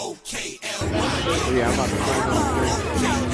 Yeah, I'm about to play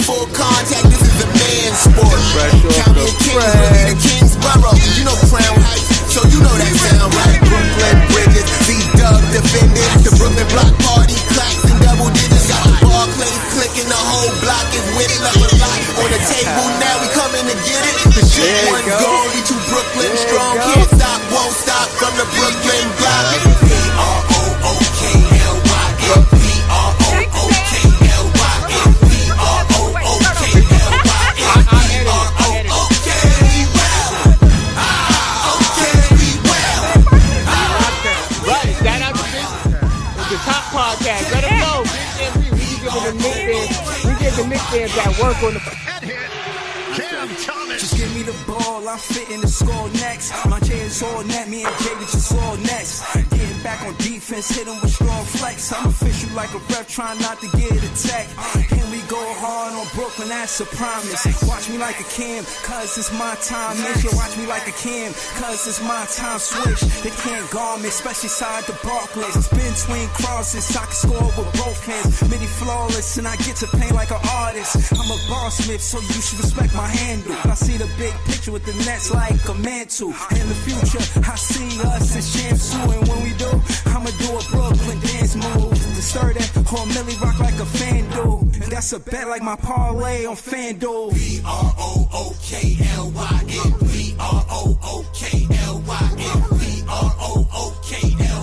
Full contact, this is a man's sport. fresh off Count the me a king, we'll be the press. Kingsborough. You know Crown Heights, so you know that sound right. Brooklyn Bridges, Z-Dub defended. The Brooklyn Block Party, clacks and double digits. Got the Barclays clicking, the whole block is with it. Left a lot on the table, now we coming to get it. The shit There you one's go. gone, we too Brooklyn There you strong. go. Can't stop, won't stop from the Brooklyn block. B-R-O-O-K-L-Y-N, B-R-O-O-K-L-Y-N, The top podcast. Let them know. We give the nicknames that work on the. Just give me the ball, I'm fitting the score next. My J is all net, me and Jay we just all next. Getting back on defense, hit him with strong flex. I'm official like a ref, trying not to get attacked. Can we go hard on Brooklyn? That's a promise. Watch me like a Cam, cause it's my time. Miss you, watch me like a Cam, cause it's my time. Switch, they can't guard me, especially side the Barclays. Spin twin crosses, I can score with both hands. Midi flawless, and I get to paint like an artist. I'm a boss smith, so you should respect my handle. I see the big picture with the Nets like a mantle. In the future, I see us as champs too. And when we do, I'ma do a Brooklyn dance move. To stir that whole Millie rock like a fan do. And that's a bet like my parlay on FanDuel. B-R-O-O-K-L-Y-N, B-R-O-O-K-L-Y-N, B-R-O-O-K-L-Y-N.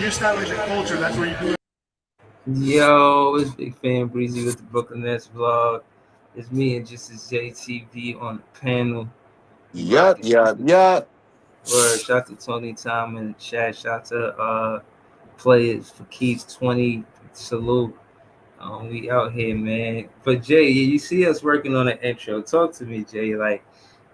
Establish a culture, that's where you do it. Yo, it's Big Fan Breezy with the Brooklyn Nets vlog. It's me and just as JTV on the panel. Yup. Word, shout out to Tony Tom in the chat. Shout out to players for Keith's 20. Salute. We out here, man. But Jay, you see us working on an intro. Talk to me, Jay. Like,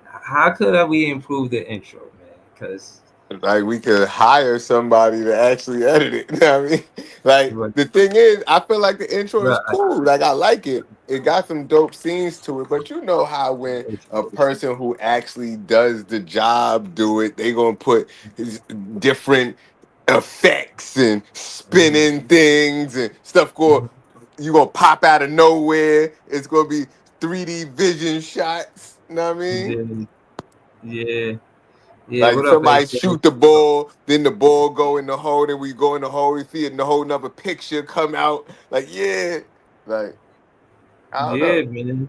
how could we improve the intro, man? Because like we could hire somebody to actually edit it. You know what I mean? Like Right. the thing is, I feel like the intro is Right. cool. Like I like it. It got some dope scenes to it. But you know how when a person who actually does the job do it, they gonna put different effects and spinning things and stuff going. You gonna pop out of nowhere. It's gonna be 3D vision shots. You know what I mean? Yeah. Like What somebody up, shoot the ball, then the ball go in the hole, then we go in the hole, we see it in the whole nother picture come out. Like, yeah. Like, I don't know. man.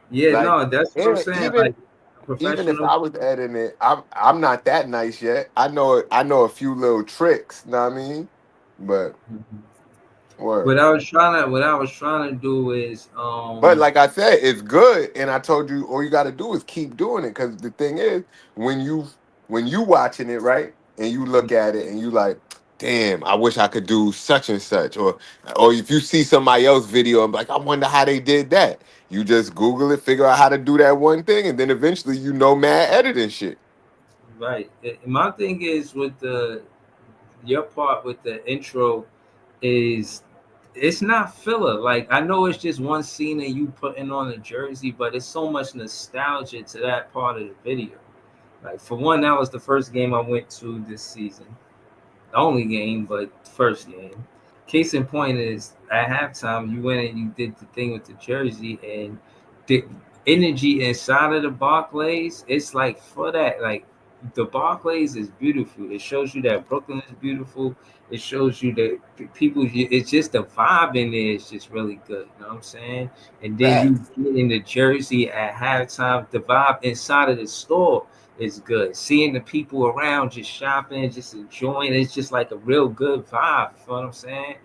Yeah, Like, no, that's what I'm and saying. even Like, if professional. I was editing it, I'm not that nice yet. I know a few little tricks, know what I mean? But word. What I was trying to do is But like I said, it's good, and I told you all you got to do is keep doing it. Because the thing is, when you watching it, right, and you look at it and you like, damn, I wish I could do such and such, or if you see somebody else's video and be like, I wonder how they did that. You just Google it, figure out how to do that one thing, and then eventually you know mad editing shit. right. My thing is with your part with the intro is it's not filler. Like I know it's just one scene and you putting on a jersey, but it's so much nostalgia to that part of the video. Like for one, that was the first game I went to this season. The only game, but first game. Case in point is at halftime you went and you did the thing with the jersey and the energy inside of the Barclays. It's like for that, like the Barclays is beautiful. It shows you that Brooklyn is beautiful. It shows you that people. It's just the vibe in there is just really good. You know what I'm saying? And then you get in the jersey at halftime. The vibe inside of the store is good. Seeing the people around just shopping, just enjoying. It's just like a real good vibe. You know what I'm saying?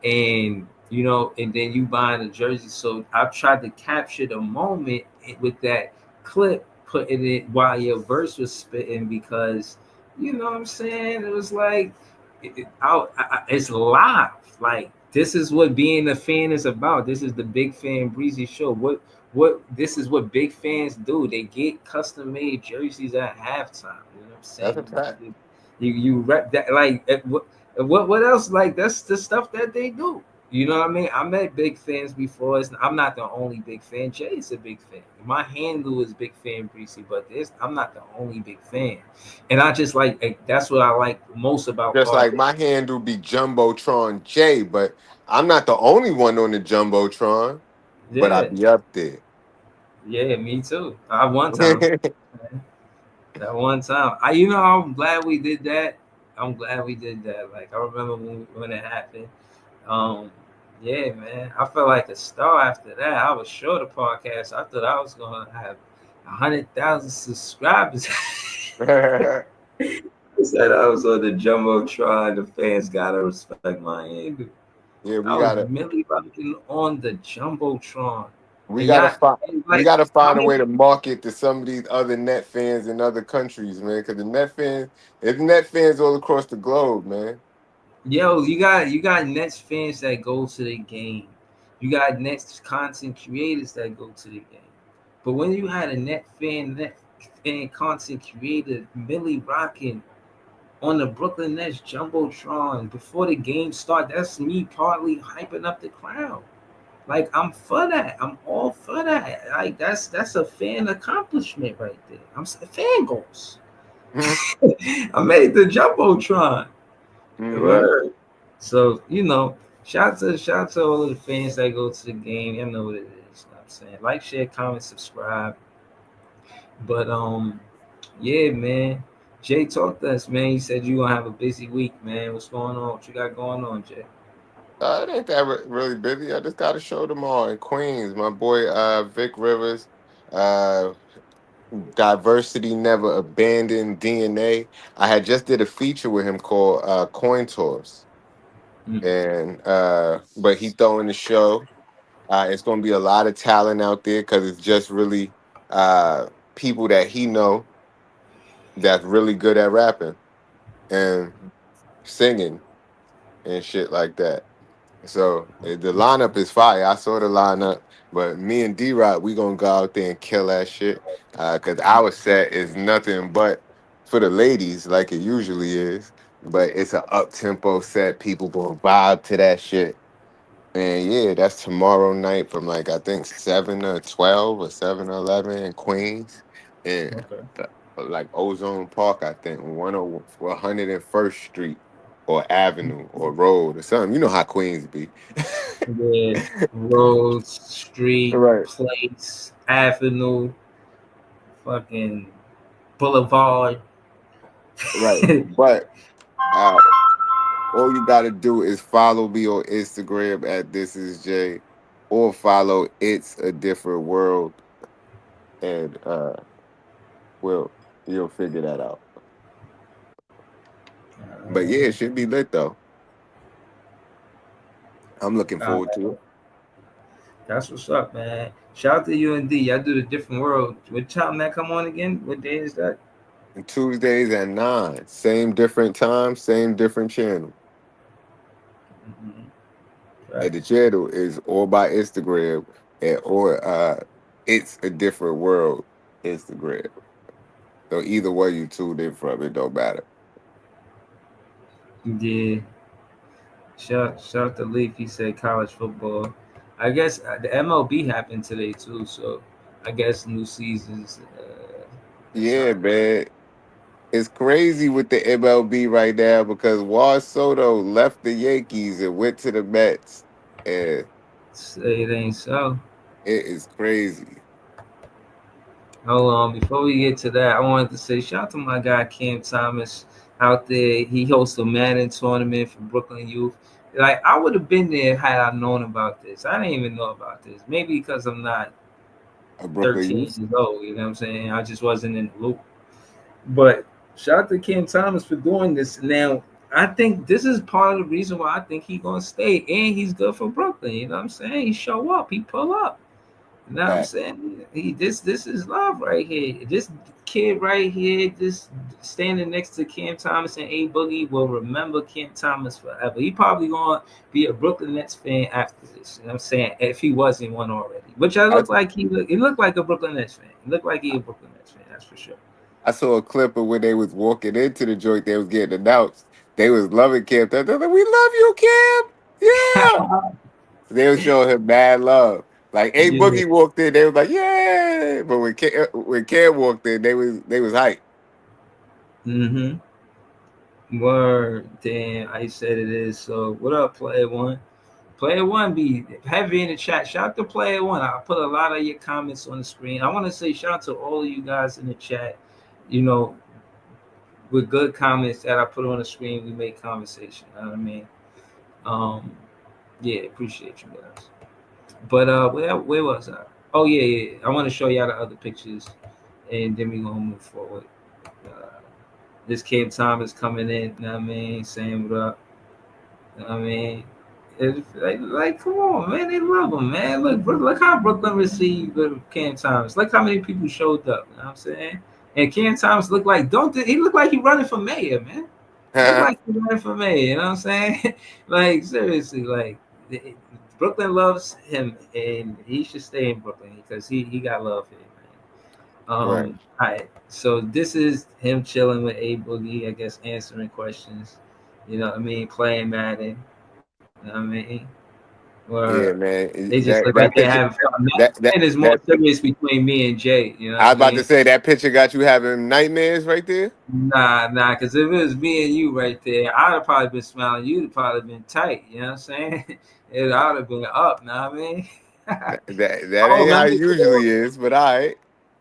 And and then you buying a jersey. So I've tried to capture the moment with that clip putting it while your verse was spitting because you know what I'm saying. It was like it's live. Like this is what being a fan is about. This is the Big Fan Breezy show. What this is what big fans do. They get custom made jerseys at halftime. You know what I'm That's a saying? fact. You rep that like what else? Like that's the stuff that they do. You know what I mean? I met big fans before. I'm not the only big fan. Jay's a big fan. My handle is Big Fan Breezy, but I'm not the only big fan. And I just like that's what I like most about Just like podcast. my handle be Jumbotron J, but I'm not the only one on the Jumbotron, but I Yeah, be up there. yeah, me too. I one time, that one time, I'm glad we did that. I'm glad we did that. Like I remember when it happened. Um, yeah, man, I felt like a star after that. I was sure the podcast. I thought I was gonna have 100,000 subscribers. I said I was on the jumbotron. The fans gotta respect my handle. Yeah, I was Millie rocking on the jumbotron, we and gotta y'all find we like gotta how find a way many? to market to some of these other net fans in other countries, man. Because the net fans, it's net fans all across the globe, man. Yo, you got Nets fans that go to the game. You got Nets content creators that go to the game. But when you had a net fan content creator, Millie rocking on the Brooklyn Nets jumbotron before the game start, that's me partly hyping up the crowd. Like I'm for that. I'm all for that. Like that's a fan accomplishment right there. Fan goals. I made the jumbotron. Mm-hmm. Word. So shout out to all of the fans that go to the game. You know what it is. You know what I'm saying, like, share, comment, subscribe. But yeah, man. Jay, talk to us, man. You said you gonna have a busy week, man. What's going on? What you got going on, Jay? It ain't that really busy. I just got a show tomorrow in Queens. My boy Vic Rivers, uh, Diversity Never Abandoned DNA. I had just did a feature with him called Coin Tours, Mm, and but he throwing the show. It's going to be a lot of talent out there because it's just really people that he know that's really good at rapping and singing and shit like that. So the lineup is fire. I saw the lineup, but me and D-Rock, we gonna go out there and kill that shit. Cause our set is nothing but for the ladies, like it usually is. But it's an up tempo set. People gonna vibe to that shit. And yeah, that's tomorrow night from like I think 7 to 12 or 7 to 11 in Queens, and okay. like Ozone Park, I think 101st Street or Avenue or Road or something. You know how Queens be. Yeah. Road, street, Right, place, avenue, fucking boulevard. right. But uh, all you got to do is follow me on Instagram at This Is Jay, or follow It's a Different World, and well, you'll figure that out. But yeah, it should be lit though. I'm looking Uh, forward to it. that's what's up, man. Shout out to you and D. Y'all do the different world. What time that come on again? What day is that? And Tuesdays at 9, same different time, same different channel. Mm-hmm. And the Facts. channel is all by Instagram, or It's a Different World Instagram. So either way you tuned in from, it don't matter. Yeah. Shout out to Leaf. He said college football. I guess the MLB happened today too, so I guess new seasons. It's Yeah, man. It's crazy with the MLB right now because Juan Soto left the Yankees and went to the Mets. And say it ain't so. it is crazy. Hold on, before we get to that, I wanted to say shout out to my guy Cam Thomas out there. He hosts a Madden tournament for Brooklyn Youth. Like I would have been there had I known about this. I didn't even know about this. Maybe because I'm not A Brooklyn 13 Youth. years old. You know what I'm saying? I just wasn't in the loop. But shout out to Cam Thomas for doing this. Now I think this is part of the reason why I think he's gonna stay, and he's good for Brooklyn. You know what I'm saying? He show up, he pull up. You know what I'm saying? This is love right here. This kid right here, just standing next to Cam Thomas and A Boogie will remember Cam Thomas forever. He probably gonna be a Brooklyn Nets fan after this. You know what I'm saying? If he wasn't one already. Which I look like he looked like a Brooklyn Nets fan. He looked like he a Brooklyn Nets fan, that's for sure. I saw a clip of when they was walking into the joint, they was getting announced. They was loving Cam. They're like, "We love you, Cam." Yeah. They was showing him mad love. Like A Yeah. Boogie walked in, they was like, "Yeah." But when Cam walked in, they was hyped. Mm-hmm. Word. Damn, I said it is. So what up, player one? Player one be heavy in the chat. Shout out to Player One. I put a lot of your comments on the screen. I want to say shout out to all of you guys in the chat. You know, with good comments that I put on the screen, we make conversation. You know what I mean? Um, yeah, appreciate you guys. But where was I? Oh yeah. I want to show y'all the other pictures, and then we gonna move forward. Uh, this Cam Thomas coming in. You know what I mean? Saying what up. You know what I mean? It's like, come on, man. They love him, man. Look how Brooklyn received Cam Thomas. Look how many people showed up. You know what I'm saying? And Cam Thomas looked like, he looked like he running for mayor, man. Look like he running for mayor. You know what I'm saying? Like, seriously, like, Brooklyn loves him, and he should stay in Brooklyn because he got love here, man. Right. All right. So this is him chilling with A Boogie, I guess, answering questions. You know what I mean? Playing Madden. You know what I mean? Where Yeah, man. they just look That like that they're picture having fun. that Madden is more that serious between me and Jay. You know what I I was about to mean? say that picture got you having nightmares right there. Nah, because if it was me and you right there, I'd have probably been smiling. You'd have probably been tight. You know what I'm saying? I'd have been up. Know what I mean? That Oh, ain't how remember? it usually is, but all right.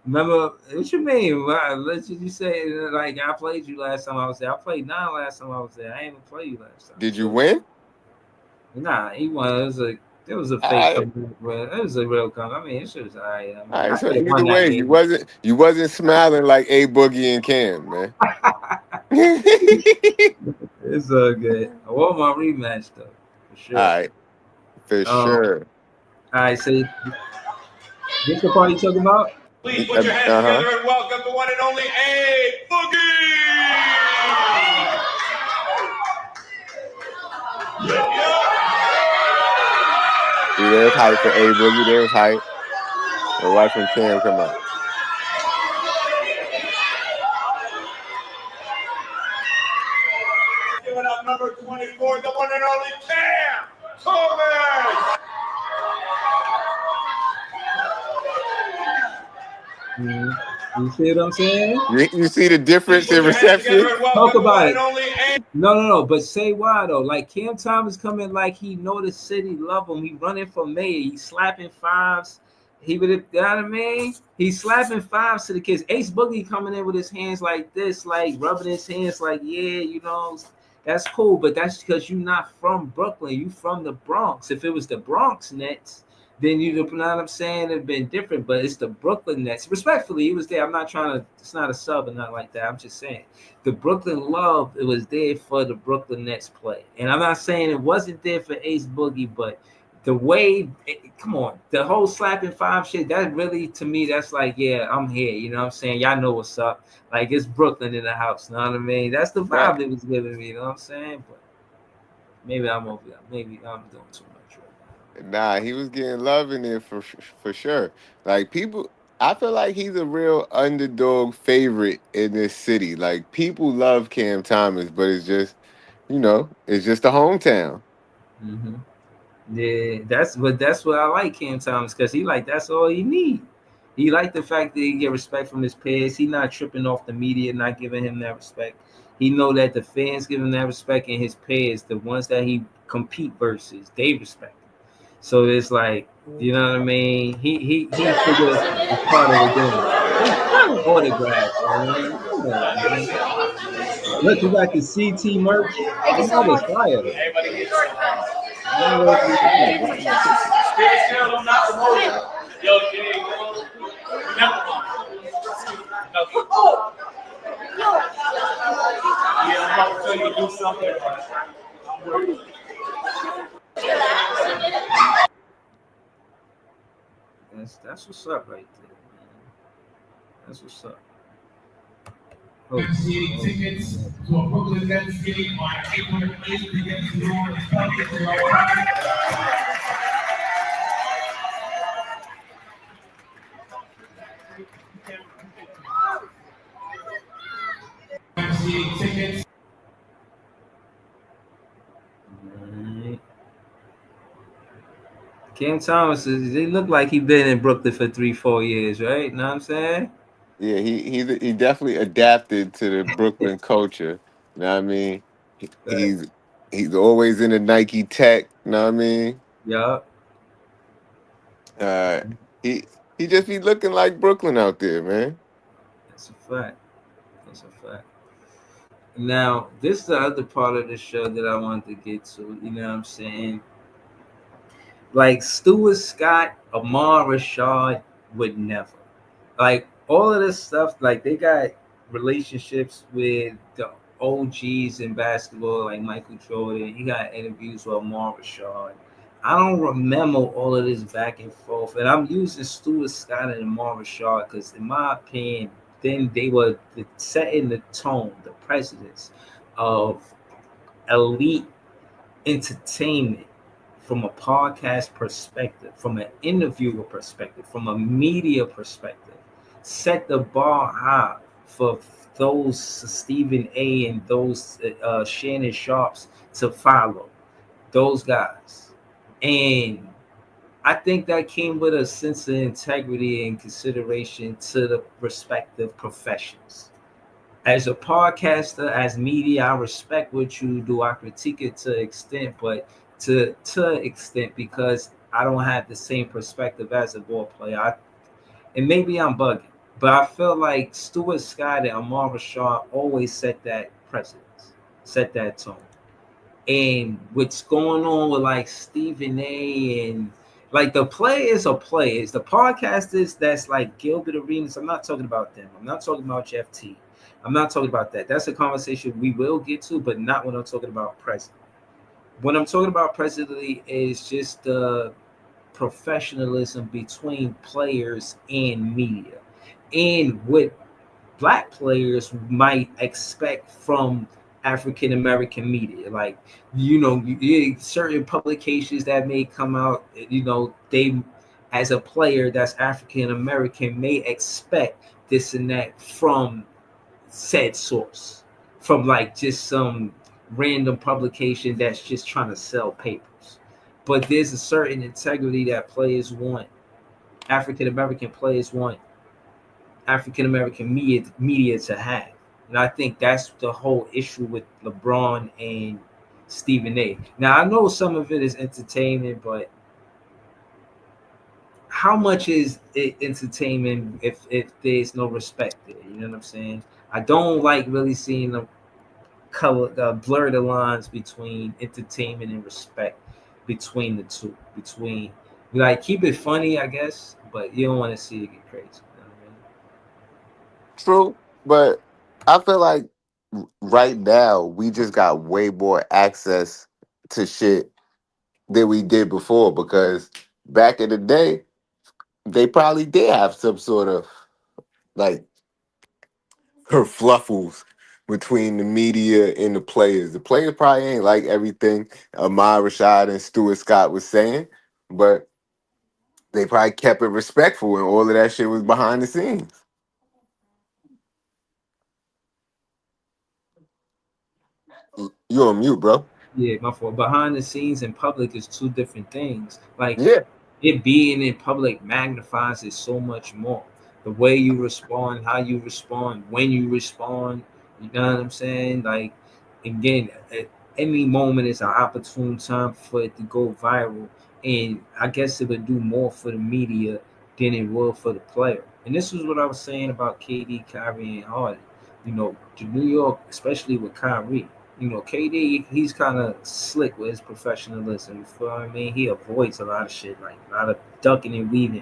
Remember what you mean? Well, let's you say like I played you last time I was there. I played 9 last time I was there. I ain't even play you last time. Did you So win? nah, he won. It was a All fake right. comeback, but it was a real comeback. I mean, it shit was alright. I All mean, right. I So could have either won that way, you game. wasn't smiling like A Boogie and Cam, man. It's all good. I want my rematch though, for All sure. right, for All sure. right, so this the part you talking about? Please put your hands Uh-huh. together and welcome the one and only A Boogie. See, there's hype for A Boogie. There's hype. And watch when Cam come out. Giving up number 24, the one and only Cam Thomas. You see what I'm saying? You see the Please difference put in your hands together reception? and Talk welcome the about one it. and only A. No. But say why though? Like Cam Thomas coming like he know the city love him. He running for mayor. He slapping fives. He would have, you know what I mean? He's slapping fives to the kids. Ace Boogie coming in with his hands like this, like rubbing his hands, like that's cool. But that's because you're not from Brooklyn. You from the Bronx. If it was the Bronx Nets, then you know what I'm saying, it'd been different. But it's the Brooklyn Nets. Respectfully, he was there. I'm not trying to. It's not a sub or nothing like that. I'm just saying the Brooklyn love. It was there for the Brooklyn Nets play, and I'm not saying it wasn't there for Ace Boogie, but the way, come on, the whole slapping five shit, that really, to me, that's like, yeah, I'm here. You know what I'm saying? Y'all know what's up. Like, it's Brooklyn in the house. You know what I mean? That's the Right. vibe it was giving me. You know what I'm saying? But maybe I'm over that. Maybe I'm doing too much right Nah, he was getting love in there for sure. Like people, I feel like he's a real underdog favorite in this city. Like people love Cam Thomas, but it's just a hometown. now. Yeah, that's what I like Cam Thomas because he like that's all he need. He like the fact that he get respect from his peers. He not tripping off the media, not giving him that respect. He know that the fans give him that respect, and his peers, the ones that he compete versus, they respect him. So it's like, you know what I mean? He figured it's part of the game. He's selling autographs, man. Come on, man. Look, you got the CT merch. You know this fire though. I don't know if you know, but I'm gonna take it. Yo, yeah, I'm about to tell you to do something. That's what's up right there, man. That's what's up. Oh, Negotiating oh, tickets to a Brooklyn Nets game on April 8th against New Orleans Pelicans in Ohio. Negotiating tickets. man. Cam Thomas is. He look like he been in Brooklyn for 3-4 years, right? Know what I'm saying? Yeah, he definitely adapted to the Brooklyn culture. You know what I mean? Right. He's always in a Nike Tech. You know what I mean? Yup. Uh, he he just be looking like Brooklyn out there, man. That's a fact. That's a fact. Now, this is the other part of the show that I wanted to get to. You know what I'm saying? Like Stuart Scott, Amar Rashad would never. Like all of this stuff, like they got relationships with the OGs in basketball, like Michael Jordan. He got interviews with Amar Rashad. I don't remember all of this back and forth, and I'm using Stuart Scott and Amar Rashad because, in my opinion, then they were setting the tone, the precedence of elite entertainment from a podcast perspective, from an interviewer perspective, from a media perspective. Set the bar high for those Stephen A. and those Shannon Sharps to follow. Those guys. And I think that came with a sense of integrity and consideration to the respective professions. As a podcaster, as media, I respect what you do. I critique it to extent, but to extent because I don't have the same perspective as a ball player. And maybe I'm bugging, but I feel like Stuart Scott and Amar Rashad always set that precedence, set that tone. And what's going on with like Stephen A. and like the players are players, the podcasters that's like Gilbert Arenas. I'm not talking about them. I'm not talking about Jeff T. I'm not talking about that. That's a conversation we will get to, but not when I'm talking about president. When I'm talking about presently is just the professionalism between players and media, and what black players might expect from African American media. Like, certain publications that may come out, they, as a player that's African American, may expect this and that from said source, from like just some random publication that's just trying to sell papers. But there's a certain integrity that players want, African American players want African American media to have. And I think that's the whole issue with LeBron and Stephen A. Now I know some of it is entertainment, but how much is it entertainment if there's no respect there? You know what I'm saying? I don't like really seeing the blur the lines between entertainment and respect between the two. Between, like, keep it funny, I guess, but you don't want to see it get crazy. You know what I mean? True, but I feel like right now we just got way more access to shit than we did before because back in the day they probably did have some sort of like kerfluffles between the media and the players. The players probably ain't like everything Ahmad Rashad and Stuart Scott was saying, but they probably kept it respectful and all of that shit was behind the scenes. You on mute, bro. Yeah, my fault. Behind the scenes and public is two different things. Like, Yeah. it being in public magnifies it so much more. The way you respond, how you respond, when you respond. You know what I'm saying? Like, again, at any moment is an opportune time for it to go viral, and I guess it would do more for the media than it will for the player. And this is what I was saying about KD, Kyrie, and Harden. The New York, especially with Kyrie. KD, he's kind of slick with his professionalism. You feel what I mean? He avoids a lot of shit, like a lot of ducking and weaving.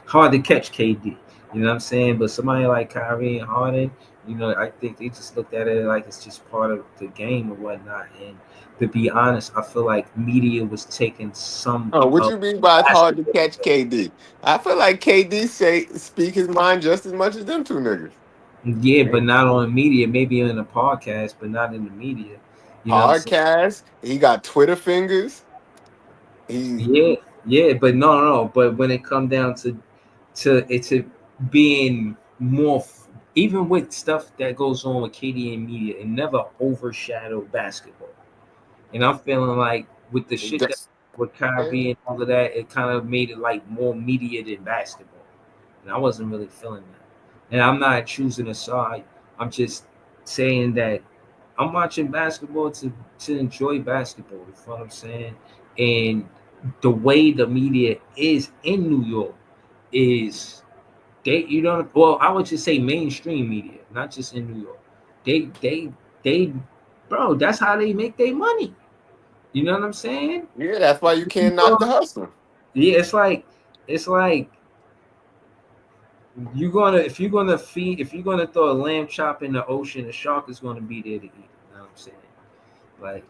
Hard to catch KD. You know what I'm saying? But somebody like Kyrie and Harden, I think they just looked at it like it's just part of the game or whatnot. And to be honest, I feel like media was taking some Oh, what of you mean by it's hard to basketball. catch KD? I feel like KD speak his mind just as much as them two niggas. Yeah, but not on media. Maybe in a podcast, but not in the media. You know what I'm saying? Podcast. He got Twitter fingers. He Yeah, yeah, but no. But when it come down to being more, even with stuff that goes on with KD and media, it never overshadowed basketball. And I'm feeling like with the shit that just with Kyrie and all of that, it kind of made it like more media than basketball. And I wasn't really feeling that. And I'm not choosing a side. I'm just saying that I'm watching basketball to enjoy basketball. You know what I'm saying? And the way the media is in New York is well, I would just say mainstream media, not just in New York. They bro, that's how they make their money. You know what I'm saying? yeah, that's why you can't knock the hustle. Yeah, it's like if you're gonna throw a lamb chop in the ocean, the shark is gonna be there to eat it. You know what I'm saying? Like,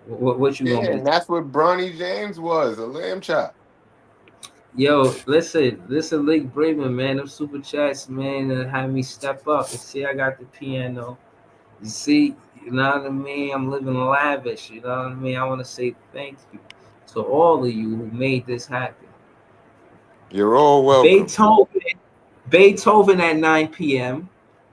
what you want Yeah, me and to? that's what Bronny James was, a lamb chop. Yo, listen, Lake Braven, man, them super chats, man, that had me step up and see I got the piano. You see, you know what I mean? I'm living lavish. You know what I mean? I want to say thank you to all of you who made this happen. You're all welcome. Beethoven, Beethoven at 9 p.m.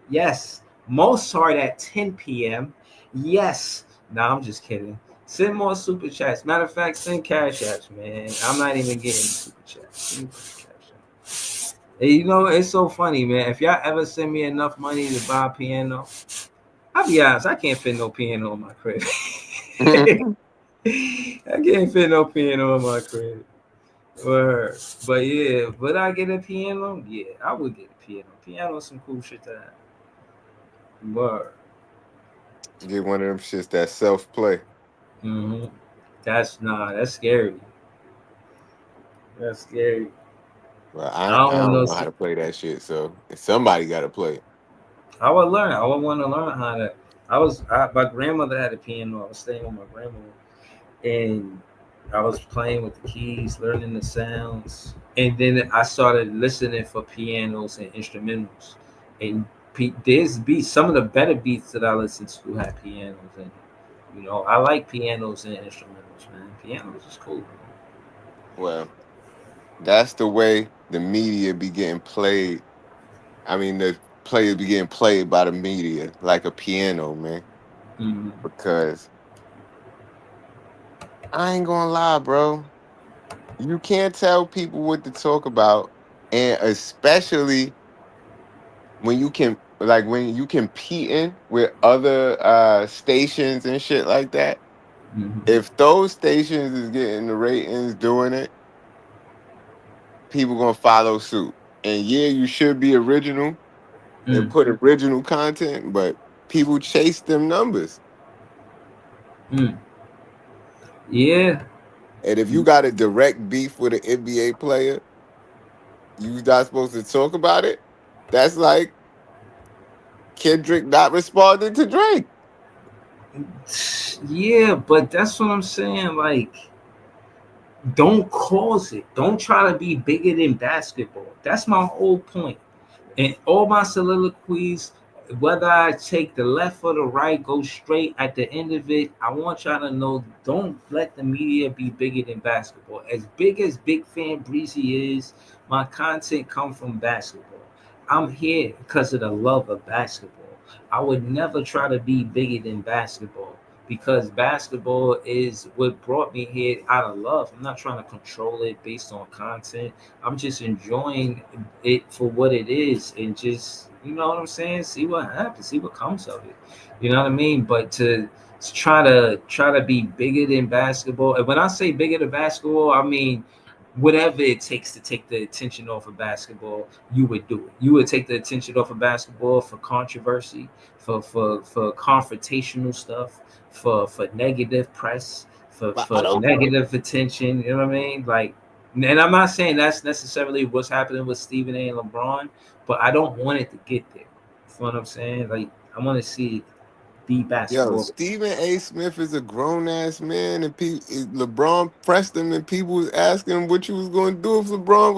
Yes. Mozart at 10 p.m. Yes. No, I'm just kidding. Send more super chats. Matter of fact, send cash apps, man. I'm not even getting super chats. Send cash apps. Hey, it's so funny, man. If y'all ever send me enough money to buy a piano, I'll be honest, I can't fit no piano in my crib. I can't fit no piano in my crib. Word. But yeah, would I get a piano? Yeah, I would get a piano. Piano's some cool shit to have. Word. Get one of them shits that self play. hmm that's scary. That's scary. Well, I I don't don't know. know how to play that shit, so somebody got to play it. I would learn. I would want to learn how to. My grandmother had a piano. I was staying with my grandmother, and I was playing with the keys, learning the sounds, and then I started listening for pianos and instrumentals. And there's beats. Some of the better beats that I listen to have pianos in it. I like pianos and instrumentals, man. Pianos is cool. Well, that's the way the media be getting played. I mean, the players be getting played by the media like a piano, man. Mm-hmm. Because I ain't gonna lie, bro. You can't tell people what to talk about, and especially when you competing with other stations and shit like that. Mm-hmm. If those stations is getting the ratings doing it, people gonna follow suit. And yeah, you should be original and Mm. put original content, but people chase them numbers. Mm. Yeah. And if you got a direct beef with an NBA player, you not supposed to talk about it. That's like Kendrick not responding to Drake. Yeah, but that's what I'm saying. Like, don't cause it. Don't try to be bigger than basketball. That's my whole point. And all my soliloquies, whether I take the left or the right, go straight at the end of it, I want y'all to know, don't let the media be bigger than basketball. As big as Big Fan Breezy is, my content come from basketball. I'm here because of the love of basketball. I would never try to be bigger than basketball because basketball is what brought me here out of love. I'm not trying to control it based on content. I'm just enjoying it for what it is and just what I'm saying, see what happens, see what comes of it. You know what I mean? But to try to be bigger than basketball, and when I say bigger than basketball, I mean whatever it takes to take the attention off of basketball, you would do it. You would take the attention off of basketball for controversy, for confrontational stuff, for negative press, But I for don't. negative attention. You know what I mean? Like, and I'm not saying that's necessarily what's happening with Stephen A. and LeBron, but I don't want it to get there. You know what I'm saying? Like, I want to see it be Yo, basketball. Stephen A. Smith is a grown ass man, and LeBron pressed him, and people was asking him what you was going to do if LeBron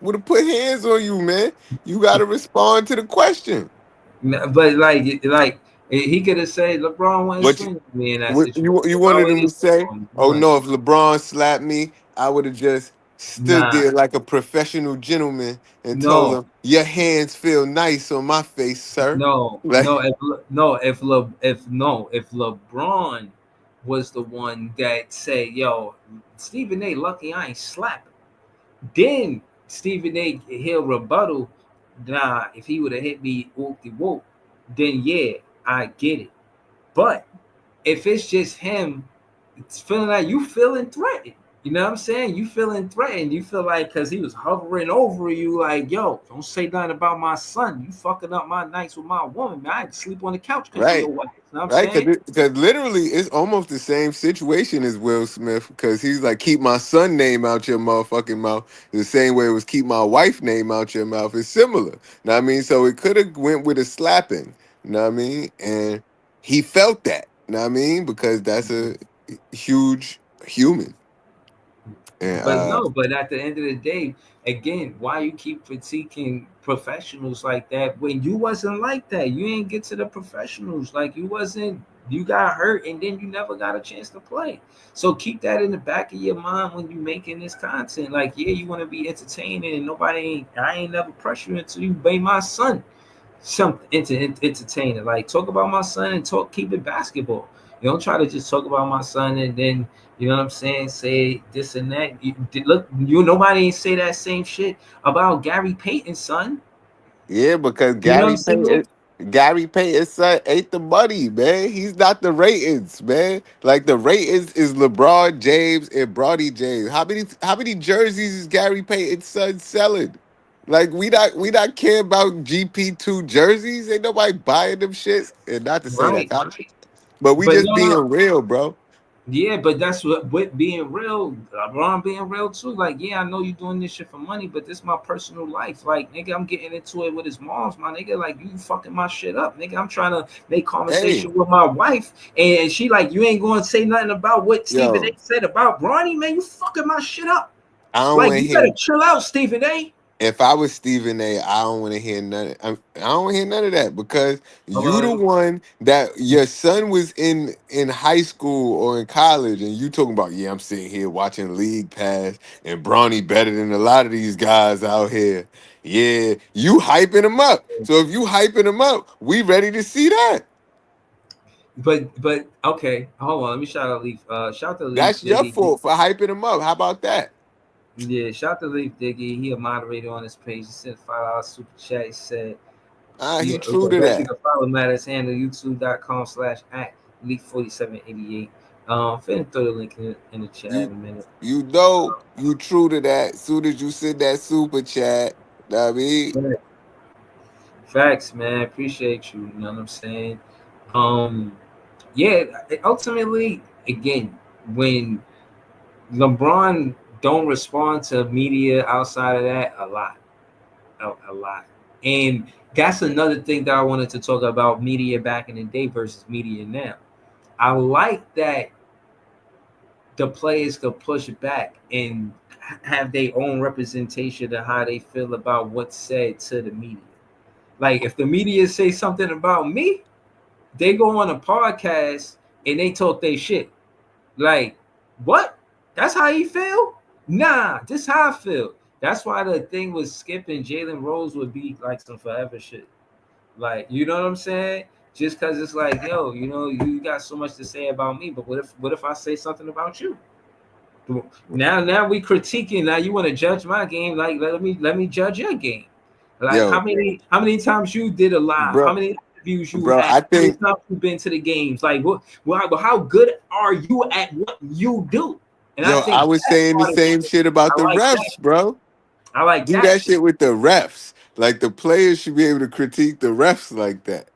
would have put hands on you, man. You got to respond to the question. But like he could have said LeBron wouldn't What you swing with me in that what situation. you Why wanted would him he to swing say? on me? Oh Like, no, if LeBron slapped me, I would have just stood nah, there like a professional gentleman and told no, him, "Your hands feel nice on my face, sir." no, Like, no. If LeBron was the one that say, "Yo, Stephen A. lucky I ain't slapping," then Stephen A. he'll rebuttal. Nah, if he would have hit me whoop de whoop, then yeah, I get it. But if it's just him, it's feeling like you feeling threatened. You know what I'm saying? You feeling threatened. You feel like because he was hovering over you, like, yo, don't say nothing about my son. You fucking up my nights with my woman, man. I had to sleep on the couch because of right. your wife. You know what I'm Right, saying? because literally it's almost the same situation as Will Smith, because he's like, keep my son name out your motherfucking mouth. The same way it was keep my wife name out your mouth. It's similar. Know what I mean? So it could have went with a slapping. Know what I mean? And he felt that. Know what I mean? Because that's a huge human. And But no, but at the end of the day, again, why you keep critiquing professionals like that when you wasn't like that? You ain't get to the professionals. Like you wasn't, you got hurt and then you never got a chance to play. So keep that in the back of your mind when you making this content. Like, yeah, you want to be entertaining and I ain't never pressure you until you be my son something entertaining. Like talk about my son and keep it basketball. You don't try to just talk about my son and then you know what I'm saying, say this and that. Look, nobody ain't say that same shit about Gary Payton's son. yeah, because You know what I'm saying? Gary Payton's son ain't the money, man. He's not the ratings, man. Like the ratings is LeBron James and Bronny James. How many jerseys is Gary Payton's son selling? Like we not care about GP2 jerseys. Ain't nobody buying them shits. And not to say that, Right. but we But just being no, real, bro. yeah, but that's what with being real, LeBron being real too. Like, yeah, I know you doing this shit for money, but this is my personal life. Like, nigga, I'm getting into it with his moms, my nigga. Like, you fucking my shit up, nigga. I'm trying to make Hey, conversation with my wife, and she like, you ain't going to say nothing about what Stephen A. yo, said about Bronny, man. You fucking my shit up. I don't Like, want to you better hear. chill out, Stephen A. If I was Stephen A, I don't want to hear none. I don't want to hear none of that, because you the one that your son was in high school or in college, and you talking about, yeah, I'm sitting here watching League Pass and Bronny better than a lot of these guys out here. Yeah, you hyping him up. So if you hyping him up, we ready to see that. But okay, hold on. Let me shout out Leaf. Shout out to Leaf That's your Diggy. fault for hyping him up. How about that? Yeah, shout out to Leaf Diggy. He a moderator on this page. He sent $5 super chat. He said, He you true the to best you that. can follow him at his handle, youtube.com/at Leaf4788. Finna throw the link in the chat You in a minute. you know you true to that. Soon as you send that super chat, know what I mean, Facts, man. Appreciate you. You know what I'm saying? Um, yeah. Ultimately, again, when LeBron don't respond to media outside of that, a lot. And that's another thing that I wanted to talk about media back in the day versus media now. I like that the players could push back and have their own representation of how they feel about what's said to the media. Like if the media say something about me, they go on a podcast and they talk their shit. Like, what? That's how you feel? Nah, this how I feel. That's why the thing with Skip and Jalen Rose would be like some forever shit. Like, you know what I'm saying? Just because it's like, yo, you got so much to say about me, but what if I say something about you? Now we critiquing. Now you want to judge my game? Like let me judge your game. Like yo, how many times you did a live? How bro, many interviews you bro. had? I How many think times you been to the games? Like how good are you at what you do? And I Yo, I think was that's saying the part of same shit about I the like that. refs, bro. I like Do that that shit. shit with the refs. Like the players should be able to critique the refs like that.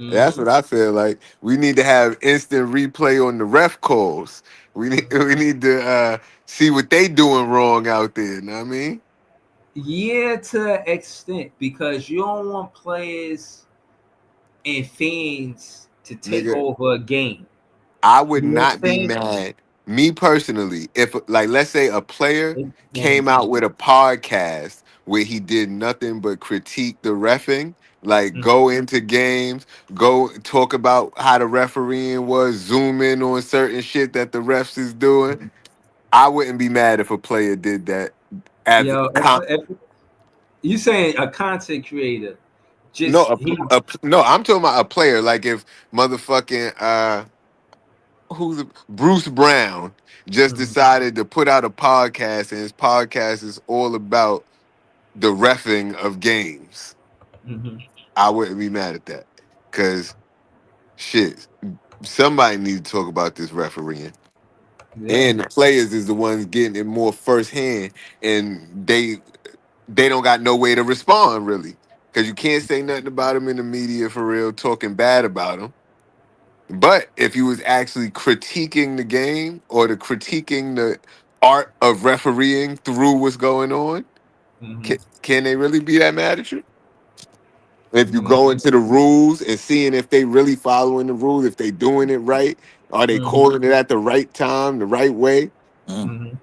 That's Hmm. what I feel like. We need to have instant replay on the ref calls. We need we need to see what they doing wrong out there. Know what I mean? Yeah, to an extent, because you don't want players and fans to take Nigga, over a game. I would You know what not I'm be saying? mad, me personally, if like let's say a player Mhm, came out with a podcast where he did nothing but critique the refing, like mhm, go into games, go talk about how the refereeing was, zoom in on certain shit that the refs is doing. mhm. I wouldn't be mad if a player did that as Yo, if you saying a content creator, no, just he. no, I'm talking about a player. Like if motherfucking who's Bruce Brown just Mhm, decided to put out a podcast, and his podcast is all about the refing of games. mhm. I wouldn't be mad at that because shit, somebody needs to talk about this refereeing. Yeah. And the players is the ones getting it more firsthand, and they don't got no way to respond really because you can't say nothing about them in the media for real, talking bad about them. But if you was actually critiquing the game or the critiquing the art of refereeing through what's going on, Hmm. can they really be that mad at you? If you go Hmm. into the rules and seeing if they really following the rules, if they doing it right, are they Hmm. calling it at the right time, the right way? Mm. Hmm.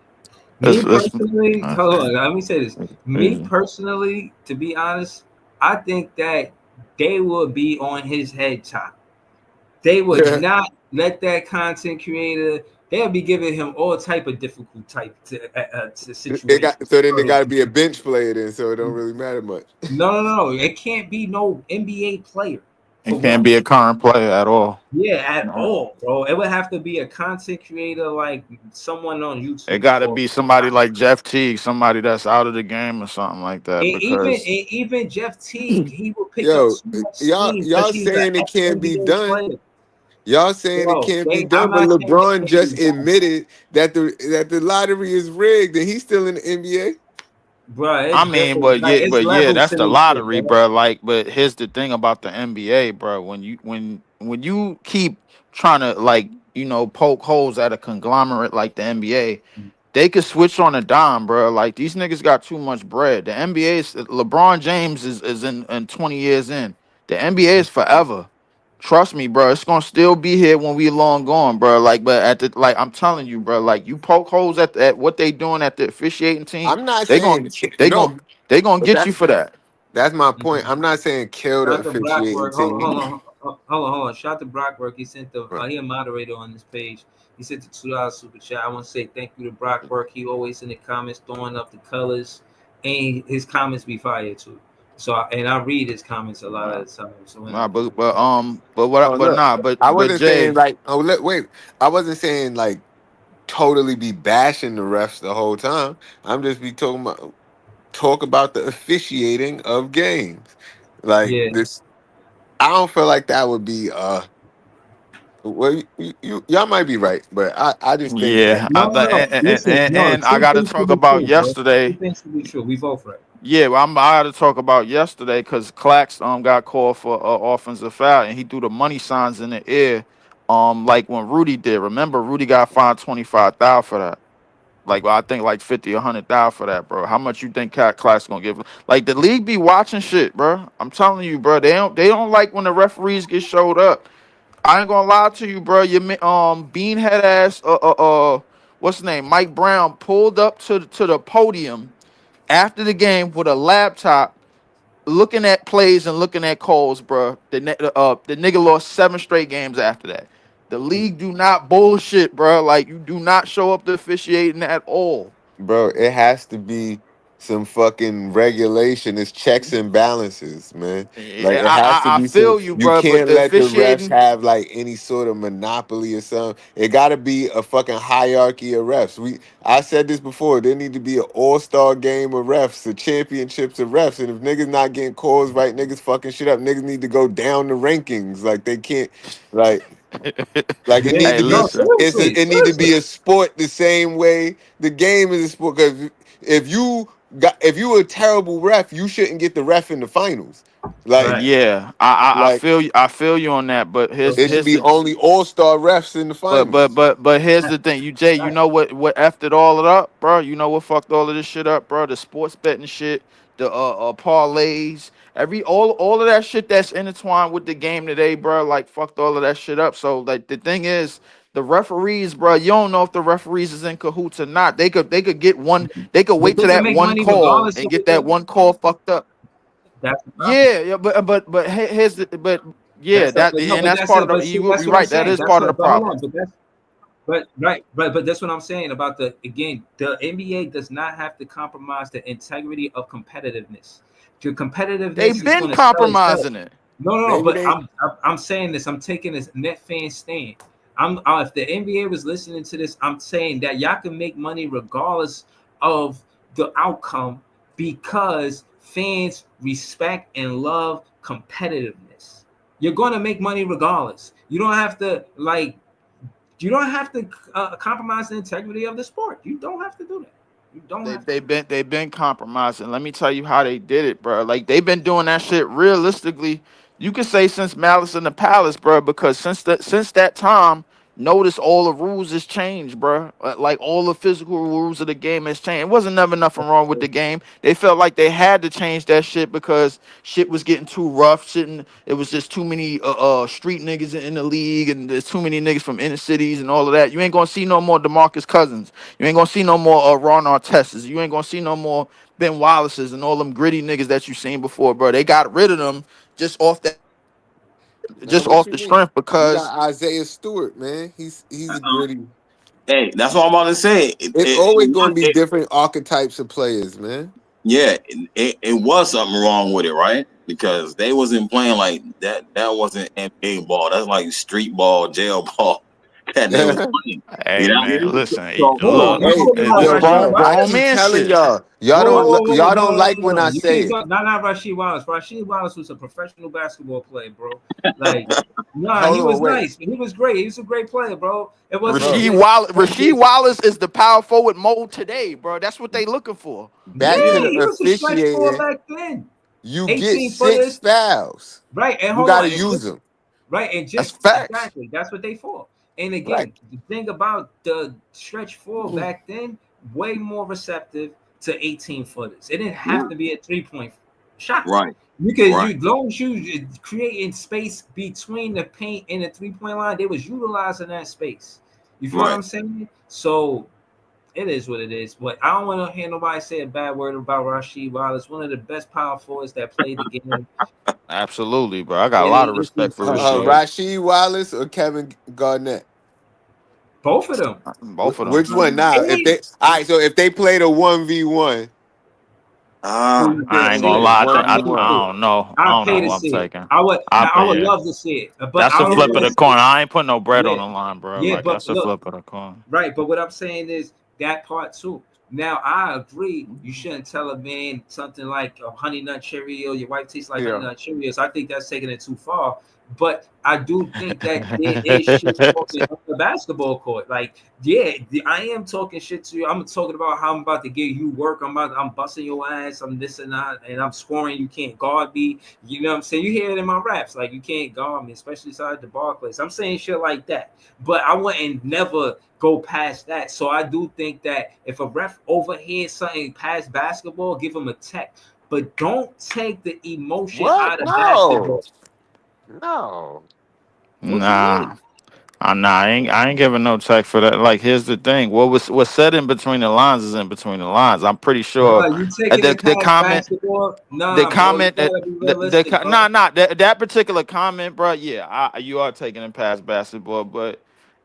Me personally, Uh, hold on, let me say this. Me crazy. personally, to be honest, I think that they would be on his head top. They would not let that content creator. They'll be giving him all type of difficult type to It got situations. so then they got to be a bench player then, so it don't really matter much. No, no, no. It can't be no NBA player for It can't one. be a current player at all. Yeah, at No. all, bro. It would have to be a content creator like someone on It YouTube got to or be somebody like Jeff Teague, somebody that's out of the game or something like that. Because and even Jeff Teague, he will pick up Yo, too much y'all steam because y'all he's an saying it ex can't be NBA done. player. Y'all saying it Bro, can't be I'm done, but not saying it LeBron can't be just done, admitted that the lottery is rigged and he's still in the NBA. bro. I It's mean, different. Like it's but yeah, levels that's to the this shit, lottery, bro. bro. Like, but here's the thing about the NBA, bro. When you keep trying to like poke holes at a conglomerate like the NBA, they could switch on a dime, bro. Like these niggas got too much bread. The NBA is LeBron James is in 20 years in. The NBA is forever. Trust me, bro. It's gonna still be here when we long gone, bro. Like, but at the like, I'm telling you, bro. Like, you poke holes at what they doing at the officiating team, I'm not they saying gonna they no, gonna they gonna but get you for that. that's my point. Mhm. I'm not saying kill the Shout out to officiating Brockwork. Hold on, hold team. on, hold on. Shout out to Brockwork. He sent the he a moderator on this page. He sent the $2 super chat. I want to say thank you to Brockwork. He always in the comments throwing up the colors, and his comments be fire too. So and I read his comments a lot Nah, of the time. So nah, when Oh look, I but wasn't saying Jay, like oh look wait, I wasn't saying like totally be bashing the refs the whole time. I'm just be talk about the officiating of games. Like yeah, this, I don't feel like that would be well y'all might be right, but I just think that yeah, no, no, no. Listen, no. and I Two got to things to talk be about true, bro. Two yesterday. things to be true. We both right. Yeah, well, I had to talk about yesterday because Clax got called for offensive foul and he threw the money signs in the air, like when Rudy did. Remember, Rudy got fined 25,000 for that. Like, well, I think like 50 or 100,000 for that, bro. How much you think Cat Clax gonna give him? Like the league be watching shit, bro. I'm telling you, bro. They don't like when the referees get showed up. I ain't gonna lie to you, bro. Beanhead ass what's his name? Mike Brown pulled up to the podium after the game with a laptop, looking at plays and looking at calls, bro. The nigga lost 7 straight games after that. The league do not bullshit, bro. Like you do not show up to officiating at all. bro, it has to be some fucking regulation. It's checks and balances, man. Like Yeah, it has to I be some. feel you, You bro. But can't the let the refs officiating, have like any sort of monopoly or something. It got to be a fucking hierarchy of refs. I said this before. There need to be an all-star game of refs, the championships of refs. And if niggas not getting calls right, niggas fucking shit up. Niggas need to go down the rankings. Like they can't. Like. Like it Yeah, need Hey, to be, no, listen. seriously, it need to be seriously. a sport the same way the game is a sport. Because if you a terrible ref, you shouldn't get the ref in the finals. Like Right. Yeah, like I feel you on that. But it should here's be the only all-star refs in the finals. but here's the thing, you Right. know what effed it all it up, bro? You know what fucked all of this shit up, bro? The sports betting shit, the parlays, all of that shit that's intertwined with the game today, bro. Like fucked all of that shit up. So like the thing is, the referees, bro, you don't know if the referees is in cahoots or not. They could get one, they could But wait they to can that make one money call regardless and of get that it. one call fucked up. That's the problem. Yeah, yeah, but here's the but yeah, That's the, that but no, and but that's that's part of it. the But see, you will be that's what I'm right. That saying. is That's part of the what. But hold problem. on. But that's but right. But that's what I'm saying about the again. The NBA does not have to compromise the integrity of competitiveness. Your competitiveness They've is been going to sell itself. compromising it. No. Maybe But they I'm saying this. I'm taking this net fan stand. If the NBA was listening to this, I'm saying that y'all can make money regardless of the outcome because fans respect and love competitiveness. You're going to make money regardless. You don't have to you don't have to compromise the integrity of the sport. You don't have to do that. You don't They have to. they've been compromising. Let me tell you how they did it, bro. Like they've been doing that shit realistically. You could say since Malice in the Palace, bro, because since that time, notice all the rules has changed, bro. Like all the physical rules of the game has changed. It wasn't never nothing wrong with the game. They felt like they had to change that shit because shit was getting too rough. Shit, and it was just too many street niggas in the league, and there's too many niggas from inner cities and all of that. You ain't gonna see no more DeMarcus Cousins. You ain't gonna see no more Ron Artestas. You ain't gonna see no more Ben Wallaces and all them gritty niggas that you seen before, bro. They got rid of them just off that, now just what off you the mean? strength You because got Isaiah Stewart, man. He's gritty. Hey, that's what I'm about to say. It's always going to be different archetypes of players, man. Yeah, it was something wrong with it, right? Because they wasn't playing like that. That wasn't NBA ball. That's like street ball, jail ball that they was playing. You hey know? man, listen, So, Hold look, on. You Hey, talking about this yo, Rasheed grown bro, I grown Wallace? keep man telling shit. y'all, Whoa. y'all No, don't like when I You say can't it. talk. Not Rasheed Wallace. Rasheed Wallace was a professional basketball player, bro. Like, nah, he Hold was on, wait, nice. He was great. He was a great player, bro. It wasn't bro. just Rasheed Wallace is the power forward mode today, bro. That's what they looking for. yeah, Back to the he was a stretch four officiating. back then. You get 18 six footers. fouls. Right. And You hold got on. to And use just them. right. And That's just facts. exactly. That's what they for. And Right. again, the thing about the stretch four back then, way more receptive to 18 footers. It didn't have to be a 3-point shot. right, right, You long as you creating space between the paint and the 3-point line, they was utilizing that space. You feel what right. I'm saying? So it is what it is. But I don't want to hear nobody say a bad word about Rasheed Wallace, one of the best power forwards that played the game. Absolutely, bro. I got a lot of It respect for yeah, Rasheed. Rasheed Wallace or Kevin Garnett? both of them. Both of them. Which one now? If Any they all right, so if they played a 1v1, who Ah, you I think ain't gonna see, win? lie. I I pay to see it. 1v1. don't know. I I don't know pay who to I'm see it. taking. I would Yeah. love to see it, but That's I a don't flip want of to the see coin. it. I ain't putting no bread on Yeah, the line, bro. yeah, Like but that's a look, flip of the coin. right. But what I'm saying is that part too. Now I agree. You shouldn't tell a man something like a honey nut Cheerio. Your wife tastes like honey Yeah. nut Cheerios. I think that's taking it too far. But I do think that there is shit talking on the basketball court. Like, yeah, I am talking shit to you. I'm talking about how I'm about to give you work. I'm busting your ass. I'm this and that, and I'm scoring. You can't guard me. You know what I'm saying? You hear it in my raps. Like, you can't guard me, especially inside the bar place. I'm saying shit like that. But I wouldn't never go past that. So I do think that if a ref overhears something past basketball, give him a tech. But don't take the emotion What? out of No. basketball. No. What you Nah. mean? Nah, I ain't giving no tech for that. Like, here's the thing: what's said in between the lines is in between the lines. I'm pretty sure Bro, you taking it the past comment, basketball? the Nah, bro. You comment that gotta be realistic, nah bro. that particular comment, bro. Yeah, you are taking it past basketball, but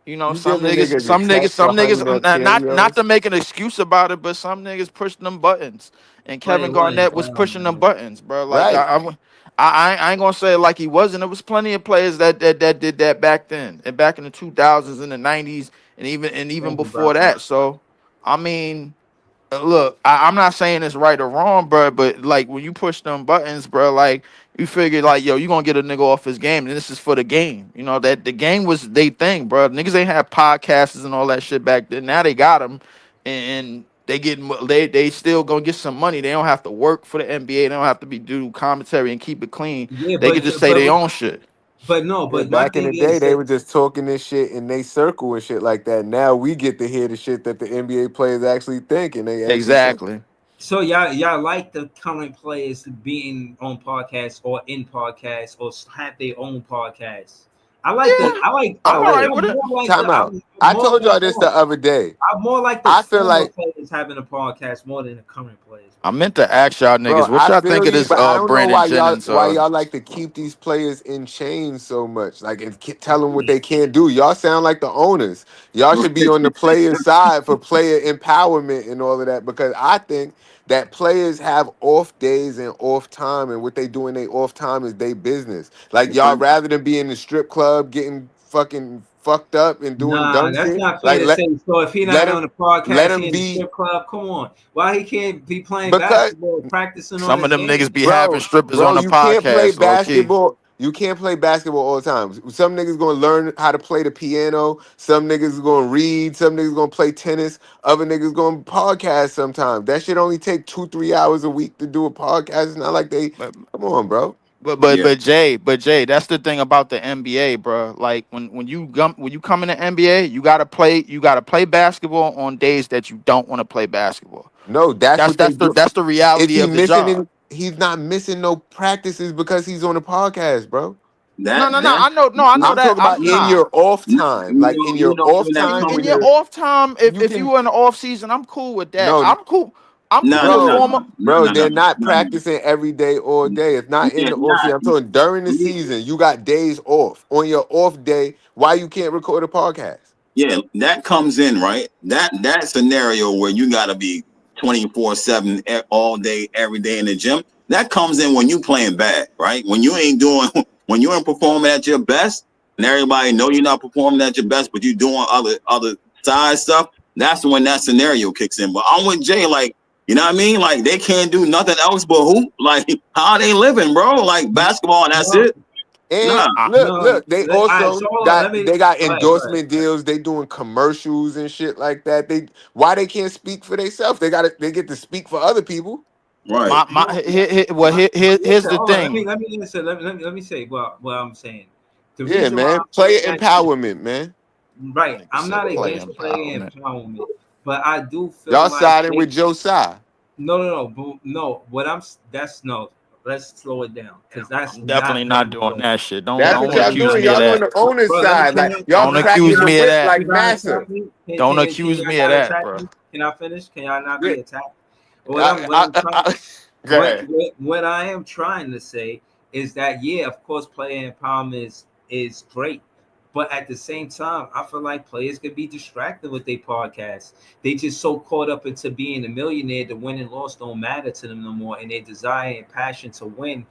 you know You giving niggas a check for some Honey niggas, Nut not to Cheerios? make an excuse about it, but some niggas pushing them buttons, and Kevin Playing one and Garnett was down, pushing them man. buttons, bro. Like Right. I ain't gonna say it like he wasn't. There was plenty of players that did that back then, and back in the 2000s and the 90s, and even Thank you, before bro. that. So, I mean. look, I'm not saying it's right or wrong, bro, but like when you push them buttons, bro, like you figure like, yo, you gonna get a nigga off his game, and this is for the game. You know that the game was they thing, bro. Niggas ain't have podcasters and all that shit back then. Now they got them, and they still gonna get some money. They don't have to work for the NBA. They don't have to be do commentary and keep it clean. Yeah, They can just say their own shit. no, Yeah, but my back in the thing day, is they that were just talking this shit in they circle and shit like that. Now we get to hear the shit that the NBA players actually think and they actually say. Exactly. so y'all like the current players being on podcasts or in podcasts or have their own podcasts. Yeah, I'm all right with I'm it. more like Time out. I'm I more told like y'all this the other day. I'm more like the I feel former like, players having a podcast more than the current players, I bro. meant to ask y'all bro, niggas, what I y'all think feel of you, this but I don't know Brandon why y'all Jennings like to keep these players in chains so much. Like and tell them what they can't do. Y'all sound like the owners. Y'all should be on the player side for player empowerment and all of that because I think that players have off days and off time, and what they do in their off time is their business. Like y'all rather than be in the strip club getting fucking fucked up and doing Nah, dumb that's shit, not fair like to say. So if he let not him on the let podcast, he him in the be strip club. Come on, why he can't be playing because basketball, practicing on some of his them game? niggas be having bro, strippers bro, on the you can't play podcast, low key. basketball. You can't play basketball all the time. Some niggas gonna learn how to play the piano. Some niggas gonna read. Some niggas gonna play tennis. Other niggas gonna podcast sometimes. That shit only take 2-3 hours a week to do a podcast. It's not like they But come on, bro. Yeah, but Jay, that's the thing about the NBA, bro. Like when you come in the NBA, you gotta play basketball on days that you don't want to play basketball. No, that's what they do. That's the Is reality he of the missing job. any, he's not missing no practices because he's on a podcast, bro. No, that no, no. that I know I'm that. talking about in your off you time. Like know in you your know off where that's time In when coming your in. you're off time, you if you can were in the off season, I'm cool with that. no I'm cool. I'm No, cool no, with no, bro, former. no, bro, no, no, they're not no, no. practicing every day all day. It's not in Yeah, the off nah, season. I'm talking during the season. You got days off. On your off day, why you can't record a podcast? yeah, that comes in right. That scenario where you got to be 24/7 all day, every day in the gym. That comes in when you playing bad, right? When you ain't doing, when you ain't performing at your best, and everybody know you're not performing at your best, but you doing other side stuff. That's when that scenario kicks in. But I'm with Jay, like you know what I mean? Like they can't do nothing else but hoop. Like how are they living, bro? Like basketball and that's No, it. And Nah, no. look, they All right, also so hold on. got Let me they got go ahead, go ahead. endorsement deals. They doing commercials and shit like that. They why they can't speak for themselves? They get to speak for other people. right. No, Here's listen, the hold on. thing. Let me listen. Let me say what I'm saying. The Yeah, reason why man. I'm Player looking at empowerment, man. right, Nigga I'm said not play against player empowerment. empowerment, but I do feel Y'all like siding with Joe Tsai. no. What I'm that's no. Let's slow it down because that's I'm definitely not what not I'm doing saying. that shit. That's what Don't y'all accuse doing. me of Y'all on that. the owner's Bro, side. Like y'all Don't cracking accuse the me of whip that. like you gotta massa. attack me? Don't Can accuse y'all me of not that, attack bro. me? Can I finish? Can y'all not Yeah. be attacked? What I'm trying Go ahead. what I am trying to say is that yeah, of course, player empowerment is great, but at the same time, I feel like players can be distracted with their podcasts. They just so caught up into being a millionaire, the win and loss don't matter to them no more, and their desire and passion to win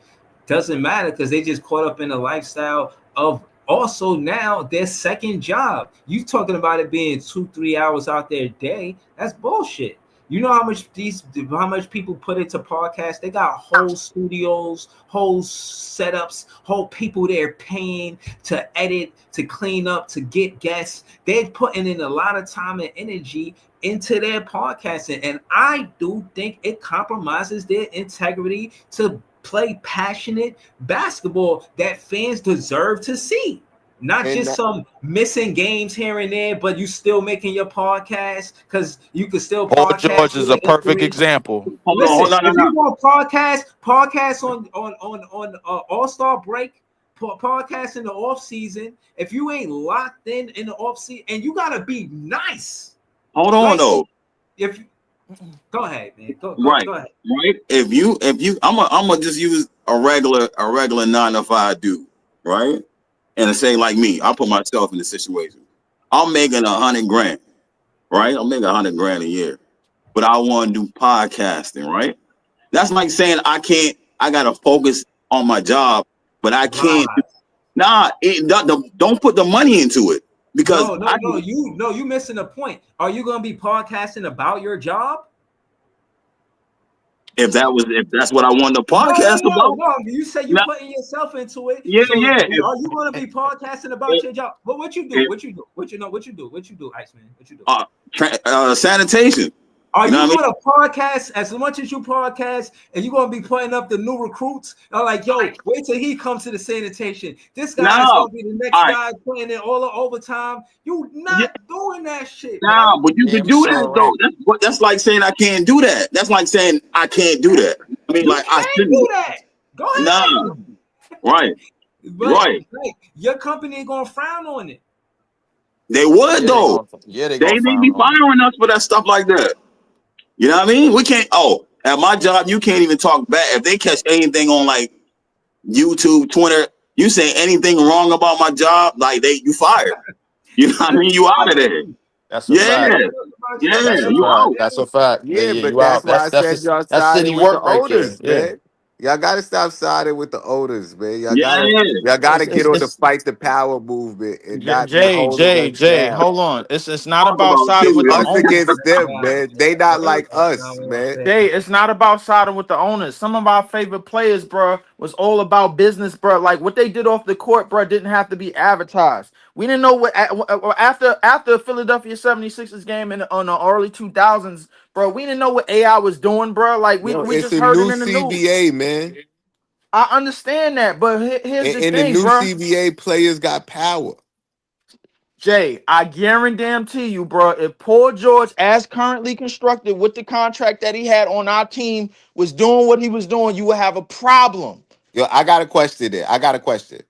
doesn't matter because they just caught up in a lifestyle of also now their second job. You talking about it being 2-3 hours out there a day? That's bullshit. You know how much people put into podcasts? They got whole studios, whole setups, whole people they're paying to edit, to clean up, to get guests. They're putting in a lot of time and energy into their podcasting. And I do think it compromises their integrity to play passionate basketball that fans deserve to see. Not And just some missing games here and there, but you still making your podcast because you can still Paul podcast George with is a an perfect influence. example. Hold on, Listen, hold on, no, if no. you want podcast on All Star break, podcast in the off season. If you ain't locked in the off season, and you gotta be nice, Hold on like though. if go ahead, man, Right, go ahead. right. If you, I'm gonna just use a regular 9 to 5 dude, right? And say like me, I'll put myself in the situation. I'm making 100 grand, right? I'm making 100 grand a year, but I want to do podcasting, right? That's like saying I gotta focus on my job, but I Nah, can't. Nah, don't put the money into it because no, you missing the point. Are you gonna be podcasting about your job? if that's what I wanted to podcast about. No. You say you Now, putting yourself into it. yeah, So yeah. are you going to be podcasting about your job? But what you do? What you do, Iceman? What you do? What you do? Sanitation. Are you, know what I going to podcast as much as you podcast, and you're going to be putting up the new recruits? I'm like, yo, wait till he comes to the sanitation. This guy is going to be the next guy putting in all the overtime. You not doing that shit. Nah, but you Yeah, can do that sure, though. That's like saying I can't do that. That's like saying I can't do that. I mean, You like I can't shouldn't. do that. Go ahead. Nah, right, But right. like, your company ain't going to frown on it. They would though. They They gonna be firing us for that stuff like that. You know what I mean? We can't. Oh, at my job, you can't even talk back if they catch anything on like YouTube, Twitter. You say anything wrong about my job, like you fired. You know what I mean? You out of there. That's a fact. Yeah, That's a you fact. out. That's a fact. Yeah, but You that's out. why I said y'all That's city siding with the work right there. owners, Yeah. man. Y'all gotta stop siding with the owners, man. Y'all gotta get on the It's fight the power movement and not be holding us Jay, down. hold on. It's not Talk about about siding It's with the us owners. against them, man. They not like us, man. Jay, it's not about siding with the owners. Some of our favorite players, bro, was all about business, bro. Like what they did off the court, bro, didn't have to be advertised. We didn't know what after Philadelphia 76ers game on the early 2000s, bro. We didn't know what AI was doing, bro. Like Yo, we it's just a heard it new in the news. CBA, man. I understand that, but here's the In the thing, new bro. CBA, players got power. Jay, I guarantee you, bro, if Paul George, as currently constructed with the contract that he had on our team, was doing what he was doing, you would have a problem. Yo, I got a question there. I got a question.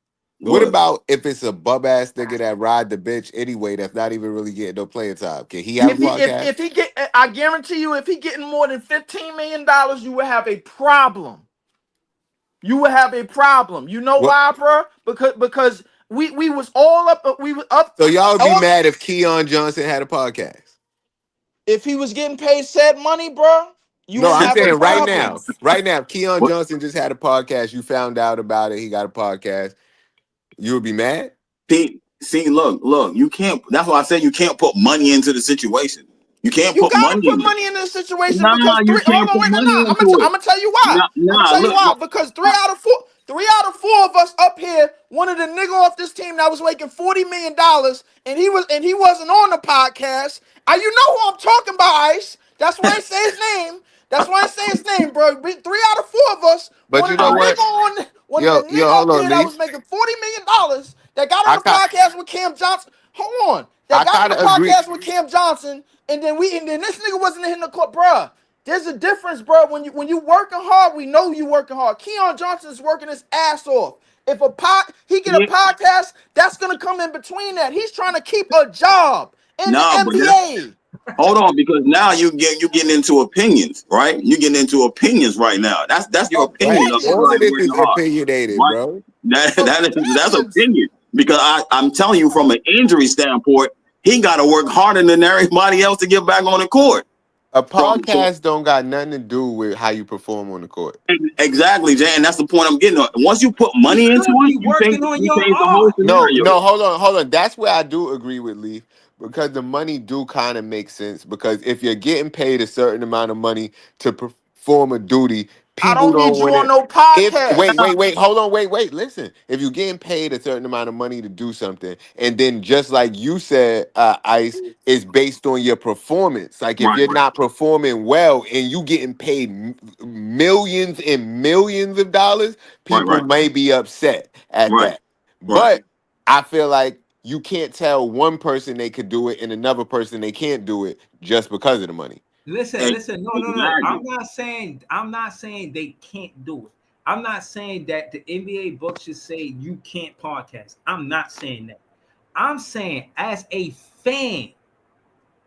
Go What ahead. about if it's a bum ass nigga that ride the bench anyway that's not even really getting no playing time? Can he have a podcast? If he get, I guarantee you, if he getting more than $15 million, you would have a problem. You would have a problem. You know What? why, bro? Because we was all up. We was up. So y'all would be mad if Keon Johnson had a podcast? If he was getting paid said money, bro, you No, wouldn't I'm have a saying right problem. now. Right now, Keon What? Johnson just had a podcast. You found out about it. He got a podcast. You would be mad? See, look. You can't. That's why I said you can't put money into the situation. You can't You put gotta money put in it. money in this situation Nah, because you three. Hold can't on, put wait, no. money I'm into it. gonna tell you why. I'm gonna tell you why. Because three out of four of us up here wanted a nigga off this team that was making $40 million, and he wasn't on the podcast. You know who I'm talking about, Ice. That's why I say his name. Bro. 3 out of 4 of us But wanted you know what? wanted a nigga Hold up on, here that Lee. was making $40 million that got on the I podcast with Cam Johnson. Hold on. That got on kind the of agree. podcast with Cam Johnson, and then this nigga wasn't hitting the court, bruh. There's a difference, bro. When you working hard, we know you working hard. Keon Johnson is working his ass off. If he get a podcast, that's gonna come in between that. He's trying to keep a job in the But NBA. hold on, because now you getting into opinions, right? You're getting into opinions right now. That's your opinion of All of somebody this working is hard, opinionated, right? bro. That's opinion. Because I'm telling you from an injury standpoint, he got to work harder than everybody else to get back on the court. A podcast don't got nothing to do with how you perform on the court. Exactly, Jay, and that's the point I'm getting at. Once you put money into it, you change the whole scenario. No, hold on. That's where I do agree with Leaf, because the money do kind of make sense. Because if you're getting paid a certain amount of money to perform a duty, I people don't need you want on it. no podcast. Wait, hold on, wait. Listen, if you're getting paid a certain amount of money to do something, and then just like you said, Ice, is based on your performance. Like if Right. you're not performing well and you getting paid millions and millions of dollars, people may be upset at that. But I feel like you can't tell one person they could do it and another person they can't do it just because of the money. Listen. No. I'm not saying they can't do it. I'm not saying that the NBA books should say you can't podcast. I'm not saying that. I'm saying as a fan,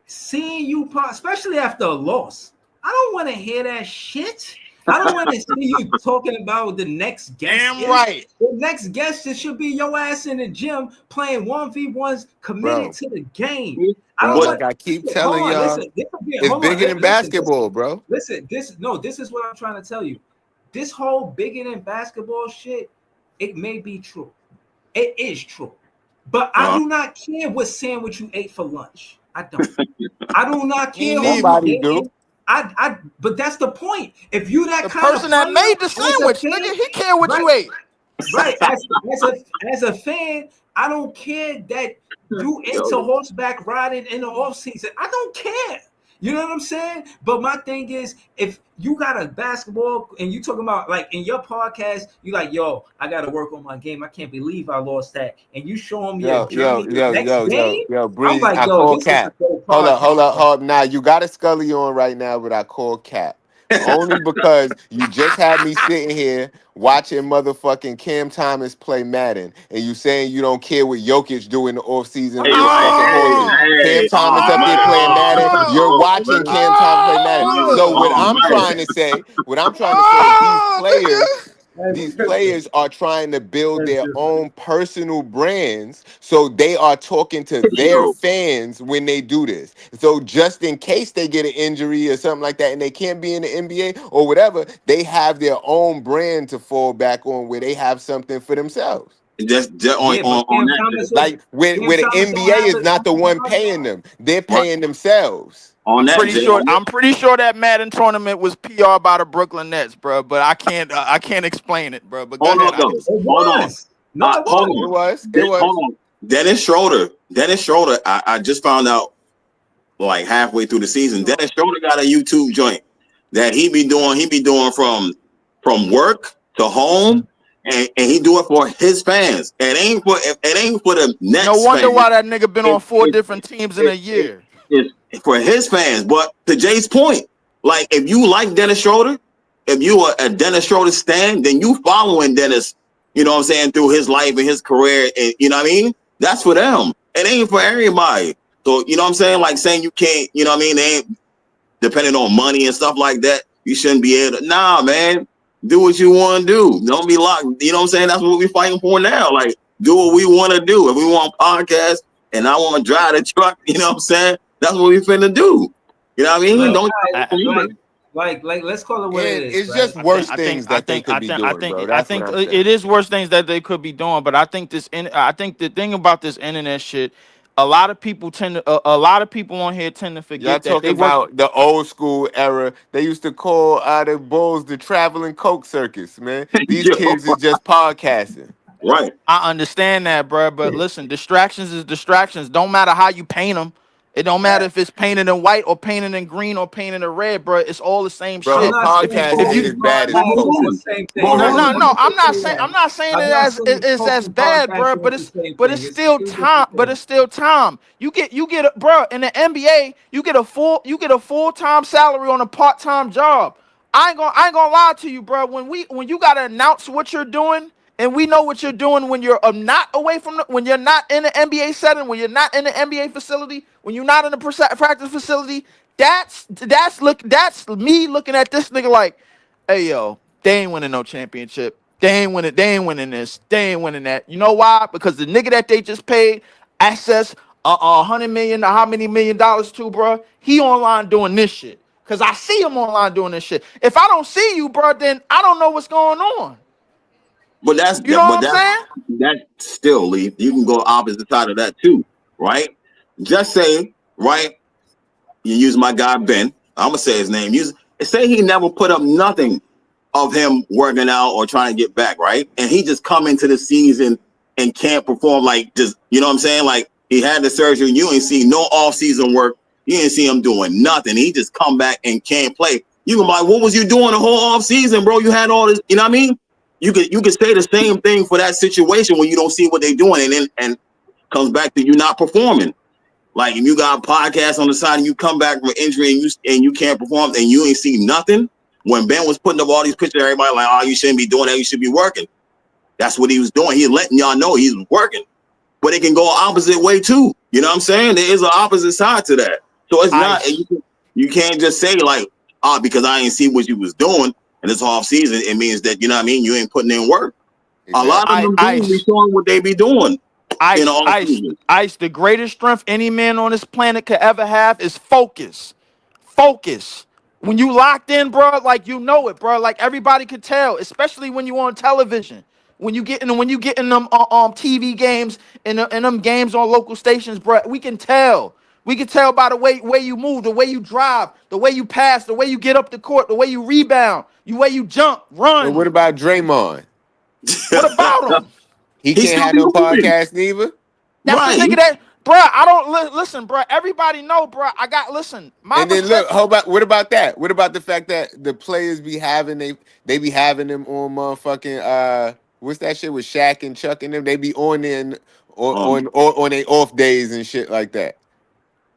seeing you especially after a loss, I don't want to hear that shit. I don't want to see you talking about the next guest. Damn right. The next guest should be your ass in the gym playing 1v1s, committed to the game. I keep telling y'all, it's bigger than basketball, bro. Listen, this is what I'm trying to tell you. This whole bigger than basketball shit, it may be true. It is true. But I do not care what sandwich you ate for lunch. I don't. I do not care. Somebody do. but that's the point. If you that The kind of person that player made the as a sandwich, fan, nigga, he care what right, you ate. right, as a fan, I don't care that you into Yo, horseback riding in the off season. I don't care. You know what I'm saying? But my thing is, if you got a basketball and you talking about like in your podcast, you like, yo, I got to work on my game. I can't believe I lost that. And you showing me a Yo, yo, journey the yo, next yo, yo, game. yo, I'm Breeze, like, I yo, call this is a Cap. good Hold up, hold podcast, up, bro. hold up. Now you got a Scully on right now, but I call Cap. Only because you just had me sitting here watching motherfucking Cam Thomas play Madden, and you saying you don't care what Jokic do in the offseason hey, with his fucking horses. Cam Thomas up there playing Madden, you're watching man. Cam Thomas play Madden. So what Oh, I'm man. trying to say, is Nigga. these players are trying to build their own personal brands, so they are talking to their Yo, fans when they do this. So just in case they get an injury or something like that and they can't be in the NBA or whatever, they have their own brand to fall back on where they have something for themselves. just Yeah, but on that, Like where Cam the Thomas don't NBA have is it. not the one paying them. They're right, paying themselves. on that, Jay, on that. I'm pretty sure that Madden tournament was PR by the Brooklyn Nets, bro. But I can't explain it, bro. But go Hold ahead, on, though. Ice. It Hold on. was. No, it Hold was. It on. was. It Hold was. on. Dennis Schroeder. I just found out like halfway through the season. Dennis Schroeder got a YouTube joint that he be doing. He be doing from work to home, and he do it for his fans. It ain't for the No Nets wonder fans. why that nigga been on It, 4 different teams in a it, year. it's for his fans. But to Jay's point, like if you like Dennis Schroeder, if you are a Dennis Schroeder stan, then you following Dennis, you know what I'm saying, through his life and his career, and you know what I mean? That's for them. It ain't for everybody. So, you know what I'm saying? Like saying you can't, you know what I mean? They ain't depending on money and stuff like that. You shouldn't be able to, nah, man, do what you want to do. Don't be locked. You know what I'm saying? That's what we're fighting for now. Like, do what we want to do. If we want podcast and I want to drive the truck, you know what I'm saying? That's what we finna do. You know what I mean? Like, Don't I, let's call it what it And is, it's right? just worse things that they could be I doing, think, bro. That's what I'm saying. it is worse things that they could be doing. But I think the thing about this internet shit, a lot of people a lot of people on here tend to Y'all forget that talking they work. about the old school era. They used to call the Bulls the traveling coke circus, man. These yo, kids is just podcasting. right. I understand that, bro. But listen, distractions is distractions. Don't matter how you paint them. It don't matter if it's painted in white or painted in green or painted in red, bro. It's all the same Bro, I'm a shit. not saying podcast If ain't you as bad as But hold coke. is the on. same But thing. hold no, Let me no, on. let me no. just say that. I'm not saying I'm it not as saying it's Coke as and bad, bro. podcasting But is the same but thing. it's It's still two time. different But things. it's still time. You get bro, in the NBA. You get a full-time salary on a part-time job. I ain't gonna lie to you, bro. When you gotta announce what you're doing, and we know what you're doing when you're not away from when you're not in the NBA setting, when you're not in the NBA facility, when you're not in the practice facility. That's me looking at this nigga like, hey yo, they ain't winning no championship. They ain't winning this. They ain't winning that. You know why? Because the nigga that they just paid access $100 million, how many $1 million to, bro? He online doing this shit. Cause I see him online doing this shit. If I don't see you, bro, then I don't know what's going on. But that's You know that. what But I'm saying? that still, Lee. You can go opposite side of that too, right? Just say, right? You use my guy Ben. I'm gonna say his name. Use say he never put up nothing of him working out or trying to get back, right? And he just come into the season and can't perform like just, you know what I'm saying? Like he had the surgery, you ain't see no off-season work, you ain't see him doing nothing. He just come back and can't play. You can be like, what was you doing the whole off-season, bro? You had all this, you know what I mean? You could say the same thing for that situation when you don't see what they're doing, and then and comes back to you not performing. Like if you got a podcast on the side and you come back from injury and you can't perform and you ain't see nothing. When Ben was putting up all these pictures, everybody like, oh, you shouldn't be doing that. You should be working. That's what he was doing. He's letting y'all know he's working. But it can go opposite way too. You know what I'm saying? There is an opposite side to that. So it's not, Ice. you can't just say like, because I ain't see what you was doing and it's off season, it means that, you know what I mean, you ain't putting in work. A lot of Exactly. them dudes be Ice. showing what they be doing in the off season. Ice. The greatest strength any man on this planet could ever have is focus. Focus. When you locked in, bro, like you know it, bro. Like everybody could tell, especially when you on television. When you get in them TV games and them games on local stations, bro, we can tell. We can tell by the way you move, the way you drive, the way you pass, the way you get up the court, the way you rebound, the way you jump, And what run. about Draymond? What about him? He He can't still have be no hooping. podcast neither. That's the Right. nigga that, bruh. I don't listen, bruh. Everybody know, bruh. I got listen. My And then look, perspective. what about that? What about the fact that the players be having they be having them on motherfucking what's that shit with Shaq and Chuck and them? They be on there on their off days and shit like that.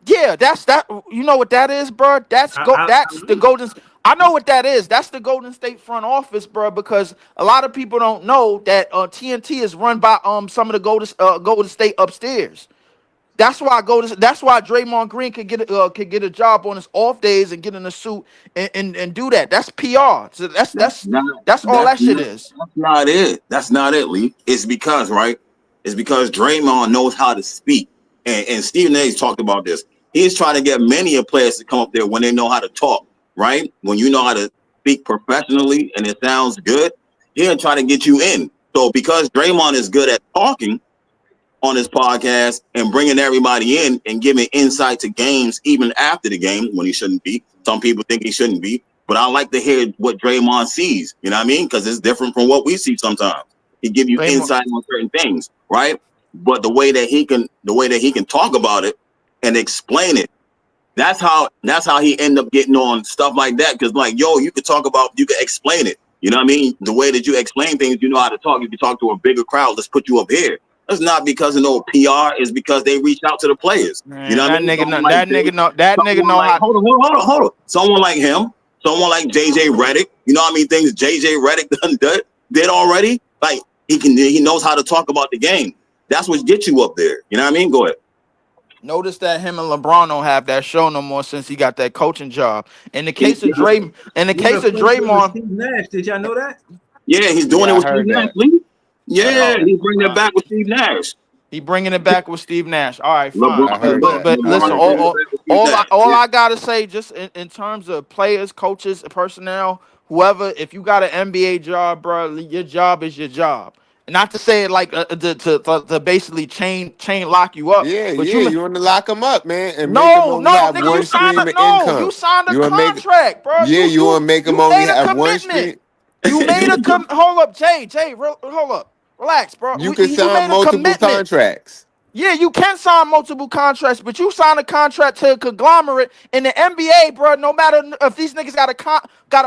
Yeah, that's that. You know what that is, bruh? That's the Golden. I know what that is. That's the Golden State front office, bruh. Because a lot of people don't know that TNT is run by some of the Golden State upstairs. That's why That's why Draymond Green could get a job on his off days and get in a suit and do that. That's PR. So That's not that's all that's that shit not is. that's not it. That's not it, Lee. It's because, right? It's because Draymond knows how to speak. And Stephen A's talked about this. He's trying to get many of players to come up there when they know how to talk, right? When you know how to speak professionally and it sounds good, he'll try to get you in. So because Draymond is good at talking on his podcast and bringing everybody in and giving insight to games even after the game when he shouldn't be. Some people think he shouldn't be, but I like to hear what Draymond sees. You know what I mean? Because it's different from what we see sometimes. He give you Draymond, insight on certain things, right? But the way that he can talk about it and explain it, that's how he end up getting on stuff like that. Because like, yo, you can explain it. You know what I mean? The way that you explain things, you know how to talk. You can talk to a bigger crowd. Let's put you up here. That's not because of no PR. It's because they reach out to the players. You man, know what I that mean? nigga, Someone know, like that nigga someone know like how. hold on. Someone like him, someone like JJ Redick. You know what I mean? Things JJ Redick did already. Like he knows how to talk about the game. That's what gets you up there. You know what I mean? Go ahead. Notice that him and LeBron don't have that show no more since he got that coaching job. In the case of He's replacing with Draymond, Steve Nash. Did y'all know that? Yeah, he's doing Yeah, it I with Steve heard Nash. that. Lee. I Yeah, heard that. he's bringing it back with Steve Nash. he bringing it back with Steve Nash. All right, fine. I LeBron, heard But that. but I LeBron listen, is heard bringing that. it back with Steve Nash. all Yeah. I gotta say, just in terms of players, coaches, personnel, whoever, if you got an NBA job, bro, your job is your job. Not to say it like to basically chain lock you up, Yeah, but yeah, you want to lock them up, man, and make them no, only no, have nigga, you one signed stream a of no, you income. signed a You want to make, contract, bro. yeah, you want to make them You only made a have one commitment. stream. You made a hold up, hold up, relax, bro. You can You sign made a multiple commitment. contracts. Yeah, you can sign multiple contracts, but you sign a contract to a conglomerate in the NBA, bro. No matter if these niggas got a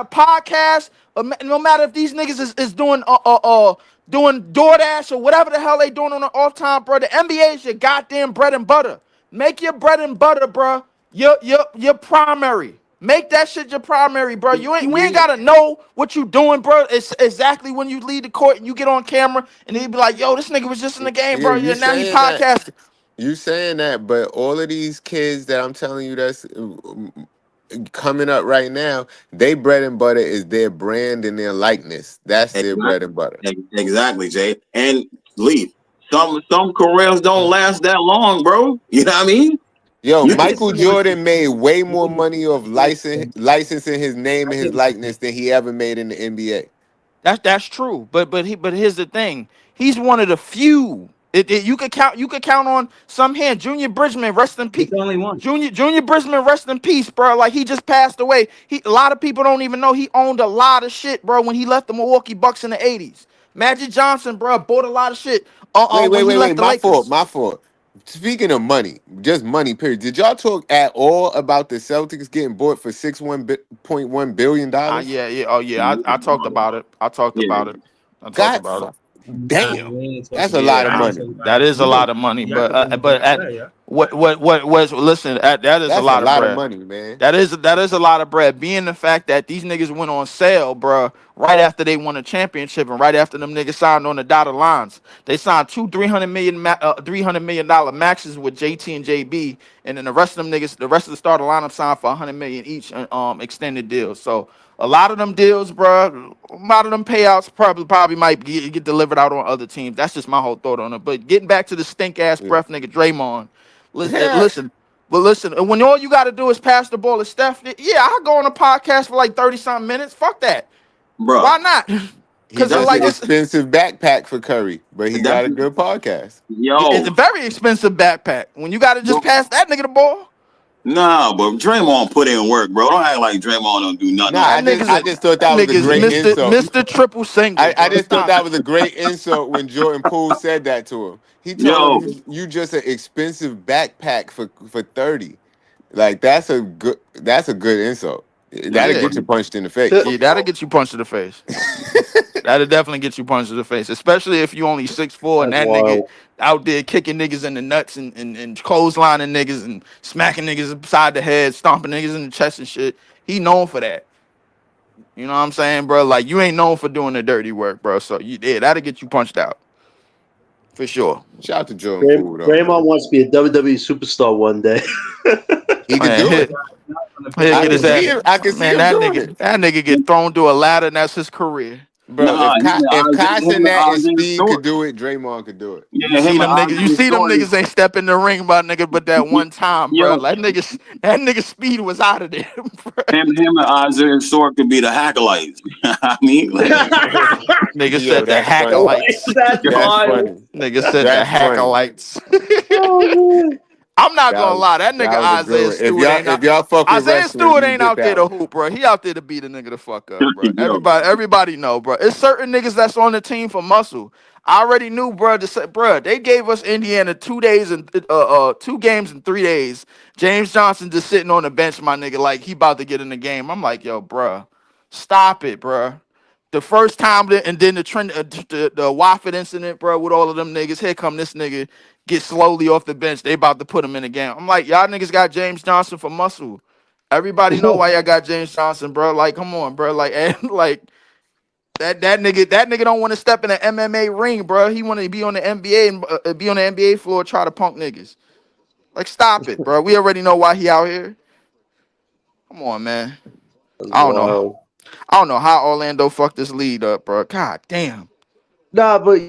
podcast, or no matter if these niggas is doing DoorDash or whatever the hell they doing on the off time, bro. The NBA is your goddamn bread and butter. Make your bread and butter, bro. Your primary. Make that shit your primary, bro. We ain't gotta know what you doing, bro. It's exactly when you leave the court and you get on camera and he be like, yo, this nigga was just in the game, Yeah, bro. you Yeah, now he saying that. podcasting. You saying that, but all of these kids that I'm telling you that's coming up right now, they bread and butter is their brand and their likeness. That's their bread and butter. Exactly, Jay. And Lee, some careers don't last that long, bro. You know what I mean? Yo, You can Michael Jordan made way more money off licensing his name and his likeness than he ever made in the NBA. That's true. But here's the thing. He's one of the few. You could count on some hand. Junior Bridgman, rest in peace. He's the only one. Junior Bridgman, rest in peace, bro. Like he just passed away. A lot of people don't even know he owned a lot of shit, bro. When he left the Milwaukee Bucks in the '80s, Magic Johnson, bro, bought a lot of shit. When he left the My fault. Lakers. My fault. Speaking of money, just money, period. Did y'all talk at all about the Celtics getting bought for $6.1 billion? Yeah. Oh yeah. I talked about it. I talked yeah. about it. I talked God, about it. Nah, damn, we ain't talking that's a about lot Yeah, of that. money. that is a You lot know, of money. y'all can bring it back, yeah. What was listen? That is a That's a lot of lot of bread. money, man. That is a lot of bread. Being the fact that these niggas went on sale, bruh, right after they won a championship and right after them niggas signed on the dotted lines. They signed two $300 million maxes with JT and JB, and then the rest of them niggas, the rest of the starting lineup signed for $100 million each, extended deals. So a lot of them deals, bruh, a lot of them payouts probably might get delivered out on other teams. That's just my whole thought on it. But getting back to the stink ass breath nigga Draymond, listen. But listen, when all you got to do is pass the ball to Steph, yeah, I'll go on a podcast for like 30 something minutes. Fuck that. Bro. Why not? He Cause just like an it's expensive backpack for Curry, but he That's got a good podcast. it's a yo. very expensive backpack. When you got to just Bro, pass that nigga the ball, nah, but Draymond put in work, bro. Don't act like Draymond don't do nothing Nah, on that the court. nigga's I a just thought that that was a nigga's great insult. Mister Triple Single, I bro. just thought Stop that it. was a great insult when Jordan Poole said that to him. He told him Yo, you just an expensive backpack for 30. Like that's a good insult. That'll Yeah, get you punched in the face. yeah, that'll get you punched in the face. That'll definitely get you punched in the face, especially if you only 6'4" and That's that nigga wild. out there kicking niggas in the nuts and clotheslining niggas and smacking niggas upside the head, stomping niggas in the chest and shit. He known for that. You know what I'm saying, bro? Like you ain't known for doing the dirty work, bro. So yeah, that'll get you punched out for sure. Shout out to Jordan Poole though, Draymond man. wants to be a WWE superstar one day. He could Man, do it. he'll I get can his see ass. him. I can see Man, him doing it, that nigga get thrown through a ladder and that's his career. bro. nah, If Kai him and Cenat and Isaiah Speed Stewart. could do it, Draymond could do it. You Yeah, see him and them niggas. You Isaiah see them Stewart. niggas ain't step in the ring, my nigga. But that one time, bro, Yo, that nigga speed was out of there, bro. him and Isaiah Stewart could be the Acolytes. I mean, like, Nigga Yo, said the that's funny. acolytes. That's That's wild. funny. Nigga said the That's funny. acolytes. Oh, man. I'm not That gonna was lie, that that nigga was a good Isaiah one. If Stewart y'all ain't if out. y'all fuck with Isaiah wrestling, Stewart you ain't get out there that to one. hoop, bro. He out there to beat a nigga the fuck up, bro. yo, Everybody know, bro. It's certain niggas that's on the team for muscle. I already knew, bro. To say, bro, they gave us Indiana 2 days and 2 games in 3 days. James Johnson just sitting on the bench, my nigga, like he about to get in the game. I'm like, yo, bro, stop it, bro. The first time, and then the trend, the Wofford incident, bro, with all of them niggas. Here come this nigga, get slowly off the bench. They about to put him in the game. I'm like, y'all niggas got James Johnson for muscle. Everybody know why y'all got James Johnson, bro. Like, come on, bro. Like, and like that nigga don't want to step in an MMA ring, bro. He want to be on the NBA and be on the NBA floor, try to punk niggas. Like, stop it, bro. We already know why he out here. Come on, man. That's I don't know. wild. I don't know how Orlando fucked this lead up, bro. God damn. Nah, but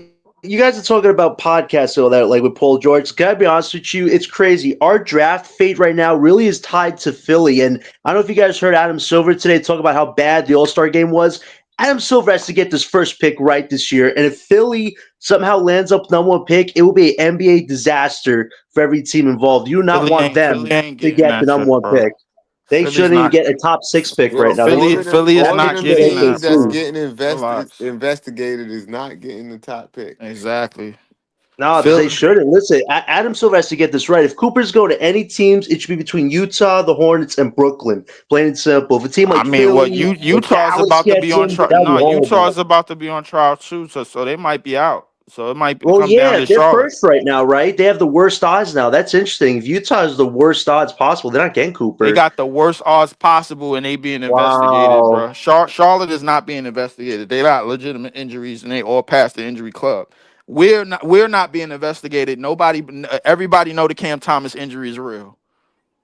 you guys are talking about podcasts and all that, like with Paul George. Can I be honest with you? It's crazy. Our draft fate right now really is tied to Philly. And I don't know if you guys heard Adam Silver today talk about how bad the All-Star game was. Adam Silver has to get this first pick right this year. And if Philly somehow lands up number one pick, it will be an NBA disaster for every team involved. You do not want Philly them ain't to getting get the that number shit, one bro. pick. They Philly's shouldn't even not. get a top six pick right Yo, now. They Philly, need Philly is all of not them getting get teams that, that's bro. 18. getting Relax. investigated is not getting the top pick. Exactly. No, they Philly. shouldn't. Listen, Adam Silver has to get this right. If Cooper's going to any teams, it should be between Utah, the Hornets, and Brooklyn. Plain and simple. If a team I like mean, what Philly you or Utah's Dallas about to be gets on him, trial. that would be No, Utah's horrible. about to be on trial too, so they might be out. So it might Well, come down yeah, to they're Charlotte. first right now, right? They have the worst odds now. That's interesting. If Utah is the worst odds possible, they're not getting They Cooper. got the worst odds possible, and they being investigated, bro. Wow. Charlotte is not being investigated. They got legitimate injuries, and they all passed the injury club. We're not being investigated. Nobody, everybody know the Cam Thomas injury is real.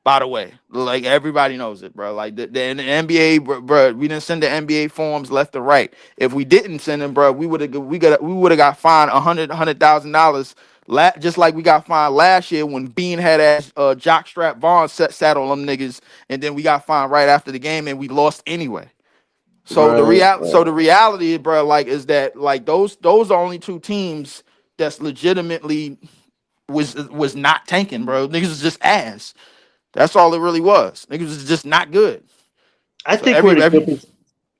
By the way, like everybody knows it, bro. Like in the NBA, bro, we didn't send the NBA forms left and right. If we didn't send them, bro, we would have got fined $100,000. Just like we got fined last year when Bean had ass jockstrap Vaughn sat on them niggas, and then we got fined right after the game, and we lost anyway. So Right. the reality, bro, like is that like those are only two teams that's legitimately was not tanking, bro. Niggas was just ass. That's all it really was. Niggas was just not good. I So think we're in a every good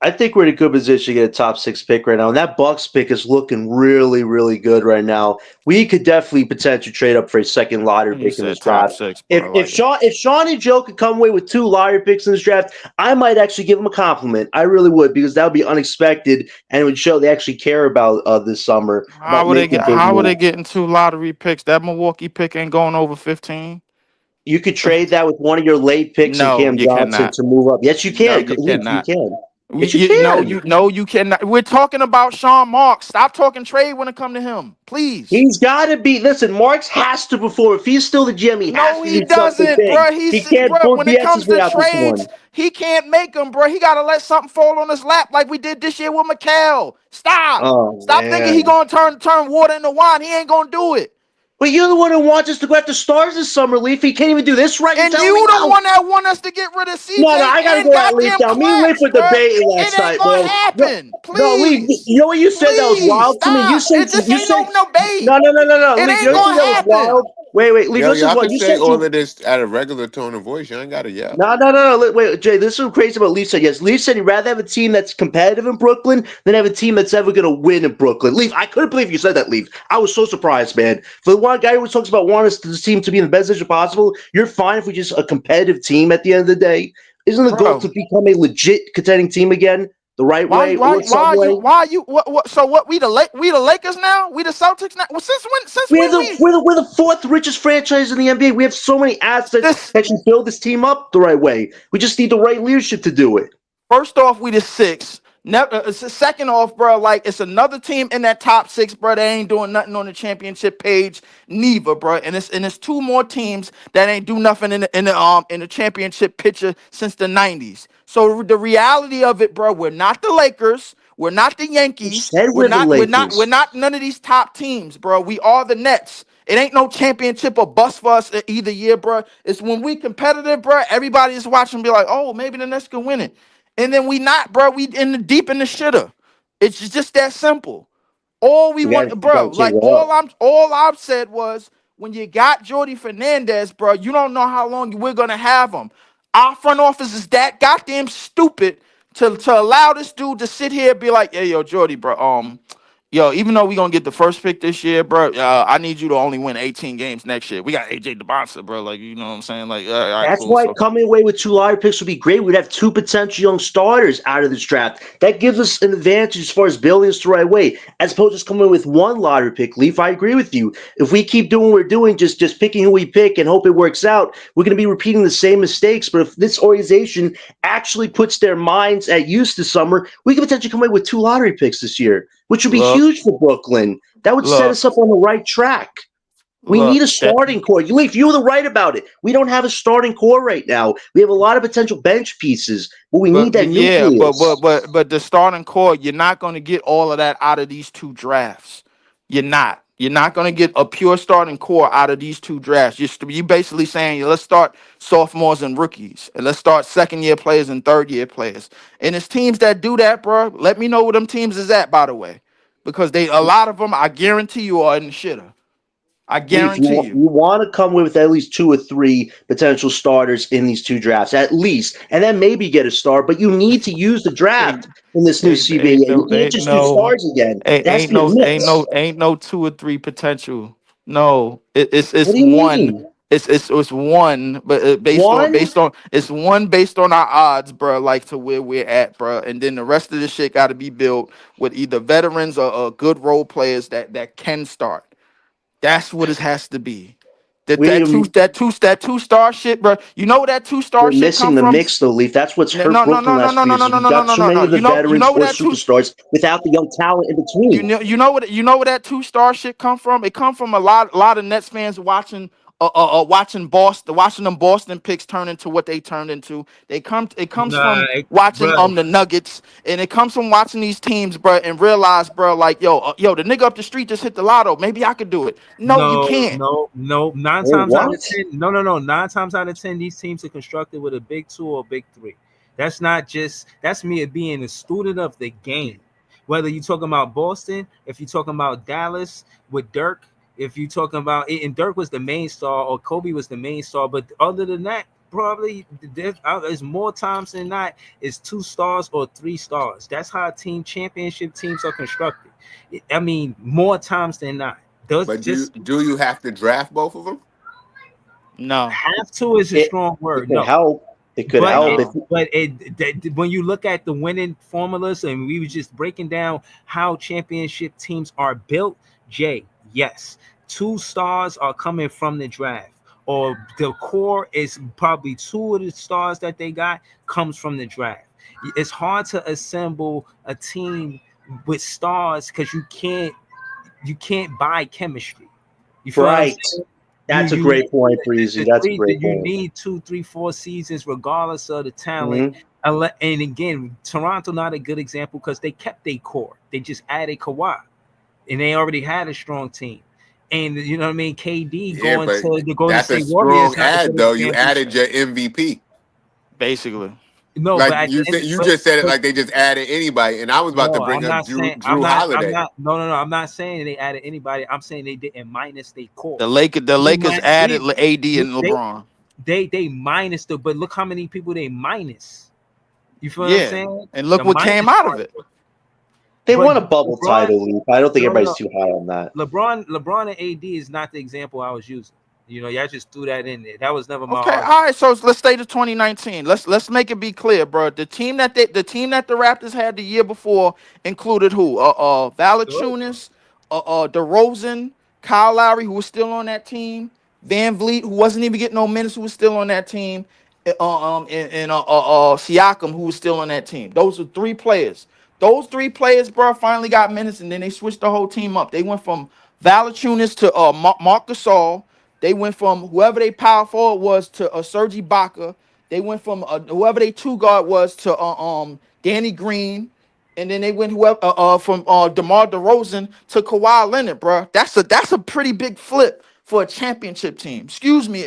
I think we're in a good position to get a top six pick right now. And that Bucks pick is looking really, really good right now. We could definitely potentially trade up for a second lottery you pick in said this top draft. six, If bro. if Like Sean and Joe could come away with two lottery picks in this draft, I might actually give them a compliment. I really would, because that would be unexpected and it would show they actually care about this summer, about making big how would they moves. getting two lottery picks? That Milwaukee pick ain't going over 15. You could trade that with one of your late picks and No, Cam you Johnson cannot. to move up. Yes, you No, can. you Luke, you cannot. can. We, Yes, you you no, can. you no, you cannot. We're talking about Sean Marks. Stop talking trade when it come to him, please. He's got to be. Listen, Marks has to perform. If he's still the GM, he has No, to he do something doesn't, big. bro. He can't Bro. pull When it BS his comes way to out this one. trades, he can't make them, bro. He gotta let something fall on his lap, like we did this year with Mikal. Stop. Oh Stop thinking man, he gonna turn water into wine. He ain't gonna do it. But you're the one who wants us to go after stars this summer, Leaf. He can't even do this right. And You're telling me you the no. one that want us to get rid of CJ No, I gotta and go at Leaf goddamn down. Me and Leaf Clax, were bro. debating It last ain't night, gonna man. No, happen. no, Leaf. Please. You know what you said that was Please wild to me? stop. It just ain't no debate. No, It Leaf. You ain't know what you gonna said that was happen. wild? Wait, Leaf. Yo, This is y'all what can you say said. all of this at a regular tone of voice. You ain't got to yell. No. Wait, Jay, this is what crazy about Leaf said. Yes, Leaf said he'd rather have a team that's competitive in Brooklyn than have a team that's ever going to win in Brooklyn. Leaf, I couldn't believe you said that, Leaf. I was so surprised, man. For the one guy who talks about wanting the team to be in the best position possible, you're fine if we just a competitive team at the end of the day. Isn't the goal to Bro. become a legit contending team again the right way or some way? What so what we the Lakers now? We the Celtics now? Well, since when We're the fourth richest franchise in the NBA. We have so many assets this that can build this team up the right way. We just need the right leadership to do it. first off, we the six. Second off, bro, like it's another team in that top six, bro. They ain't doing nothing on the championship page, neither, bro. And it's two more teams that ain't do nothing in the championship picture since the '90s. So the reality of it, bro, we're not the Lakers, we're not the Who Yankees, said we're we're the not, we're not, we're Lakers? not none of these top teams, bro. We are the Nets. It ain't no championship or bust for us either year, bro. It's when we competitive, bro. Everybody is watching, be like, oh, maybe the Nets can win it. And then we not, bro. We in the deep in the shitter. It's just that simple. All we want, You gotta bro. change Like it up. all I've said was when you got Jordy Fernandez, bro, you don't know how long we're gonna have him. Our front office is that goddamn stupid to allow this dude to sit here and be like, hey, yo, Jordy, bro, yo, even though we gonna get the first pick this year, bro, I need you to only win 18 games next year. We got AJ DeBonsa, bro. Like, you know what I'm saying? Like, all right, That's cool. why So coming away with two lottery picks would be great. We'd have two potential young starters out of this draft. That gives us an advantage as far as building this the right way, as opposed to just coming with one lottery pick. Leaf, I agree with you. If we keep doing what we're doing, just picking who we pick and hope it works out, we're going to be repeating the same mistakes. But if this organization actually puts their minds at use this summer, we could potentially come away with two lottery picks this year, which would be look, huge for Brooklyn. That would set look, us up on the right track. We need a look. That starting core. Leaf, you were right about it. We don't have a starting core right now. We have a lot of potential bench pieces, but we need that Yeah, nucleus. but the starting core, you're not going to get all of that out of these two drafts. You're not. You're not going to get a pure starting core out of these two drafts. You basically saying let's start sophomores and rookies, and let's start second year players and third year players. And it's teams that do that, bro. Let me know where them teams is at, by the way, because a lot of them, I guarantee you, are in the shitter. I Leaf, guarantee you. you want to come with at least two or three potential starters in these two drafts, at least, and then maybe get a star. But you need to use the draft in this new CBA. You can't just do stars again. It has to be a mix. Ain't no two or three potential. No, What it's do you one. mean? It's one, but One? it's one based on our odds, bro. Like to where we're at, bro. And then the rest of the shit got to be built with either veterans or good role players that can start. That's what it has to be. That We, that two that two that two star shit, bro. You know where that two star we're shit come missing the from? mix, though, Leaf. That's what's No, hurt no, no, Brooklyn no, no, last no, few no, years. no, no, We no, got no, too no, many no. of the You veterans know or where that two superstars without the young talent in between. you know where that two star shit come from? It come from a lot of Nets fans watching them Boston picks turn into what they turned into. It comes Nah, from watching bro. the Nuggets, and it comes from watching these teams, bro, and realize, bro, like yo, the nigga up the street just hit the lotto. Maybe I could do it. No, you No, can't. no, no. Nine Wait, times out of what? 10, no. 9 times out of 10, these teams are constructed with a big two or big three. That's me being a student of the game. Whether you're talking about Boston, if you're talking about Dallas with Dirk, if you're talking about and Dirk was the main star or Kobe was the main star, but other than that, probably there's more times than not it's 2 stars or 3 stars. That's how team championship teams are constructed. I mean, more times than not. Does But just do you have to draft both of them? No, have to is a It, strong it word. could No, help. It could but help. it If, no. when you look at the winning formulas and we were just breaking down how championship teams are built, Jay, yes, 2 stars are coming from the draft. Or the core is probably 2 of the stars that they got comes from the draft. It's hard to assemble a team with stars because you can't buy chemistry. You feel what I'm right. saying? That's a You great need point, Breezy. That's a great you point. need 2, 3, 4 seasons regardless of the talent. Hmm. And again, Toronto not a good example because they kept their core. They just added Kawhi, and they already had a strong team. And you know what I mean. KD Yeah, going but to the Golden that's a State Warriors strong not a ad good though. You example. added your MVP. basically. No, Like but at the you end, said, you just said it but like they just added anybody, and I was about to no, bring I'm up not Drew saying I'm Drew not I'm Holiday. not no, I'm not saying they added anybody. I'm saying they didn't minus their core. The They Lakers might added they AD and LeBron. they minus the, but look how many people they minus. You feel what I'm Yeah, saying? and look The what came minus out of part. it. They But won a bubble LeBron, title, Leaf. I don't think no, no, everybody's no. too high on that. LeBron and AD is not the example I was using. You know, y'all just threw that in there. That was never my Okay, argument. all right. So let's stay to 2019. Let's make it be clear, bro. The team that the Raptors had the year before included who? Valanciunas, DeRozan, Kyle Lowry, who was still on that team, Van Vliet, who wasn't even getting no minutes, who was still on that team, and Siakam, who was still on that team. Those are three players. Those three players, bro, finally got minutes, and then they switched the whole team up. They went from Valanciunas to Marc Gasol. They went from whoever they power forward was to Serge Ibaka. They went from whoever they two guard was to Danny Green, and then they went whoever from DeMar DeRozan to Kawhi Leonard, bro. That's a pretty big flip for a championship team. Excuse me,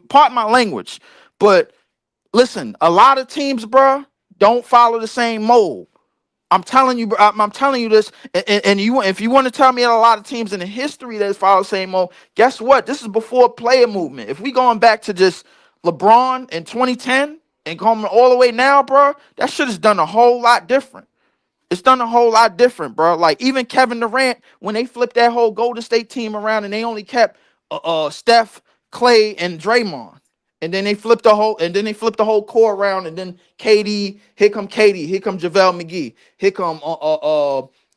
pardon my language, but listen, a lot of teams, bro, don't follow the same mold. I'm telling you, bro, I'm telling you this, and you, if you want to tell me that a lot of teams in the history that follow the same mode, guess what? This is before player movement. If we going back to just LeBron in 2010 and going all the way now, bro, that shit is done a whole lot different. It's done a whole lot different, bro. Like even Kevin Durant, when they flipped that whole Golden State team around and they only kept Steph, Clay, and Draymond, and then they flipped the whole core around, and then KD, here come JaVale McGee, here come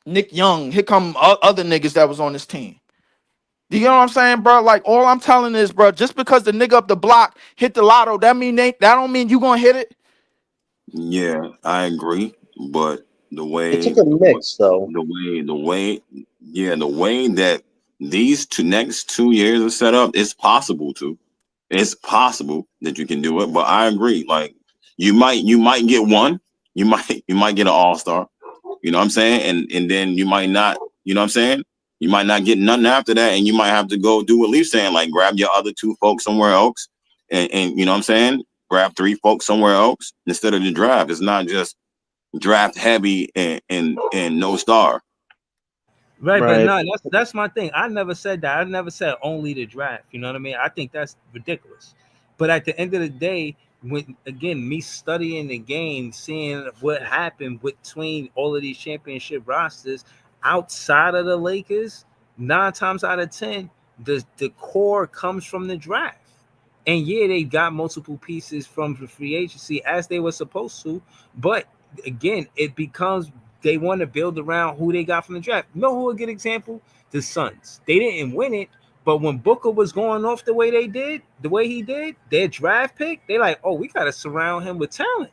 Nick Young, here come other niggas that was on this team. Do you know what I'm saying, bro? Like all I'm telling is, bro, just because the nigga up the block hit the lotto, that don't mean you gonna hit it. Yeah, I agree, but the It way took a the way mix, though. the way that these next 2 years are set up, it's possible to. It's possible that you can do it, but I agree. Like you might get one, you might get an all-star. You know what I'm saying? And then you might not, you know what I'm saying? You might not get nothing after that, and you might have to go do what Leaf's saying, like grab your other two folks somewhere else, and you know what I'm saying? Grab three folks somewhere else instead of the draft. It's not just draft heavy and no star. Right, but Right. no, that's my thing. I never said that. I never said only the draft. You know what I mean? I think that's ridiculous. But at the end of the day, when again me studying the game, seeing what happened between all of these championship rosters outside of the Lakers, 9 times out of 10, the core comes from the draft. And yeah, they got multiple pieces from the free agency as they were supposed to, but again, it becomes they want to build around who they got from the draft. You know who a good example? The Suns. They didn't win it, but when Booker was going off the way the way he did, their draft pick, they like, oh, we got to surround him with talent.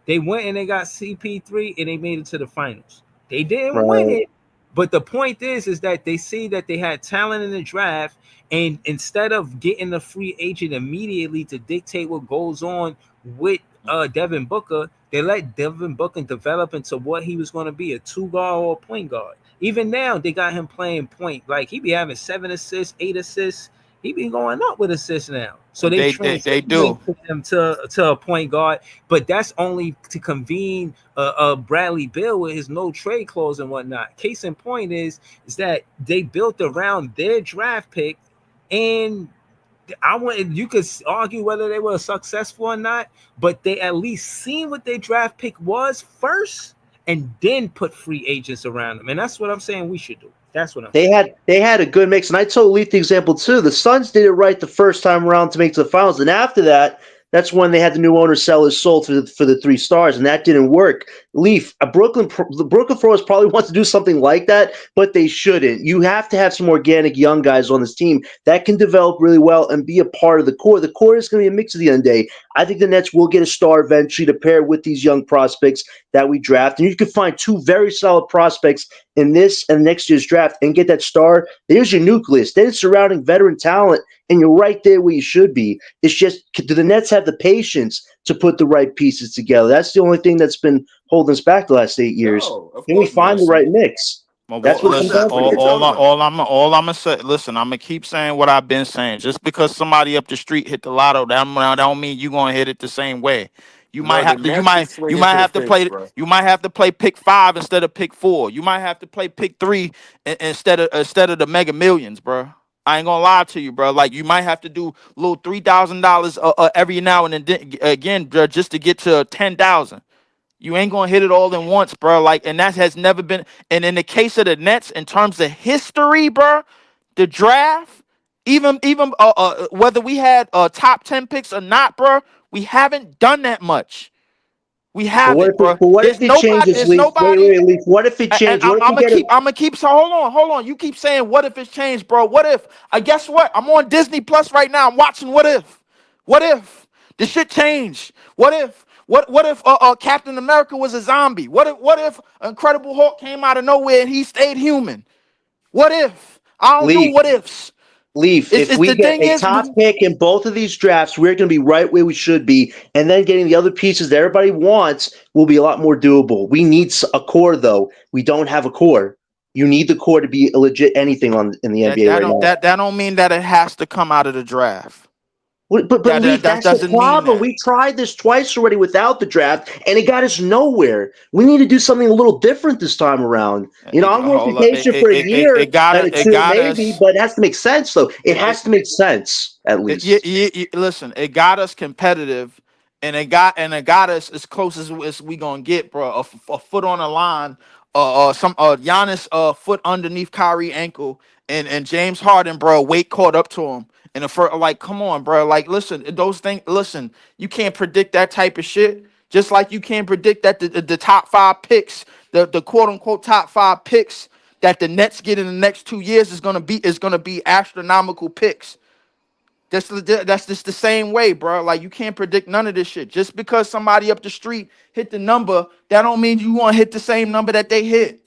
They went and they got CP3 and they made it to the finals. They didn't win Right. it, but the point is that they see that they had talent in the draft, and instead of getting the free agent immediately to dictate what goes on with Devin Booker, they let Devin Booker develop into what he was going to be, a two guard or a point guard. Even now, they got him playing point. Like he be having 7 assists, 8 assists. He be going up with assists now. So they They do. transitioning him to a point guard, but that's only to convene Bradley Bill with his no trade clause and whatnot. Case in point is that they built around their draft pick, and I want you could argue whether they were successful or not, but they at least seen what their draft pick was first, and then put free agents around them, and that's what I'm saying we should do. That's what I'm saying. They had a good mix, and I told Leaf the example too. The Suns did it right the first time around to make it to the finals, and after that, that's when they had the new owner sell his soul for the 3 stars, and that didn't work. Leaf, the Brooklyn Force probably wants to do something like that, but they shouldn't. You have to have some organic young guys on this team that can develop really well and be a part of the core. The core is going to be a mix at the end of the day. I think the Nets will get a star eventually to pair with these young prospects that we draft, and you can find two very solid prospects in this and next year's draft and get that star. There's your nucleus. Then it's surrounding veteran talent, and you're right there where you should be. It's just, do the Nets have the patience to put the right pieces together? That's the only thing that's been holding us back the last 8 years. No, of Can we course find not. the right mix? That's what I'm Listen, That's what you're confident. talking about. all I'm gonna say. Listen, I'm gonna keep saying what I've been saying. Just because somebody up the street hit the lotto, that don't mean you gonna hit it the same way. You might No, the have to. Nets is You swinging might for the have to fence, play. bro. You might have to play pick five instead of pick four. You might have to play pick three instead of the Mega Millions, bro. I ain't gonna lie to you, bro. Like you might have to do little $3,000 every now and then again, bro, just to get to 10,000. You ain't gonna hit it all in once, bro. Like, and that has never been. And in the case of the Nets, in terms of history, bro, the draft, whether we had top 10 picks or not, bro, we haven't done that much. We haven't, bro. But what if There's it nobody. changes, There's Leaf? nobody. Leaf. What if it And changes? What if I'm we gonna get a keep. I'm gonna keep. So hold on. You keep saying what if it's changed, bro? What if? I guess what? I'm on Disney Plus right now. I'm watching What If. What if the shit changed? What if? What if Captain America was a zombie? What if Incredible Hulk came out of nowhere and he stayed human? What if? I don't do Leaf? what ifs. Leaf, if It's we the get thing a is. top pick in both of these drafts, we're going to be right where we should be. And then getting the other pieces that everybody wants will be a lot more doable. We need a core, though. We don't have a core. You need the core to be a legit anything in the That NBA that right don't now. that that don't mean that it has to come out of the draft. But That Leaf, that, that that's the doesn't mean problem. that. We tried this twice already without the draft, and it got us nowhere. We need to do something a little different this time around. I'm willing to Hold be up. patient for a year, It two, got maybe, us. but it has to make sense, though. It has to make sense, at Yeah, least. listen, it got us competitive, and it got us as close as we gonna get, bro. A foot on the line, some Giannis foot underneath Kyrie ankle, and James Harden, bro, weight caught up to him. And the first, like, come on, bro. Like, listen, those things. Listen, you can't predict that type of shit. Just like you can't predict that the top five picks, the quote unquote top five picks that the Nets get in the next 2 years is gonna be astronomical picks. That's just the same way, bro. Like you can't predict none of this shit. Just because somebody up the street hit the number, that don't mean you want to hit the same number that they hit.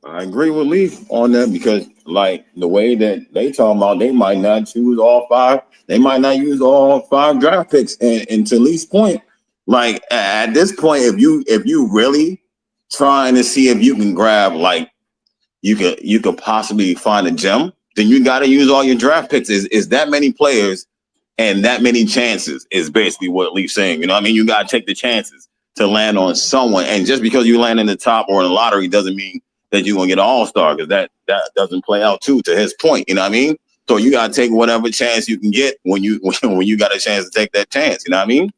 I agree with Leaf on that because, like, the way that they talking about, they might not choose all five. They might not use all five draft picks. And to Leaf's point, like at this point, if you really trying to see if you can grab like you could possibly find a gem, then you got to use all your draft picks. Is that many players and that many chances is basically what Leaf's saying. You know what I mean? You got to take the chances to land on someone. And just because you land in the top or in the lottery doesn't mean that you're going to get an all-star because that doesn't play out too, to his point. You know what I mean? So you got to take whatever chance you can get when you when you got a chance to take that chance. You know what I mean?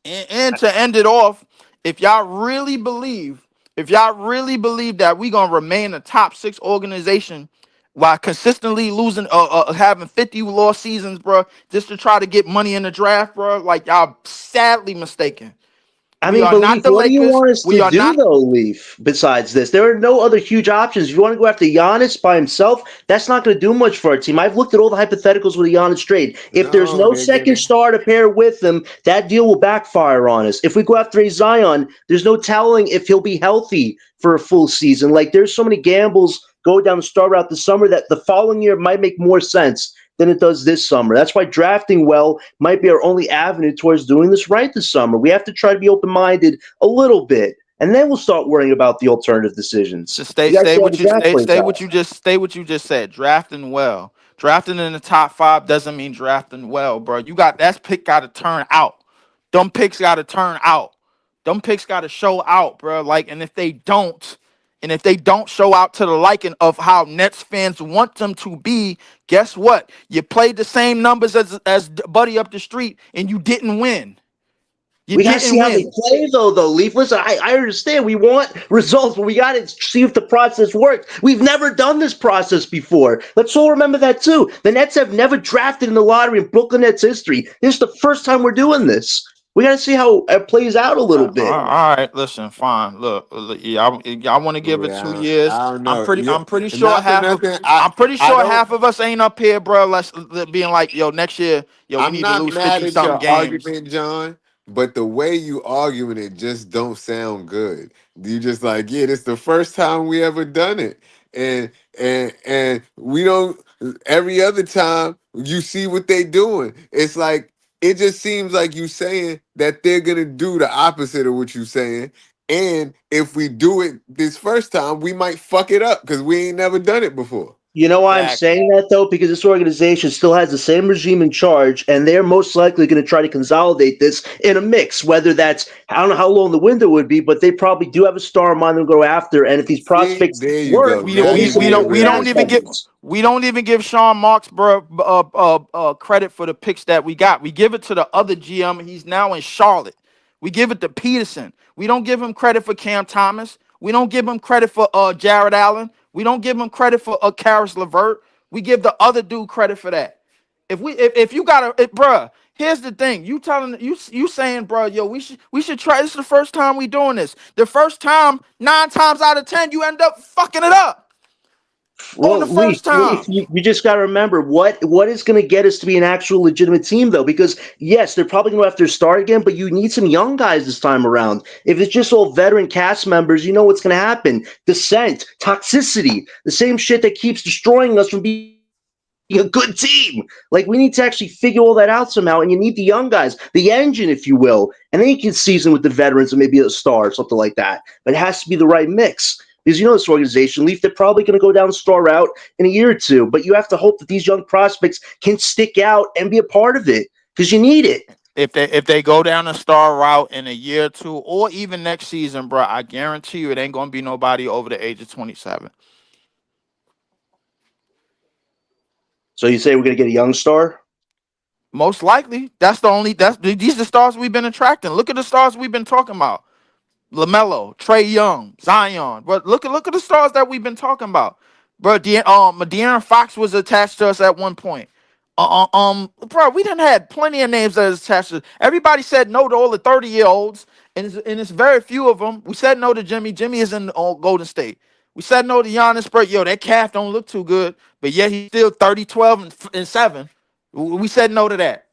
And to end it off, if y'all really believe, that we gonna remain a top six organization while consistently losing, having 50 lost seasons, bro, just to try to get money in the draft, bro, like y'all sadly mistaken. I We mean, are but not Leaf, the what do you Lakers. want us We to are do not. though, Leaf? Besides this, there are no other huge options. If you want to go after Giannis by himself, that's not going to do much for our team. I've looked at all the hypotheticals with a Giannis trade. If there's No, no they're second gonna. star to pair with him, that deal will backfire on us. If we go after a Zion, there's no telling if he'll be healthy for a full season. Like there's so many gambles go down the star route this summer that the following year might make more sense than it does this summer. That's why drafting well might be our only avenue towards doing this right this summer. We have to try to be open minded a little bit, and then we'll start worrying about the alternative decisions. Just stay, We got to stay see how what the you draft stay, plays stay out. what you just stay what you just said. Drafting well, drafting in the top five doesn't mean drafting well, bro. You got that pick got to turn out. Them picks got to turn out. Them picks got to show out, bro. Like, and if they don't show out to the liking of how Nets fans want them to be, guess what? You played the same numbers as Buddy up the street, and you didn't win. You We got to see didn't how they win. play, though. Leaf, listen, I understand. We want results, but we got to see if the process works. We've never done this process before. Let's all remember that, too. The Nets have never drafted in the lottery in Brooklyn Nets history. This is the first time we're doing this. We got to see how it plays out a little bit. All right, listen, fine. Look, yeah, I want to give it two Yeah, years. I don't know. Yeah, I'm pretty sure not for half of, nothing. I'm pretty I sure don't. half of us ain't up here, bro. Let's being like, yo, next year, yo, we I'm need to not lose mad 50 at something your games. argument, John, but the way you arguing it just don't sound good. You just like, yeah, this the first time we ever done it. And we don't every other time you see what they doing. It's like it just seems like you saying that they're gonna do the opposite of what you saying. And if we do it this first time, we might fuck it up because we ain't never done it before. You know why I'm Exactly. saying that though? Because this organization still has the same regime in charge, and they're most likely going to try to consolidate this in a mix. Whether that's I don't know how long the window would be, but they probably do have a star in mind to go after. And if these See, prospects there you go. work, We Now there'll be we you some we being don't we middleman don't even give realistic. intelligence. we don't even give Sean Marks, bro, credit for the picks that we got. We give it to the other GM. He's now in Charlotte. We give it to Peterson. We don't give him credit for Cam Thomas. We don't give him credit for Jared Allen. We don't give him credit for Karis LeVert. We give the other dude credit for that. If you got to, bruh, here's the thing. You saying, bruh, yo, we should try. This is the first time we doing this. The first time, 9 times out of 10, you end up fucking it up on the Well, first Leaf, time. you just got to remember what is going to get us to be an actual legitimate team, though, because yes, they're probably going to have to start again, but you need some young guys this time around. If it's just all veteran cast members, you know what's going to happen: dissent, toxicity, the same shit that keeps destroying us from being a good team. Like we need to actually figure all that out somehow, and you need the young guys, the engine, if you will, and then you can season with the veterans and maybe a star or something like that. But it has to be the right mix. Because you know this organization, Leaf, they're probably going to go down the star route in a year or two. But you have to hope that these young prospects can stick out and be a part of it because you need it. If they go down a star route in a year or two, or even next season, bro, I guarantee you it ain't gonna be nobody over the age of 27. So you say we're going to get a young star? Most likely, these are the stars we've been attracting. Look at the stars we've been talking about. LaMelo, Trey Young, Zion. But look at the stars that we've been talking about. Bro, De'Aaron Fox was attached to us at one point. Bro, we done had plenty of names that is attached to us. Everybody said no to all the 30-year-olds, and it's very few of them. We said no to Jimmy. Jimmy is in Golden State. We said no to Giannis, bro. Yo, that calf don't look too good, but yet he's still 30, 12, and 7. We said no to that.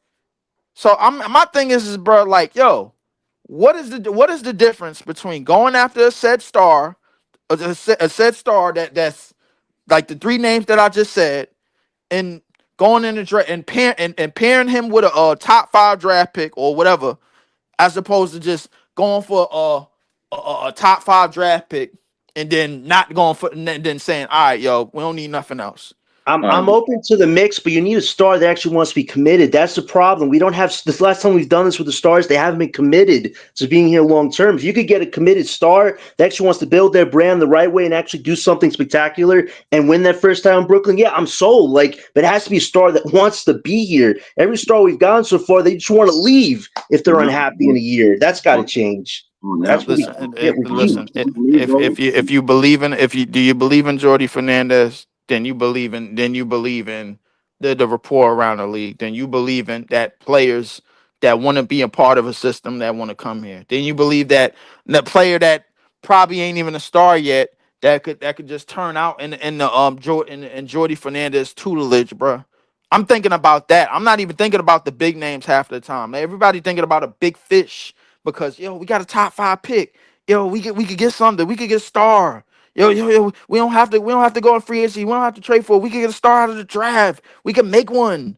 So my thing is bro, like, yo, what is the difference between going after a said star, a said star that's like the three names that I just said, and going in the draft and pairing him with a top 5 draft pick or whatever, as opposed to just going for a top 5 draft pick and then not going for and then saying, all right, yo, we don't need nothing else. I'm open to the mix, but you need a star that actually wants to be committed. That's the problem. We don't have this last time we've done this with the stars, they haven't been committed to being here long term. If you could get a committed star that actually wants to build their brand the right way and actually do something spectacular and win that first time in Brooklyn, yeah, I'm sold. Like, but it has to be a star that wants to be here. Every star we've gotten so far, they just want to leave if they're unhappy in a year. That's got to change. Now, That's what we Listen, get listen. refused. If you believe in do you believe in Jordy Fernandez? Then you believe in the rapport around the league. Then you believe in that players that want to be a part of a system that want to come here. Then you believe that player that probably ain't even a star yet that could just turn out in the in Jordy Fernandez tutelage, bro. I'm thinking about that. I'm not even thinking about the big names half the time. Everybody thinking about a big fish because yo, we got a top 5 pick. Yo, we could get something. We could get a star. Yo, we don't have to go in free agency. We don't have to trade for it. We could get a star out of the draft. We can make one.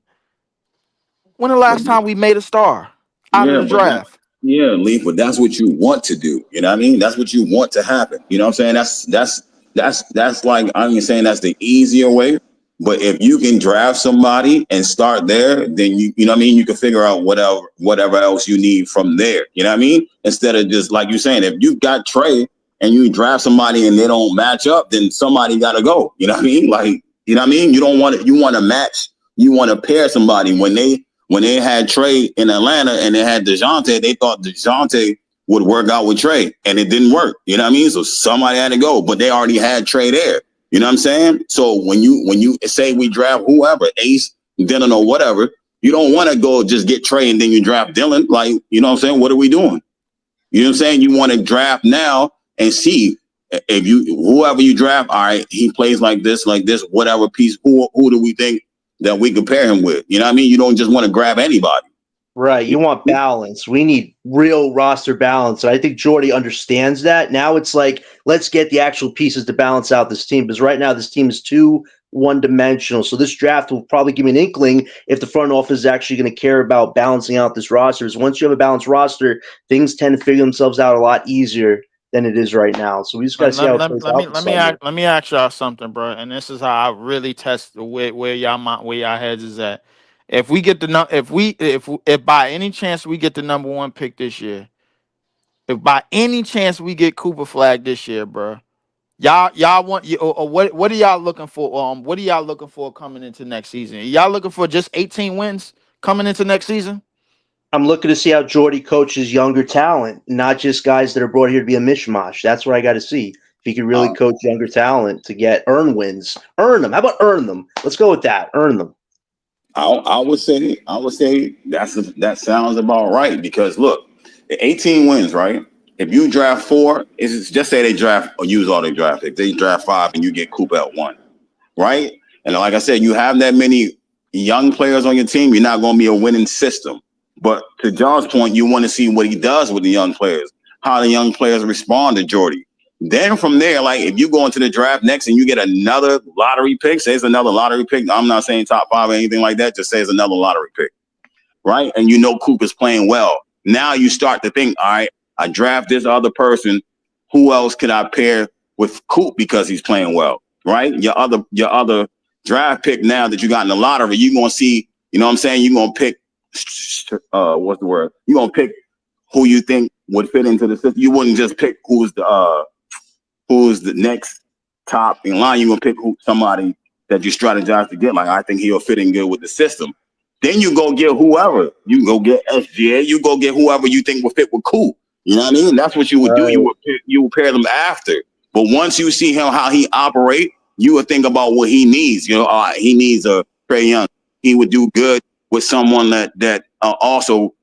When the last time we made a star out of yeah, the but that, draft? yeah, Lee, but that's what you want to do. You know what I mean? That's what you want to happen. You know what I'm saying? That's like I'm even saying that's the easier way. But if you can draft somebody and start there, then you know what I mean, you can figure out whatever else you need from there. You know what I mean? Instead of just like you're saying, if you got Trey and you draft somebody and they don't match up, then somebody gotta go. You know what I mean? Like, you know what I mean? You don't want it, you want to match, you want to pair somebody. When they had Trey in Atlanta and they had DeJounte, they thought DeJounte would work out with Trey, and it didn't work. You know what I mean? So somebody had to go, but they already had Trey there. You know what I'm saying? So when you say we draft whoever, Ace, Dylan, or whatever, you don't want to go just get Trey and then you draft Dylan. Like, you know what I'm saying? What are we doing? You know what I'm saying? You want to draft now and see if whoever you draft, all right, he plays like this, whatever piece, who do we think that we compare him with? You know what I mean? You don't just want to grab anybody. Right. You want balance. We need real roster balance. And I think Jordy understands that. Now it's like, let's get the actual pieces to balance out this team. Because right now this team is too one-dimensional. So this draft will probably give me an inkling if the front office is actually going to care about balancing out this roster. Because once you have a balanced roster, things tend to figure themselves out a lot easier than it is right now. So we just got to see how it plays out this summer. let me ask y'all something, bro. And this is how I really test where y'all heads is at. If we get the if by any chance we get the number one pick this year, if by any chance we get Cooper Flag this year, bro, y'all want you or what are y'all looking for? What are y'all looking for coming into next season? Y'all looking for just 18 wins coming into next season? I'm looking to see how Jordy coaches younger talent, not just guys that are brought here to be a mishmash. That's what I got to see. If he can really coach younger talent to earn wins, earn them. How about earn them? Let's go with that. Earn them. I would say that sounds about right because look, 18 wins, right? If you draft 4, it's just say they draft or use all their draft picks. They draft 5 and you get Cooper at 1, right? And like I said, you have that many young players on your team, you're not going to be a winning system. But to John's point, you want to see what he does with the young players, how the young players respond to Jordy. Then from there, like if you go into the draft next and you get another lottery pick, say it's another lottery pick. I'm not saying top 5 or anything like that. Just say it's another lottery pick, right? And you know Cooper's playing well. Now you start to think, all right, I draft this other person. Who else could I pair with Coop because he's playing well, right? Your other draft pick now that you got in the lottery, you're gonna see. You know what I'm saying? You're gonna pick. What's the word? You're gonna pick who you think would fit into the system. You wouldn't just pick who's the next top in line. You're gonna pick somebody that you strategize to get. Like I think he'll fit in good with the system. Then you go get whoever. You go get SGA. You go get whoever you think will fit with Cool. You know what I mean? That's what you would do. You would pair them after. But once you see him how he operate, you would think about what he needs. You know, he needs a Trae Young. He would do good with someone that also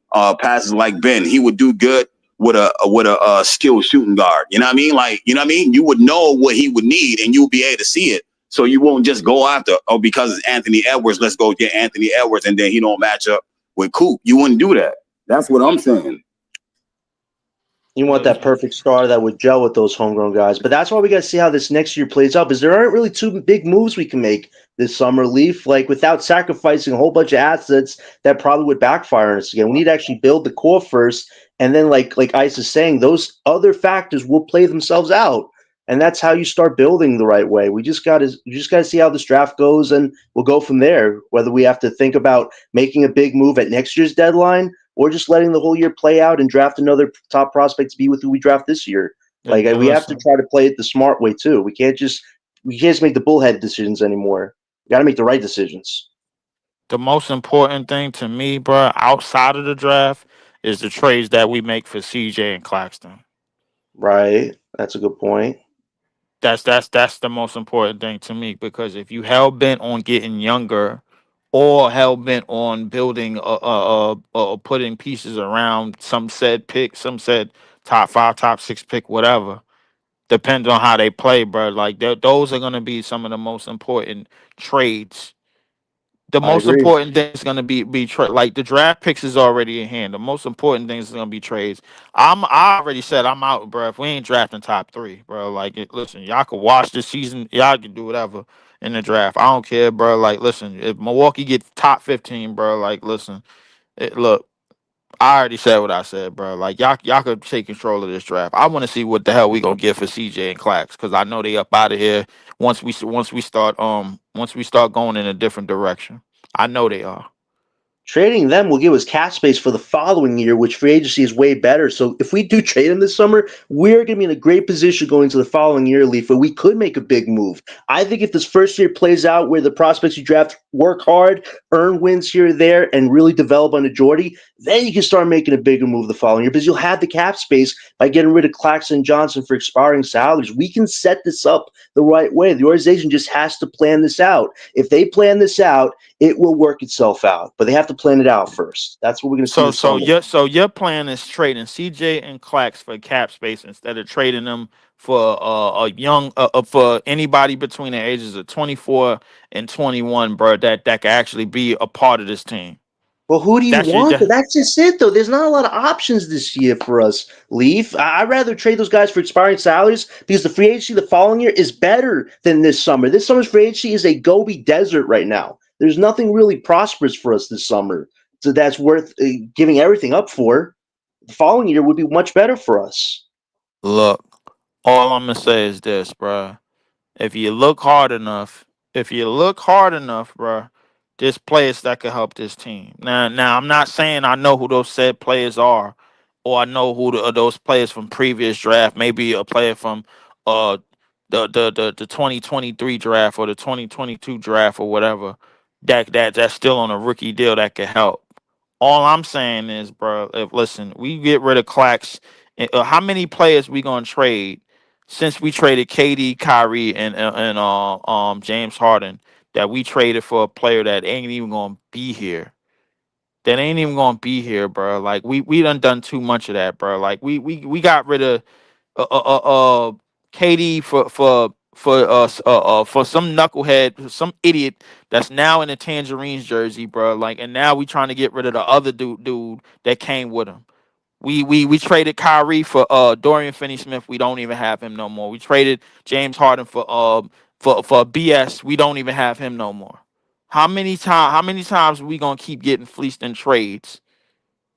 passes like Ben. He would do good with a skilled shooting guard. You know what I mean? Like, you know what I mean? You would know what he would need and you would be able to see it. So you won't just go after, because it's Anthony Edwards, let's go get Anthony Edwards, and then he don't match up with Coop. You wouldn't do that. That's what I'm saying. You want that perfect star that would gel with those homegrown guys. But that's why we got to see how this next year plays out, because there aren't really two big moves we can make this summer, Leaf, like without sacrificing a whole bunch of assets that probably would backfire on us again. We need to actually build the core first, and then like Ice is saying, those other factors will play themselves out. And that's how you start building the right way. You just got to see how this draft goes, and we'll go from there. Whether we have to think about making a big move at next year's deadline, or just letting the whole year play out and draft another top prospect to be with who we draft this year. Like we have to try to play it the smart way too. We can't just make the bullhead decisions anymore. We got to make the right decisions. The most important thing to me, bro, outside of the draft, is the trades that we make for CJ and Claxton. Right, that's a good point. That's the most important thing to me, because if you hell bent on getting younger, or hell bent on building putting pieces around some said pick, some said top 5, top 6 pick, whatever. Depends on how they play, bro. Like those are gonna be some of the most important trades. The I most agree. important thing is gonna be like the draft picks is already in hand. The most important thing is gonna be trades. I already said I'm out, bro. If we ain't drafting top 3, bro, like listen, y'all can watch this season. Y'all can do whatever in the draft. I don't care, bro. Like listen, if Milwaukee gets top 15, bro, like listen, look. I already said what I said, bro. Like y'all could take control of this draft. I want to see what the hell we gonna get for CJ and Clax, because I know they up out of here once we start going in a different direction. I know they are. Trading them will give us cap space for the following year, which free agency is way better. So if we do trade them this summer, we're going to be in a great position going into the following year, Leaf, where we could make a big move. I think if this first year plays out where the prospects you draft work hard, earn wins here or there, and really develop under Jordy, then you can start making a bigger move the following year, because you'll have the cap space by getting rid of Claxton and Johnson for expiring salaries. We can set this up the right way. The organization just has to plan this out. If they plan this out, it will work itself out, but they have to plan it out first. That's what we're going to see this summer. So your plan is trading CJ and Clax for cap space instead of trading them for a young for anybody between the ages of 24 and 21, bro. That can actually be a part of this team. Well, who do you That's your, want? that, That's just it, though. There's not a lot of options this year for us, Leaf. I'd rather trade those guys for expiring salaries, because the free agency the following year is better than this summer. This summer's free agency is a Gobi desert right now. There's nothing really prosperous for us this summer, so that's worth giving everything up for. The following year would be much better for us. Look. All I'm gonna say is this, bro. If you look hard enough, if you look hard enough, bro, there's players that could help this team. Now, I'm not saying I know who those said players are, or I know who those players from previous draft. Maybe a player from uh the 2023 draft or the 2022 draft or whatever. That's still on a rookie deal that could help. All I'm saying is, bro, if listen, we get rid of Clax. How many players we gonna trade since we traded KD, Kyrie, and James Harden? That we traded for a player that ain't even gonna be here. That ain't even gonna be here, bro. Like we done too much of that, bro. Like we got rid of KD for some knucklehead, some idiot that's now in a Tangerines jersey, bro. Like, and now we trying to get rid of the other dude that came with him. We traded Kyrie for Dorian Finney-Smith. We don't even have him no more. We traded James Harden for BS. We don't even have him no more. How many times are we gonna keep getting fleeced in trades?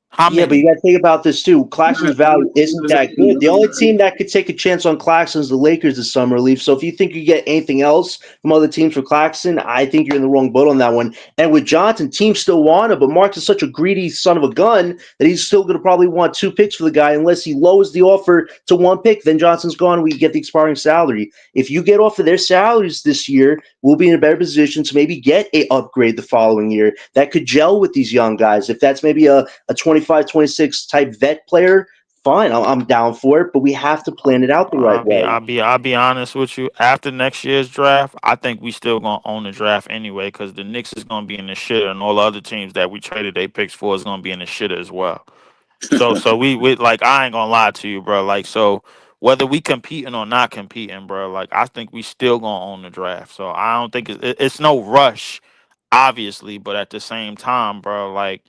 How Yeah, but you many? got to think about this too. Claxton's Not, value isn't that good. The only team that could take a chance on Claxton is the Lakers this summer, Leaf. So if you think you get anything else from other teams for Claxton, I think you're in the wrong boat on that one. And with Johnson, teams still want him, but Marks is such a greedy son of a gun that he's still going to probably want 2 picks for the guy unless he lowers the offer to 1 pick. Then Johnson's gone. We get the expiring salary. If you get off of their salaries this year, we'll be in a better position to maybe get a upgrade the following year that could gel with these young guys. If that's maybe a 25, 26 type vet player, fine, I'm down for it, but we have to plan it out the right way. I'll be honest with you. After next year's draft, I think we still gonna own the draft anyway, because the Knicks is gonna be in the shitter, and all the other teams that we traded their picks for is gonna be in the shitter as well. So we like, I ain't gonna lie to you, bro. Like, so whether we competing or not competing, bro, like I think we still gonna own the draft. So I don't think it's no rush, obviously, but at the same time, bro, like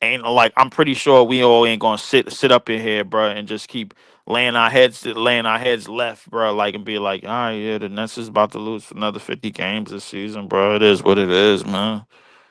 ain't like, I'm pretty sure we all ain't gonna sit up in here, bro, and just keep laying our heads left, bro, like, and be like, all right, yeah, the Nets is about to lose for another 50 games this season, bro. It is what it is, man.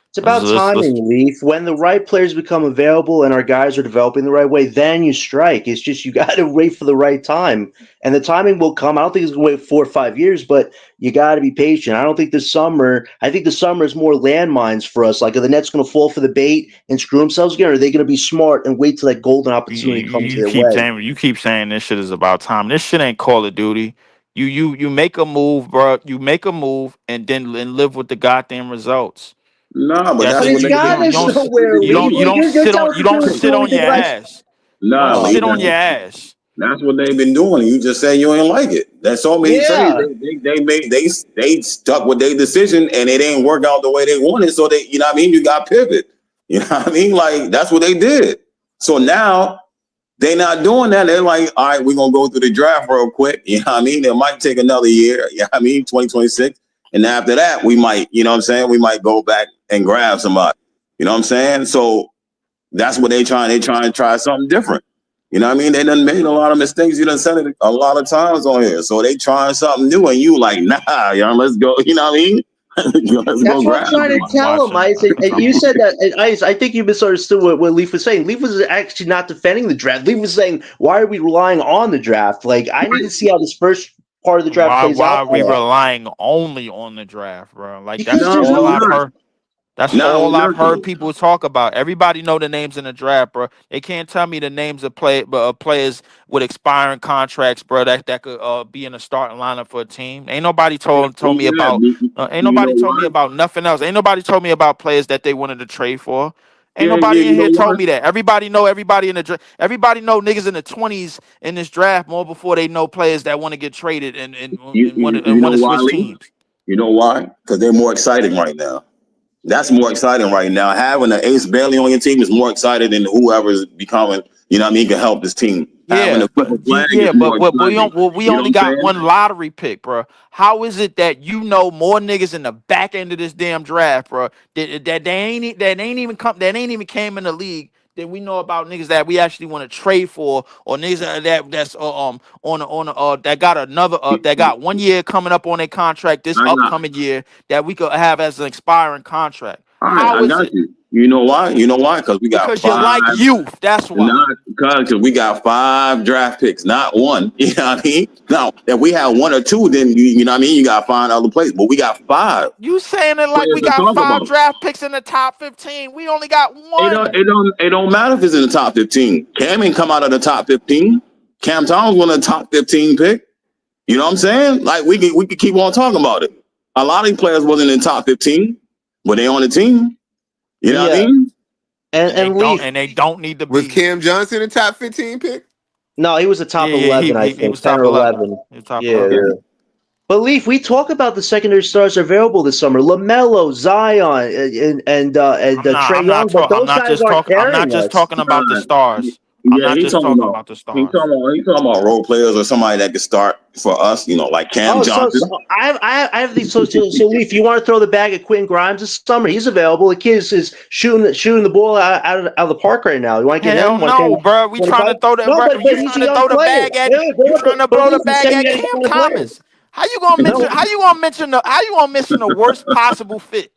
It's about Let's timing, Leaf. When the right players become available and our guys are developing the right way, then you strike. It's just you got to wait for the right time, and the timing will come. I don't think it's going to wait 4 or 5 years, but you got to be patient. I don't think this summer. I think the summer is more landmines for us. Like, are the Nets going to fall for the bait and screw themselves again, or are they going to be smart and wait till that golden opportunity comes their way? you keep saying this shit is about time. This shit ain't Call of Duty. You make a move, bro. You make a move and then live with the goddamn results. nah, but That's But that's it. what it's they've got been us doing. That's what nowhere, they've been Leaf. doing. You're telling us You to don't do it sit through on the your last. ass. You Nah, don't Oh Lee, sit on your man, ass. that's what they've been doing. You just say you ain't like it. There's so many trades yeah. they made. They stuck with their decision and it didn't work out the way they wanted. So they, you know what I mean? You got pivot. You know what I mean? Like that's what they did. So now they not doing that. They're like, all right, we're gonna go through the draft real quick. You know what I mean? It might take another year, you know what I mean, 2026. And after that, we might, you know what I'm saying? We might go back and grab somebody. You know what I'm saying? So that's what they trying. They trying to try something different. You know what I mean? They done made a lot of mistakes. You done said it a lot of times on here. So they trying something new, and you like, nah, yo, let's go. You know what I mean? Let's go That's what I'm grab trying to somebody. tell him. I said, and you said that. I think you misunderstood what Leaf was saying. Leaf was actually not defending the draft. Leaf was saying, "Why are we relying on the draft? Like, I need to see how this first part of the draft plays Why out are we for us relying only on the draft, bro? Like because that's No, there's we're all no I've not. heard. That's No, all we're I've not heard though. people talk about. Everybody know the names in the draft, bro. They can't tell me the names of players with expiring contracts, bro. That could be in the starting lineup for a team. Ain't nobody told me Yeah, about. Ain't you nobody know told me why? about nothing else. Ain't nobody told me about players that they wanted to trade for. Ain't Yeah, yeah, nobody in you here know why? told me that. Everybody know everybody in the draft. Everybody know niggas in the 20s in this draft more before they know players that want to get traded and You want know to why, switch Lee? teams. You know why? Because they're more exciting right now. That's more exciting right now. Having an Ace Bailey on your team is more exciting than whoever is becoming, you know what I mean, can help this team. Having Yeah, a Clipper flag is but more exciting. we You know only what I'm got saying? one lottery pick, bro. How is it that you know more niggas in the back end of this damn draft, bro? That ain't even came in the league that we know about niggas that we actually want to trade for, or niggas that's that got another that got 1 year coming up on their contract this I got, upcoming year that we could have as an expiring contract. all right, How I is got it? you. You know why? You know why? Because we got Because you like five. youth. That's Not why. Because we got 5 draft picks, not one. You know what I mean? Now, if we had 1 or 2, then you know what I mean. You got to find other places. But we got 5 You saying it like players we to got talk 5 about. draft picks in the top 15. We only got It don't, one. it don't, it don't matter if it's in the top 15. Cam ain't come out of the top 15. Cam Thomas was a top 15 pick. You know what I'm saying? Like we could keep on talking about it. A lot of these players wasn't in the top 15, but they on the team. You know what I Yeah, mean? and Leaf. They don't need to Was be. Cam Johnson a top 15 pick? No, he was a top Yeah, 11, I he think, was 10 top or 11. 11. He was top Yeah. 11. Yeah. But Leaf, we talk about the secondary stars available this summer: LaMelo, Zion, and Trey Young. But those guys aren't I'm not carrying just us. talking about the stars. I'm Yeah, not just talking about the stars. he's talking about role players or somebody that could start for us, you know, like Cam Oh, so Johnson. I have these. So Leaf, you want to throw the bag at Quentin Grimes this summer? He's available. The kid is shooting the ball out of the park right now. You want to get Hell him? Want to get no, him bro. We trying 25? to throw the No, but you he's trying a to young throw the player. bag at Wait, you trying to but throw the Leaf, you bag said you at got to Cam find a player. Thomas. How you gonna mention the worst possible fit?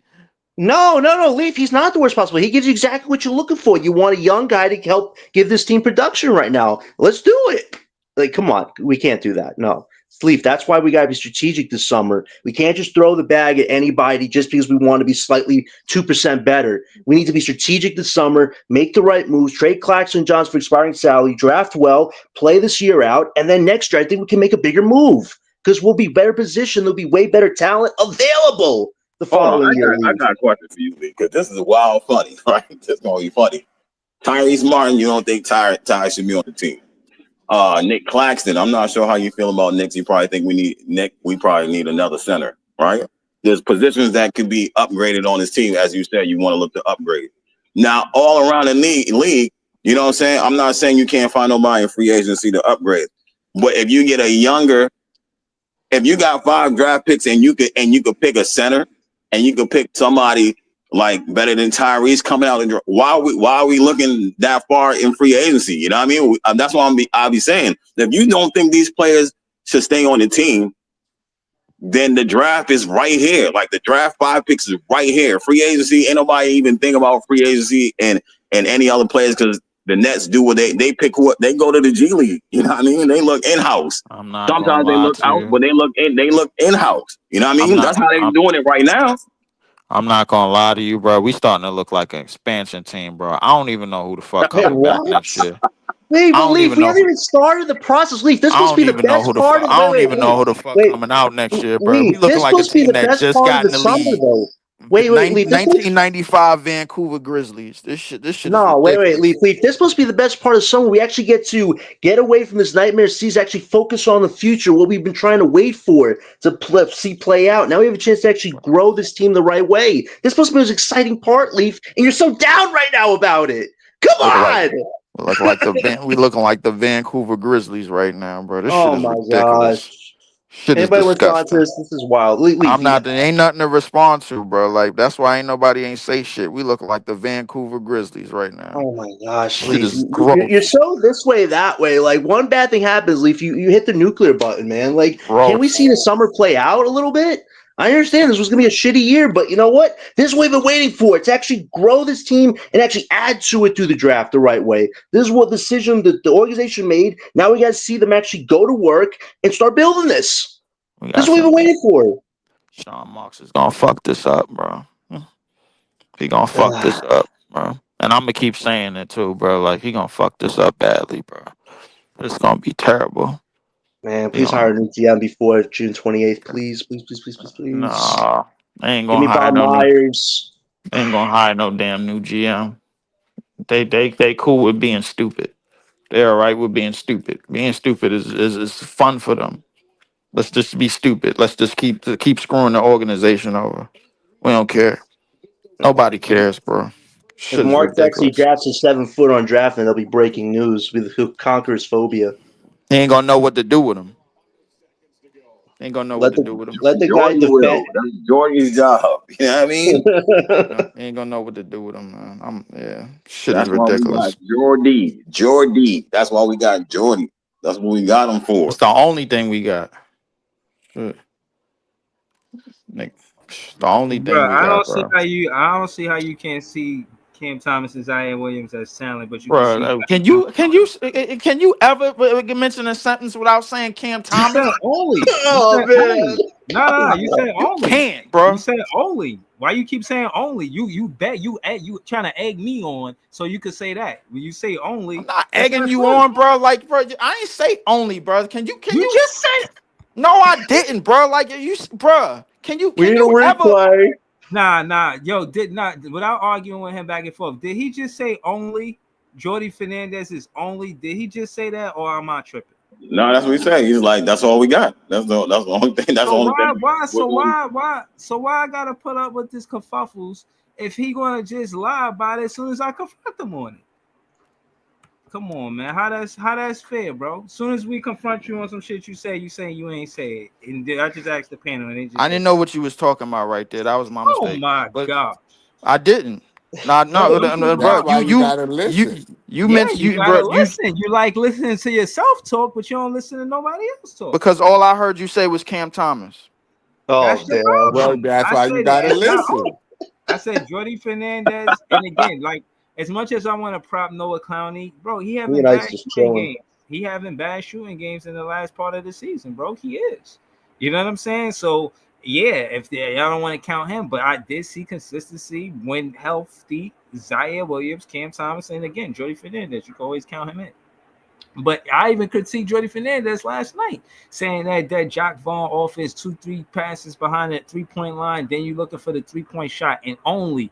No, Leaf. He's not the worst possible. He gives you exactly what you're looking for. You want a young guy to help give this team production right now. Let's do it. Like, come on, we can't do that. No, Leaf. That's why we got to be strategic this summer. We can't just throw the bag at anybody just because we want to be slightly 2% better. We need to be strategic this summer. Make the right moves. Trade Claxton Johns for expiring salary. Draft well. Play this year out, and then next year I think we can make a bigger move because we'll be better positioned. There'll be way better talent available the Hold on, following year. I got a question for you, Lee, because this is wild funny, right? This is gonna be funny. Tyrese Martin, you don't think Ty should be on the team? Nick Claxton, I'm not sure how you feel about Nick. You probably think we probably need another center, right? There's positions that could be upgraded on this team, as you said, you want to look to upgrade. Now, all around the league, you know what I'm saying? I'm not saying you can't find nobody in free agency to upgrade, but if you get if you got 5 draft picks and you could pick a center and you could pick somebody like better than Tyrese coming out, and why are we looking that far in free agency? You know what I mean? That's why I'll be saying, if you don't think these players should stay on the team, then the draft is right here. Like the draft 5 picks is right here. Free agency, ain't nobody even think about free agency and any other players, because the Nets do what they pick who they go to the G League. You know what I mean? They look in house. I'm not gonna Sometimes they lie look to out, you. but they look in house. You know what I I'm mean? not. That's how they doing it right now. I'm not gonna lie to you, bro. We starting to look like an expansion team, bro. I don't even know who the fuck Wait, coming back what? next year. Wait, I but don't Leaf, even we know. haven't even started the process. Leaf, this I supposed don't to be the even know best who the part fuck. of. I don't Wait, even know who the fuck wait, coming out next year, bro. We Leaf. looking This like a supposed to be team the that best just part of got the in the summer, league. though. Wait, Leaf. This supposed 1995 Vancouver Grizzlies. This shit is No, wait, ridiculous. Leaf. This supposed to be the best part of summer. We actually get to get away from this nightmare season, actually focus on the future, what we've been trying to wait for to see play out. Now we have a chance to actually grow this team the right way. This supposed to be the most exciting part, Leaf, and you're so down right now about it. Come Look like on! we looking like the Vancouver Grizzlies right now, bro. This shit Oh is my gosh. ridiculous. Shit is Anybody wants to answer disgusting. this is wild. Leaf, I'm not. There ain't nothing to respond to, bro. Like that's why ain't nobody ain't say shit. We look like the Vancouver Grizzlies right now. oh my gosh, Shit Leaf. is You're gross. so this way, that way. Like, one bad thing happens, Leaf. You hit the nuclear button, man. Like, can we Gross. see the summer play out a little bit? I understand this was going to be a shitty year, but you know what? This is what we've been waiting for, to actually grow this team and actually add to it through the draft the right way. This is what decision that the organization made. Now we got to see them actually go to work and start building this. We This got is what we've some. been waiting for. Sean Marks is gonna fuck this up, bro. He gonna fuck this up, bro. And I'm gonna keep saying it too, bro. Like he gonna fuck this up badly, bro. It's gonna be terrible. Man, He please gonna hire a new GM before June 28th. Please, please, please, please, please, please. nah. They ain't Give gonna me hire Bob no new. Myers. They ain't gonna hire no damn new GM. They cool with being stupid. They're all right with being stupid. Being stupid is fun for them. Let's just be stupid. Let's just keep screwing the organization over. We don't care. Nobody cares, bro. If Shit is Mark Dexy ridiculous. drafts a 7 foot on draft, then there'll be breaking news. He'll conquer his phobia. He ain't gonna know what to do with him. Ain't gonna know what Let to do with him. the guy Jordan defend. will. That's Jordan's job. You know what I mean? Yeah, he ain't gonna know what to do with him, man. Shit is That's why we got ridiculous. Jordy. That's why we got Jordy. That's what we got him It's for. the only thing we got. Shit. Nick, it's the only thing Bro, we got, bro. I don't see how you can't see Cam Thomas and Zaire Williams as talent, but you can see. Bro, can you ever mention a sentence without saying Cam You said Thomas? only. You Oh said man. only. No. You said You only. can't, You bro. said only. Why you keep saying only? You bet you trying to egg me on so you could say that. When you say I'm only, not that's egging not you true. on, bro. Like, bro, I ain't say only, bro. Can You you? just said No, I didn't, bro. Like bro. Can you We can need a you ever? replay. nah. Yo, did not without arguing with him back and forth. Did he just say only? Jordy Fernandez is only. Did he just say that, or am I tripping? No, that's what he said. He's like, that's all we got. That's the only thing. That's the So only thing. why I gotta put up with this kerfuffles if he gonna just lie about it as soon as I confront him on it? Come on, man. How that's fair, bro? As soon as we confront you on some shit you saying you ain't say it. And I just asked the panel and they just I said, didn't know what you was talking about right there. That was my oh mistake. my But gosh. I didn't. No, Bro, no, you can bro. That's tell. why you gotta You, listen. you Yeah, meant you you, gotta bro. You listen. You like listening to yourself talk, but you don't listen to nobody else talk. because all I heard you say was Cam Thomas. Oh That's your damn. Well, problem. that's I why you said it. gotta It's not listen. only. I said Jordy Fernandez, and again, like as much as I want to prop Noah Clowney, bro, he Me having and Ice bad just shooting chilling. games. He having bad shooting games in the last part of the season, bro. He is. You know what I'm saying? So yeah, y'all don't want to count him, but I did see consistency when healthy. Zaire Williams, Cam Thomas, and again Jordy Fernandez. You can always count him in. But I even could see Jordy Fernandez last night saying that Jock Vaughn offers 2-3 passes behind that 3-point line. Then you looking for the 3-point shot and only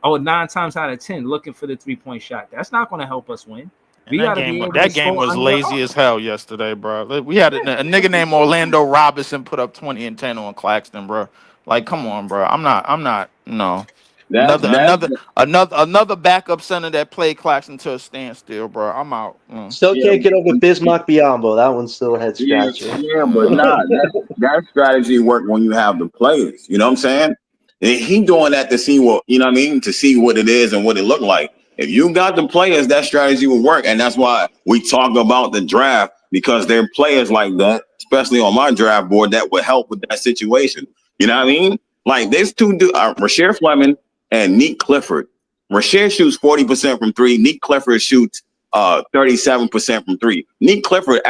or 9 times out of 10 looking for the 3-point shot. That's not going to help us win. And We got to be able to that game score was under the lazy arc. as hell yesterday, bro. We had a nigga Yeah. named Orlando Robinson put up 20 and 10 on Claxton, bro. Like, come on, bro. I'm not. No. That's Another backup center that played Claxton to a standstill, bro. I'm out. Still yeah, can't get over Bismarck Biombo. That one's still a head yeah, scratcher. yeah, but nah, that strategy work when you have the players. You know what I'm saying? And he doing that to see what you know what I mean, to see what it is and what it look like. If you got the players, that strategy will work, and that's why we talk about the draft because there are players like that, especially on my draft board, that would help with that situation. You know what I mean? Like there's two, Rasheer Fleming and Neek Clifford. Rasheer shoots 40% from three. Neek Clifford shoots 37% from three. Neek Clifford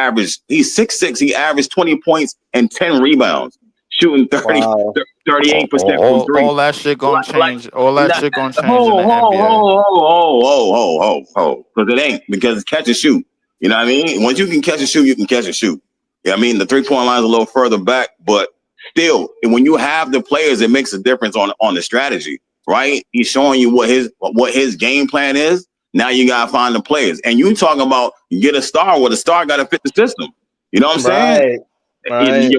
he's 6'6". He averaged 20 points and 10 rebounds, shooting Wow. 38% from three. All that shit gonna Like change. All that that, shit gonna change in the ho, ho, NBA. ho, ho, ho, ho, ho, ho. Because it ain't, because it's catch and shoot. You know what I mean? Once you can catch and shoot, you can catch and shoot. You know what I mean? The 3-point line is a little further back, but still, when you have the players, it makes a difference on the strategy, right? He's showing you what his game plan is. Now you gotta find the players, and you talking about get a star. Well, the star got to fit the system. You know what I'm saying? Right. If Right.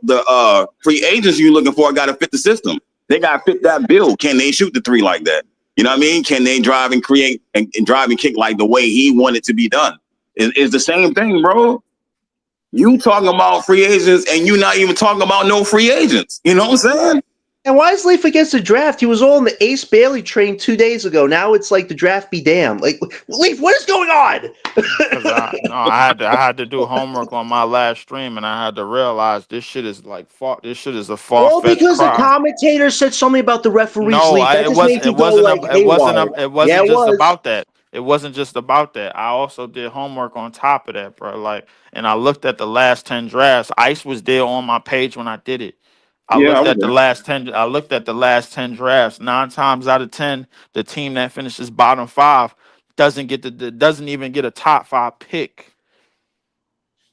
the free agents you looking for got to fit the system. They got to fit that bill. Can they shoot the three like that? You know what I mean? Can they drive and create and drive and kick like the way he wanted to be done? It's the same thing, bro. You talking about free agents and you not even talking about no free agents. You know what I'm saying? And why is Leaf against the draft? He was all in the Ace Bailey train 2 days ago. Now it's like the draft be damned. Like Leaf, what is going on? Cause I had to do homework on my last stream, and I had to realize this shit is this shit is a far All fetched because the cry. commentator said something about the referees, No, Leaf. That just makes it you go wasn't like haywire. it Yeah, wasn't it just was. about that. It wasn't just about that. I also did homework on top of that, bro. Like, and I looked at the last 10 drafts. Ice was there on my page when I did it. Yeah, I was there. I looked at the last 10 drafts. 9 times out of 10, the team that finishes bottom five doesn't even get a top five pick.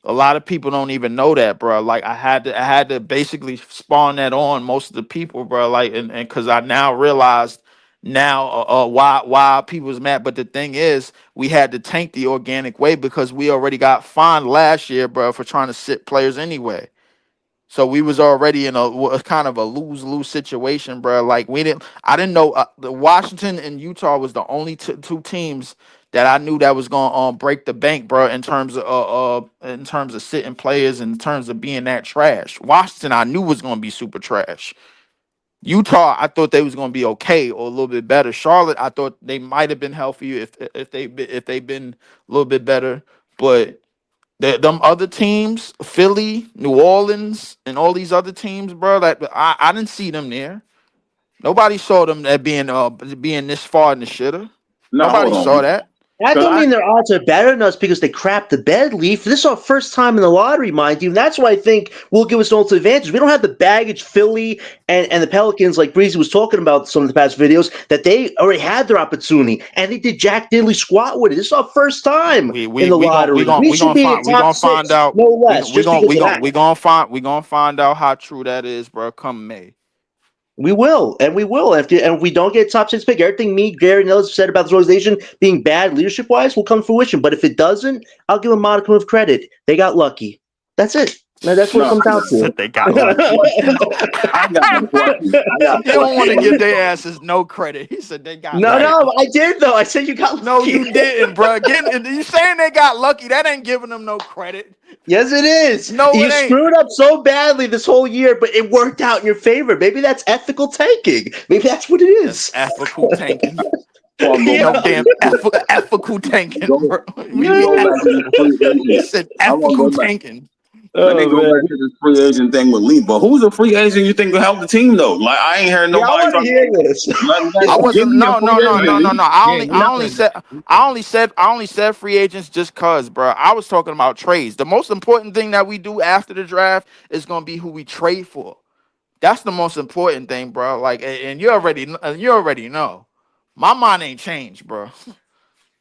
A lot of people don't even know that, bro. Like I had to basically spawn that on most of the people, bro. Like and because I now realized now why people was mad. But the thing is, we had to tank the organic way because we already got fined last year, bro, for trying to sit players anyway. So we was already in a kind of a lose-lose situation, bro. Like I didn't know the Washington and Utah was the only two teams that I knew that was gonna break the bank, bro. In terms of sitting players, in terms of being that trash. Washington, I knew was gonna be super trash. Utah, I thought they was gonna be okay or a little bit better. Charlotte, I thought they might have been healthier if they been a little bit better, but. Them other teams, Philly, New Orleans, and all these other teams, bro, I didn't see them there. Nobody saw them at being this far in the shitter. Now Nobody hold saw on, that. That because don't I mean their odds are better than us because they crapped the bed, Leaf. This is our first time in the lottery, mind you. And that's why I think will give us an ultimate advantage. We don't have the baggage Philly and the Pelicans, like Breezy was talking about some of the past videos, that they already had their opportunity. And they did Jack Diddley squat with it. This is our first time We in we the we gonna we lottery. gonna We we should gonna be in find we top gonna find six, out no we less, we just gonna because we of gonna that. we gonna find out how true that is, bro. Come May. We will, and we will. And if we don't get a top six pick, everything me, Gary, and others have said about this organization being bad leadership wise will come to fruition. But if it doesn't, I'll give a modicum of credit. They got lucky. That's it. That's what it no, comes down Said they got I got a lucky. question though. I got a question. I got a He don't want to question give though. their asses no credit. He said they got No, Right. lucky. no, I did though. I said you got No, lucky. you didn't, bro. Again, you saying they got lucky? That ain't giving them no credit. Yes, it is. No, You it ain't. screwed up so badly this whole year, but it worked out in your favor. Maybe that's ethical tanking. Maybe that's what it That's is. ethical tanking. Before I go Ain't no back to Yeah. damn this, ethical tanking, go. bro. What do Let you me mean go back to this ethical? free He agent. said I want to ethical go back. tanking. Let me Oh go man. back to this free agent thing with Lee. But who's a free agent you think will help the team though? Like I ain't heard Yeah, I nobody want to talking hear about. this. Let, I give wasn't. me a No, free no, no, agent, no, no, Lee. no. I Yeah, only, I only nothing. said, I only said free agents just cause, bro. I was talking about trades. The most important thing that we do after the draft is gonna be who we trade for. That's the most important thing, bro. Like, and you already know. My mind ain't changed, bro.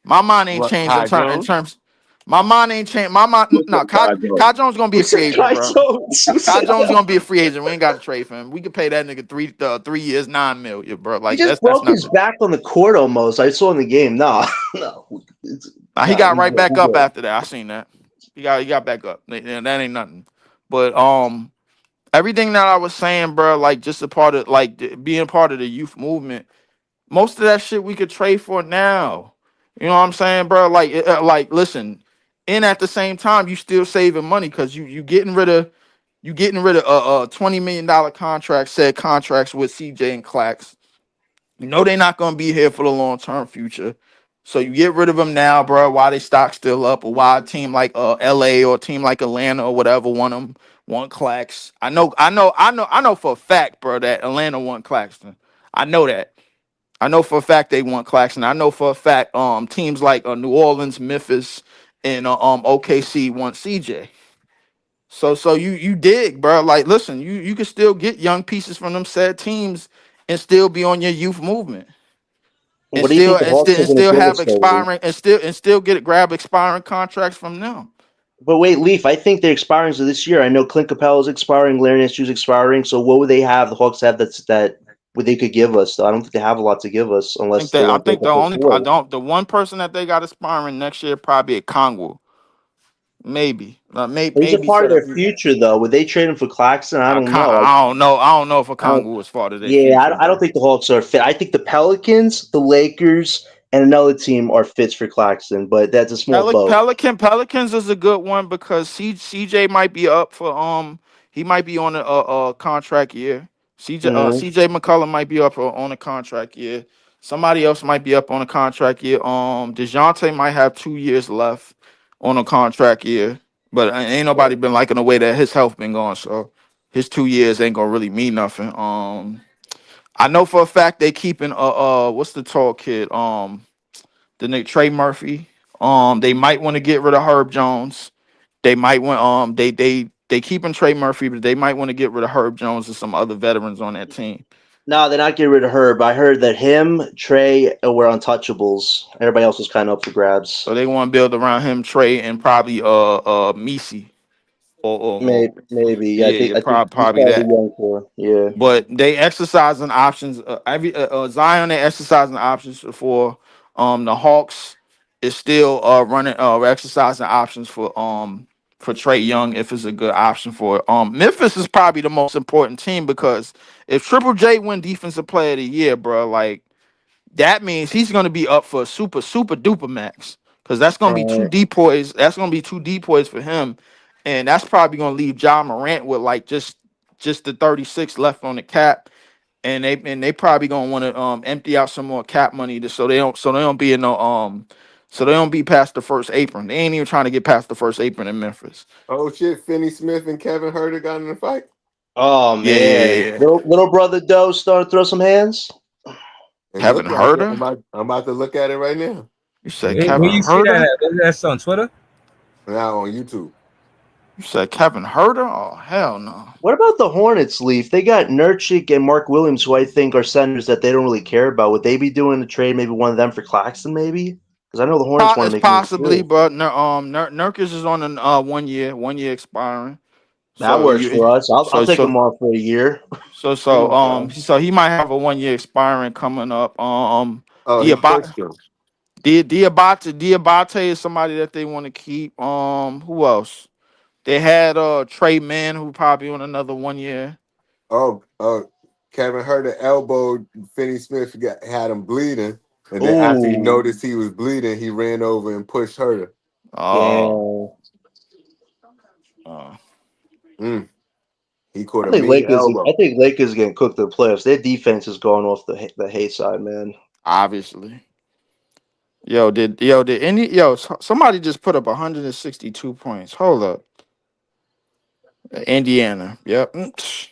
My mind ain't What, changed Ty Jones? My mind ain't changed. My mind, What's no. up, Ty Joe? Kai Jones gonna be Who a free said agent, Kai bro. Jones? Who Kai said Jones that? gonna be a free agent. We ain't got to trade for him. We could pay that nigga 3 years, 9 million, bro. He Like just that's broke his nothing. back on the court almost. I saw in the game. No, no, Nah, he no. got We right good. back We up good. after that. I seen that. He got back up. That ain't nothing. But everything that I was saying, bro, like just a part of being part of the youth movement. Most of that shit we could trade for now. You know what I'm saying, bro? Like listen, and at the same time, you still saving money because you getting rid of $20 million contracts, said contracts with CJ and Clax. You know they're not gonna be here for the long term future. So you get rid of them now, bro. Why they stock still up, or why a team like LA or a team like Atlanta or whatever want Clax. I know for a fact, bro, that Atlanta want Claxton. I know that. I know for a fact they want Claxton. I know for a fact teams like New Orleans, Memphis, and OKC want CJ. So you dig, bro. Like listen, you can still get young pieces from them said teams and still be on your youth movement and What do you still think the and Hawks still are and going to still give have us, though? expiring and still get grab expiring contracts from them. But wait, Leaf, I think they're expiring so this year. I know Clint Capella's expiring, Larry Nassau's expiring. So what would they have? The Hawks have that what they could give us. I don't think they have a lot to give us unless they I want to think take the up a only I four. don't the one person that they got expiring next year probably a Kongwu. Maybe. He's a Maybe part for of their the future, though. Would they trade him for Claxton? I don't know. I don't know. I don't know if a I don't, Kongwu is part of their yeah, future, I don't bro. think the Hawks are fit. I think the Pelicans, the Lakers, and another team are fits for Claxton, but that's a small boat. Pelicans is a good one because CJ might be up for he might be on a contract year. Hmm. CJ McCullum might be up on a contract year. Somebody else might be up on a contract year. DeJounte might have 2 years left on a contract year, but ain't nobody been liking the way that his health been going. So his 2 years ain't gonna really mean nothing. I know for a fact they keeping what's the tall kid the Nick Trey Murphy. They might want to get rid of Herb Jones. They might want they keeping Trey Murphy, but they might want to get rid of Herb Jones and some other veterans on that team. No, they're not getting rid of Herb. I heard that him, Trey, were untouchables. Everybody else was kind of up for grabs. So they want to build around him, Trey, and probably Misi or Maybe. yeah, yeah, He's probably probably that. young for. Yeah. But they exercising options. Zion they exercising options for the Hawks is still running exercising options for Trey Young if it's a good option for it. Memphis is probably the most important team because if Triple J win Defensive Player of the Year, bro, like that means he's gonna be up for a super duper max because that's gonna be two Right. depoys. That's gonna be two depoys for him, and that's probably gonna leave John Morant with like just the 36 left on the cap, and they probably gonna want to empty out some more cap money so they don't be in no so they don't be past the first apron. They ain't even trying to get past the first apron in Memphis. Oh shit, Finney Smith and Kevin Herter got in a fight. Oh Yeah, yeah, man, yeah. little brother Doe starting to throw some hands. It Kevin looked like it. Herter. I'm about to look at it right now. You said Where Kevin you see that Herter. at? That's on Twitter. Now on YouTube. You said Kevin Herter. Oh hell no. What about the Hornets, Leaf? They got Nurkic and Mark Williams, who I think are centers that they don't really care about. Would they be doing a trade? Maybe one of them for Claxton, maybe? Because I know the Hornets want to It's make moves possibly, too. but Nurkic is on an 1 year expiring. That So works you for us. I'll so take so him off for a year. Give him time. so he might have a 1 year expiring coming up. Oh, he Diabate pushed him. Diabate is somebody that they want to keep. Who else? They had Trey Mann, who probably on another 1 year. Oh, Kevin Herter elbowed Finney Smith, had him bleeding, and then after he Ooh, noticed he was bleeding, he ran over and pushed Herter. Oh, damn. uh, Mm, he caught a mean I elbow. think Lakers getting cooked in the playoffs. Their defense is going off the hate side, man. obviously. Did any somebody just put up 162 points. Hold up. Indiana. Yep.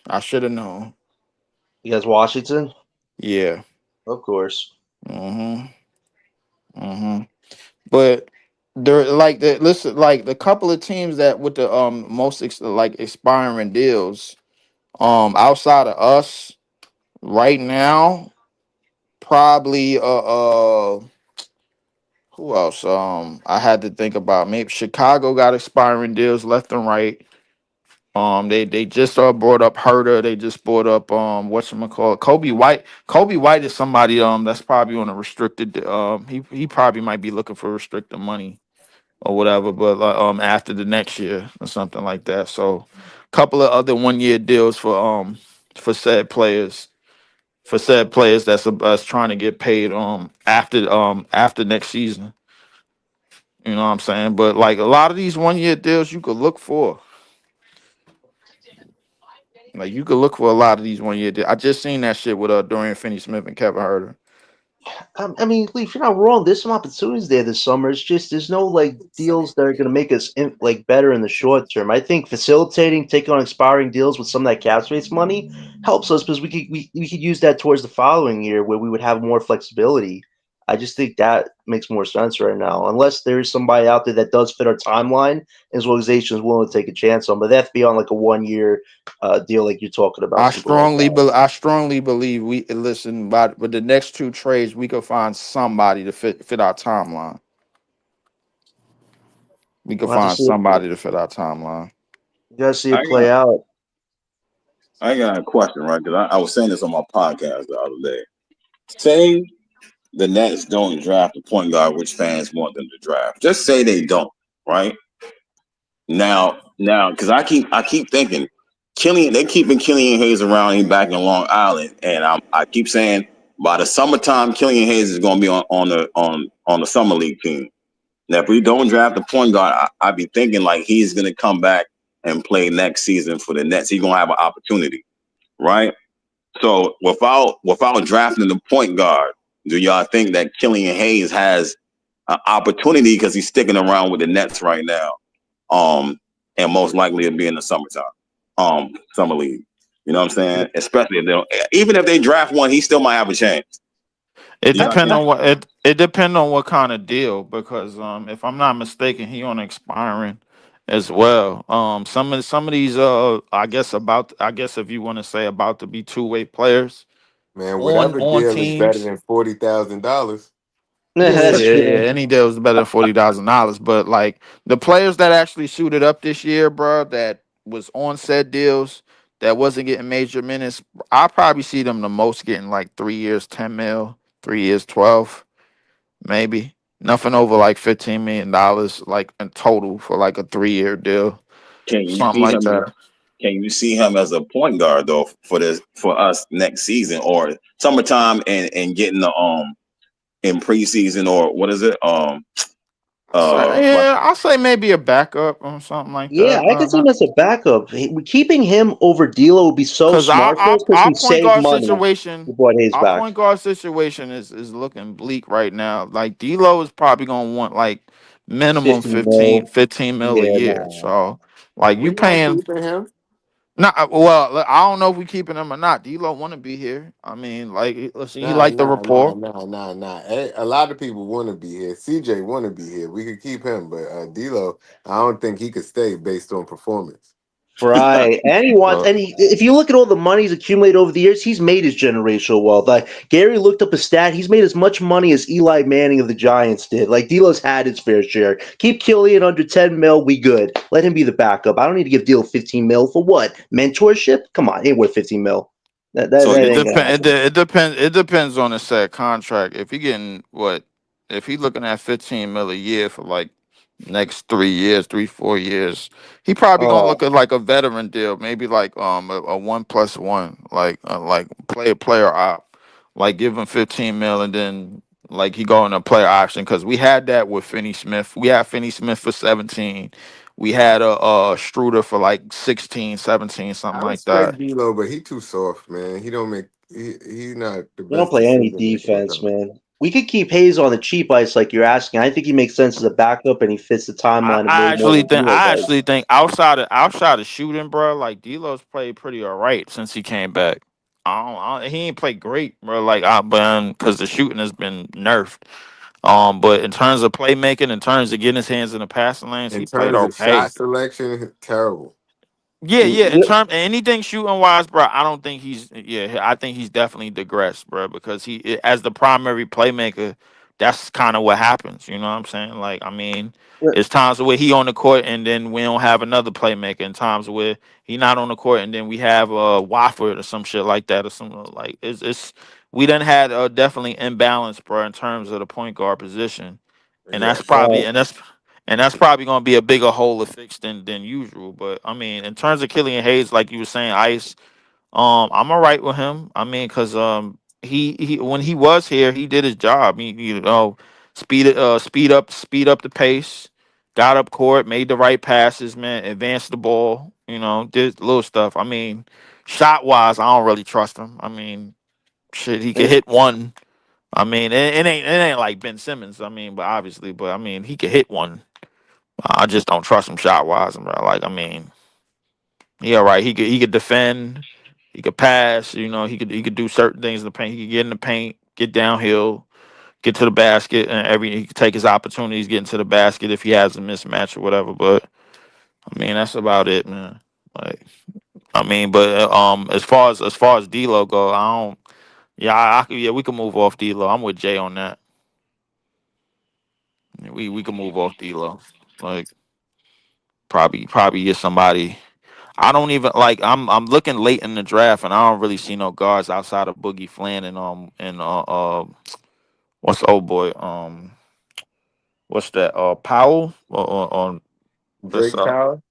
I should have known. You guys, Washington, Yeah. of course. Mm-hmm. Mm-hmm. But there like the listen, like the couple of teams that with the most like expiring deals, outside of us right now, probably who else? I had to think about maybe Chicago got expiring deals left and right. They just brought up Herder. They just brought up whatchamacallit, Kobe White. Kobe White is somebody that's probably on a restricted. He probably might be looking for restricted money or whatever, but after the next year or something like that. So, a couple of other 1 year deals for said players that's trying to get paid after next season. You know what I'm saying? But like a lot of these 1 year deals, you could look for. Like you could look for a lot of these 1 year deals. I just seen that shit with Dorian Finney-Smith and Kevin Herter. I mean, Leaf, you're not wrong. There's some opportunities there this summer. It's just there's no like deals that are going to make us like better in the short term. I think facilitating taking on expiring deals with some of that cap space money helps us because we could use that towards the following year where we would have more flexibility. I just think that makes more sense right now, unless there's somebody out there that does fit our timeline and his organization is willing to take a chance on. But they have to be on like a 1 year deal, like you're talking about, something like that. I strongly believe we listen. But with the next two trades, we could find somebody to fit our timeline. We could We'll have to find see. somebody to fit our timeline. You gotta see I it play got out. I got a question, right? Because I was saying this on my podcast the other day. Say the Nets don't draft a point guard, which fans want them to draft. Just say they don't, right? Now, because I keep thinking, they keeping Killian Hayes around. He back in Long Island, and I keep saying by the summertime, Killian Hayes is going to be on the summer league team. Now, if we don't draft a point guard, I be thinking like he's going to come back and play next season for the Nets. He's going to have an opportunity, right? So without drafting the point guard, do y'all think that Killian Hayes has an opportunity because he's sticking around with the Nets right now? And most likely it'll be in the summertime, summer league. You know what I'm saying? Especially if they don't, even if they draft one, he still might have a chance. It You know, depend on it depend on what kind of deal because if I'm not mistaken, he on expiring as well. Some of these I guess if you want to say about to be two-way players Man, on whatever deal is better teams. than $40,000. Yeah, That's yeah, yeah. true. Any deal is better than $40,000. But like the players that actually suited up this year, bro, that was on said deals that wasn't getting major minutes, I probably see them the most getting like 3 years, 10 mil, 3 years, 12, maybe. Nothing over like $15 million, like in total for like a 3 year deal. can you Something see like him? that. Can you see him as a point guard though for us next season or summertime and getting the in preseason or what is it I'll say maybe a backup or something like Yeah, that. I could see him as a backup. Keeping him over D'Lo would be so Because smart for us because we save money. We brought Hayes our back. point guard situation is looking bleak right now. Like D'Lo is probably gonna want like minimum 15 15, mil. 15 mil a Yeah, year. nah. So like you We not paying keeping him. Nah, well, look, I don't know if we keeping him or not. D'Lo want to be here. I mean, like, listen, he Nah, liked the nah, nah, rapport. nah, nah, nah. A lot of people want to be here. CJ want to be here. We could keep him, but D'Lo, I don't think he could stay based on performance. Right. And he wants, But and if you look at all the money he's accumulated over the years, he's made his generational wealth. Like Gary looked up a stat, he's made as much money as Eli Manning of the Giants did. Like D'Lo's had his fair share. Keep Killian under 10 mil, we good. Let him be the backup. I don't need to give D'Lo 15 mil for what? Mentorship? Come on, ain't worth 15 mil. So That it ain't gonna depend. happen. It depends. It depends on the set contract. If he getting what, if he looking at 15 mil a year for like next 3 years, 3 4 years, he probably gonna Oh, look at like a veteran deal, maybe like a 1+1, like player op, like give him 15 mil and then like he go in a player option because we had that with Finney Smith. We had Finney Smith for 17. We had a Struder for like 16, 17, something I like respect that. D'Lo, but he too soft, man. He don't make he not the they don't best play any decision maker. defense, man. We could keep Hayes on the cheap ice like you're asking. I think he makes sense as a backup and he fits the timeline way more than D'Lo I does. actually think outside of shooting, bro, like D'Lo's played pretty alright since he came back. He ain't played great, bro. Like I've been because the shooting has been nerfed. But in terms of playmaking, in terms of getting his hands in the passing lanes, In he played terms of shot okay. selection, terrible. Yeah, yeah. In terms anything shooting wise, bro, I don't think he's. Yeah, I think he's definitely digressed, bro, because as the primary playmaker, that's kind of what happens. You know what I'm saying? Like, I mean, it's times where he on the court and then we don't have another playmaker, and times where he not on the court and then we have Wofford or some shit like that or something like it's we done had definitely imbalance, bro, in terms of the point guard position, and that's Yes. probably going to be a bigger hole to fix than usual. But I mean, in terms of Killian Hayes, like you were saying, Ice, I'm all right with him. I mean, because he when he was here, he did his job. You know, speed up the pace, got up court, made the right passes, man, advanced the ball. You know, did little stuff. I mean, shot wise, I don't really trust him. I mean, shit, he could hit one. I mean, it ain't like Ben Simmons. I mean, but obviously, but I mean, he could hit one. I just don't trust him shot wise, bro. Like, I mean, he all right. He could defend, he could pass. You know, he could do certain things in the paint. He could get in the paint, get downhill, get to the basket, and he could take his opportunities getting to the basket if he has a mismatch or whatever. But I mean, that's about it, man. Like, I mean, but as far as D'Lo go, I don't. Yeah, yeah, we can move off D'Lo. I'm with Jay on that. We can move off D'Lo. Like, probably get somebody. I don't even like. I'm looking late in the draft, and I don't really see no guards outside of Boogie Flan and what's the old boy what's that Powell on this Drake Power,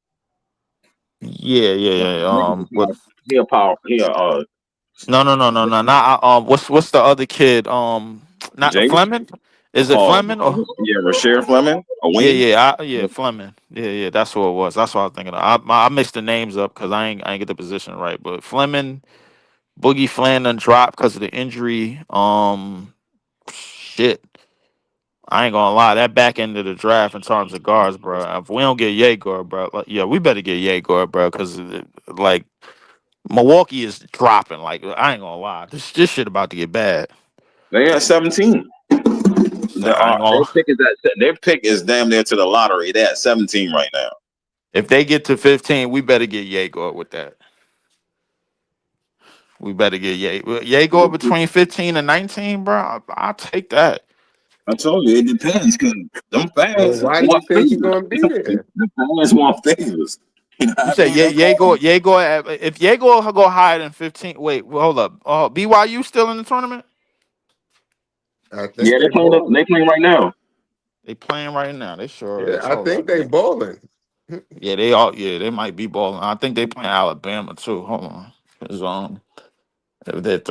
yeah, yeah, yeah, what He a power. He a no not what's the other kid not Jay. Fleming, is it Oh, Fleming or yeah, Rasheed Fleming, a yeah, wing. yeah, Fleming. Yeah, yeah, that's who it was. That's what I was thinking of. I mixed the names up because I ain't get the position right. But Fleming, Boogie Flan dropped because of the injury. Shit. I ain't gonna lie. That back end of the draft in terms of guards, bro. If we don't get Yegor, bro, like, yeah, we better get Yegor, bro, because like Milwaukee is dropping. Like I ain't gonna lie. This shit about to get bad. They at 17. So I ain't gonna. Their pick is damn near to the lottery. They at 17 right now. If they get to 15, we better get Yegor with that. We better get Yegor between 15 and 19, bro. I'll take that. I told you it depends because them well, fans why do you want think he's favors. gonna be there? The fans want favors. You know You what I said mean? That's all. Yegor. If Yegor go higher than 15, wait, well, hold up. BYU still in the tournament? I think Yeah, they balling. they playing right now. They playing right now. They sure Yeah, is. I Hold think up. they balling. Yeah, they all. Yeah, they might be balling. I think they playing Alabama too. Hold on. 'Cause, if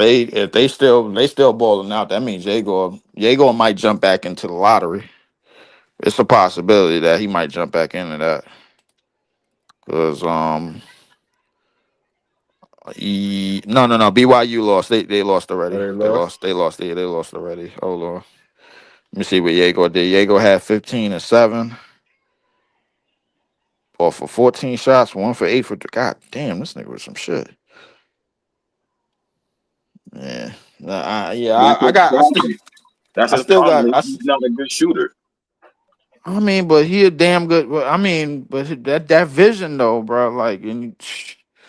they still balling out, that means Yegor might jump back into the lottery. It's a possibility that he might jump back into that. Cause no, BYU lost. They lost Oh, already. they They lost. lost. They lost already. Hold on. Let me see what Yegor did. Yegor had 15 and 7. or for 14 shots, 1 for 8 for. God damn, this nigga was some shit. Yeah, yeah. That's I his got. problem. That's I his still problem. got. He's not a good shooter. I mean, but he a damn good. I mean, but that vision though, bro. Like, and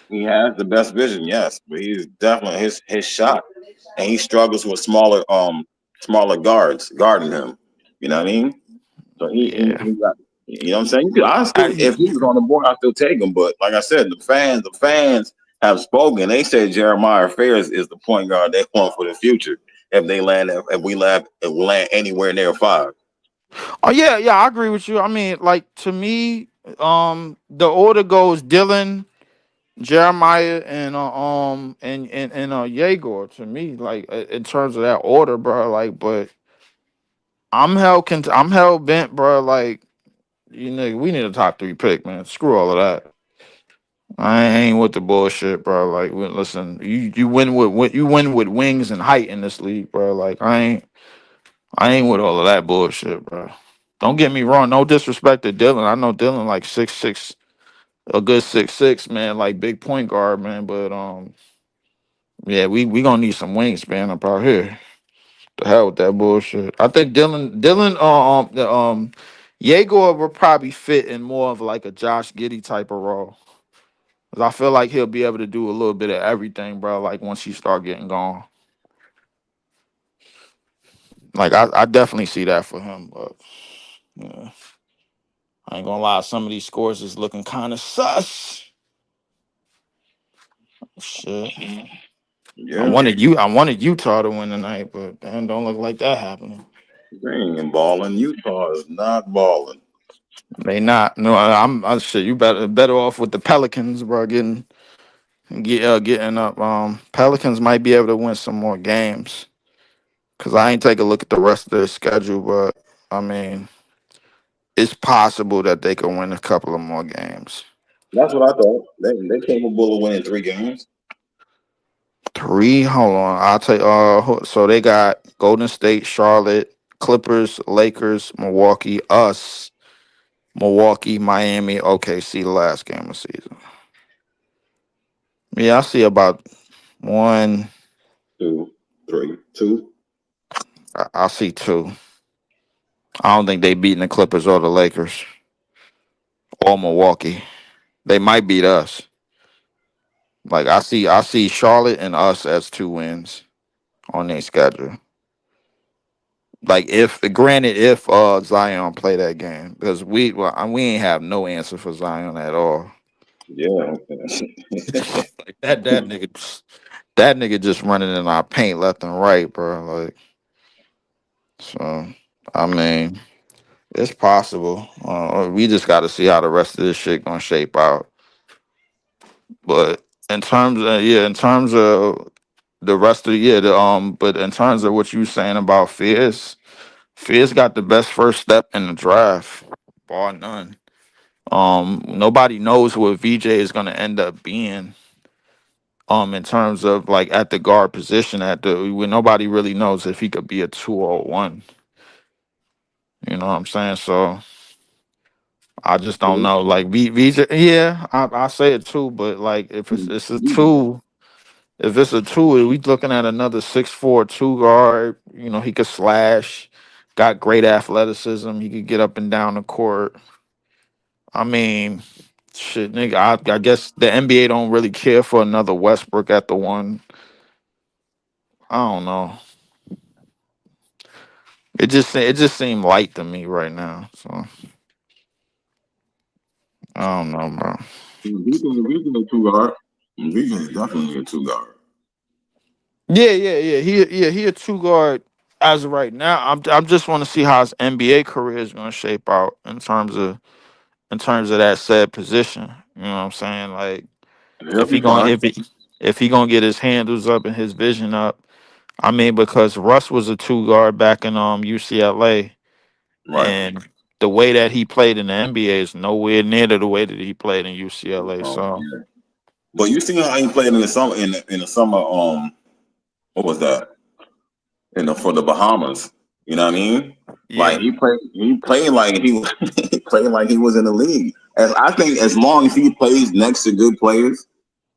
He has the best vision, yes, but he's definitely his shot, and he struggles with smaller guards guarding him. You know what I mean? So yeah, he got, you know what I'm saying? You could, I still, if he was on the board, I still take him. But like I said, the fans have spoken. They said Jeremiah Fair is the point guard they want for the future. If we land anywhere near 5. oh yeah, yeah. I agree with you. I mean, like to me, the order goes Dylan, Jeremiah, and Yegor. To me, like in terms of that order, bro. Like, but I'm hell bent, bro. Like, you know, we need a top 3 pick, man. Screw all of that. I ain't with the bullshit, bro. Like, listen, you win with wings and height in this league, bro. Like, I ain't with all of that bullshit, bro. Don't get me wrong. No disrespect to Dylan. I know Dylan like 6'6", a good 6'6", man, like big point guard, man. But yeah, we gonna need some wingspan up out here. The hell with that bullshit. I think Dylan, Yegor will probably fit in more of like a Josh Giddey type of role. 'Cause I feel like he'll be able to do a little bit of everything, bro. Like once he start getting gone, like I definitely see that for him. But yeah, I ain't gonna lie, some of these scores is looking kind of sus. Shit, Yeah, I wanted Utah to win tonight, but damn, don't look like that happening. they ain't balling. Utah is not balling. They not. No, I'm shit. You better off with the Pelicans, bro. Getting up. Pelicans might be able to win some more games. Cause I ain't take a look at the rest of their schedule, but I mean, it's possible that they can win a couple of more games. That's what I thought. They capable of winning 3 games. 3. Hold on. I'll tell you. So they got Golden State, Charlotte, Clippers, Lakers, Milwaukee, us, Milwaukee, Miami, OKC. The last game of the season. Yeah, I see about one. 2, 3, 2. I see 2. I don't think they beating the Clippers or the Lakers or Milwaukee. They might beat us. Like I see Charlotte and us as 2 wins on their schedule. Like if Zion play that game, because we ain't have no answer for Zion at all. Yeah. Like that nigga just running in our paint left and right, bro. Like so, I mean, it's possible. We just got to see how the rest of this shit gonna shape out. But in terms of the rest of the year, but in terms of what you saying about Fierce got the best first step in the draft, bar none. Nobody knows what VJ is gonna end up being. In terms of like at the guard position, when nobody really knows if he could be a 2 or 1. You know what I'm saying? So I just don't know. Like VJ, yeah, I say it too, but like if it's a 2. If it's a 2, we looking at another 6'4" 2 guard. You know, he could slash, got great athleticism. He could get up and down the court. I mean, shit, nigga. I guess the NBA don't really care for another Westbrook at the 1. I don't know. It just seemed light to me right now. So I don't know, bro. Beacon a 2 guard. Beacon is definitely a 2 guard. Yeah. He a 2 guard as of right now. I'm just want to see how his NBA career is gonna shape out in terms of that said position. You know what I'm saying? Like He'll if be he going fine. if he gonna get his handles up and his vision up. I mean, because Russ was a 2 guard back in UCLA, Right. and the way that he played in the NBA is nowhere near to the way that he played in UCLA. So Yeah. But you see how he played in the summer in the summer, what was that? For the Bahamas. You know what I mean? Like yeah, he played like he was he played like he was in the league. As I think as long as he plays next to good players,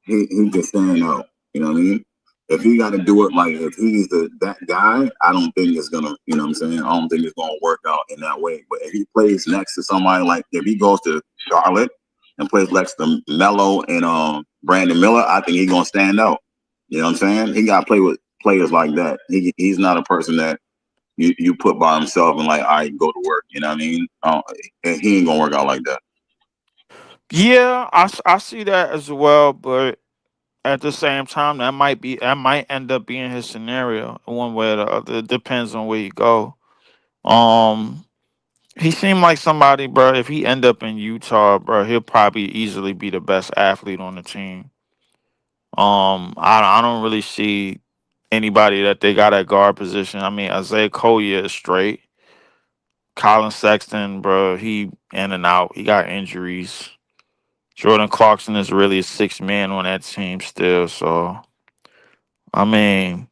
he can stand out. You know what I mean? If he got to do it like if he's that guy, I don't think it's gonna. You know what I'm saying? I don't think it's gonna work out in that way. But if he plays next to somebody like if he goes to Charlotte and plays next to Melo and Brandon Miller, I think he's gonna stand out. You know what I'm saying? He got to play with players like that. He's not a person that you put by himself and like, all right, go to work. You know what I mean? He ain't gonna work out like that. Yeah, I see that as well, but at the same time, that might end up being his scenario one way or the other. It depends on where you go. Um, he seemed like somebody, bro. If he end up in Utah, bro, he'll probably easily be the best athlete on the team. I don't really see anybody that they got at guard position. I mean, Isaiah Collier is straight. Colin Sexton, bro, he in and out. He got injuries. Jordan Clarkson is really a sixth man on that team still. So I mean,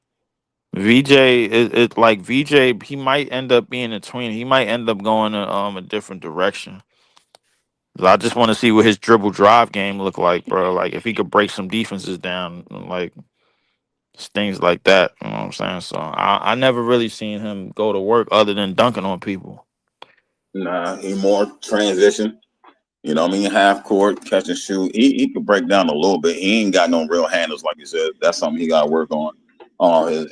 VJ, it like VJ, he might end up being a tween. He might end up going a different direction. 'Cause I just want to see what his dribble drive game look like, bro. Like if he could break some defenses down, like things like that. You know what I'm saying? So I never really seen him go to work other than dunking on people. Nah, he more transition. You know what I mean? Half court, catch and shoot. He could break down a little bit. He ain't got no real handles, like you said. That's something he got to work on.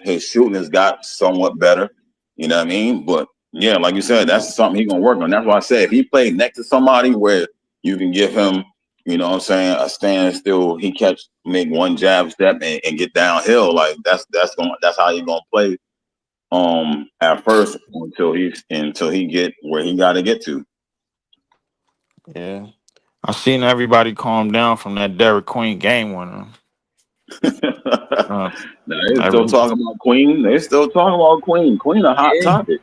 His shooting has got somewhat better. You know what I mean? But yeah, like you said, that's something he gonna work on. That's why I said if he played next to somebody where you can give him, you know what I'm saying, a standstill, he make one jab step and get downhill. Like that's how he gonna play at first until he get where he gotta get to. Yeah. I seen everybody calm down from that Derek Queen game winner. Uh, Now, they still every, talking about Queen. They still talking about Queen. Queen a hot Yeah, topic.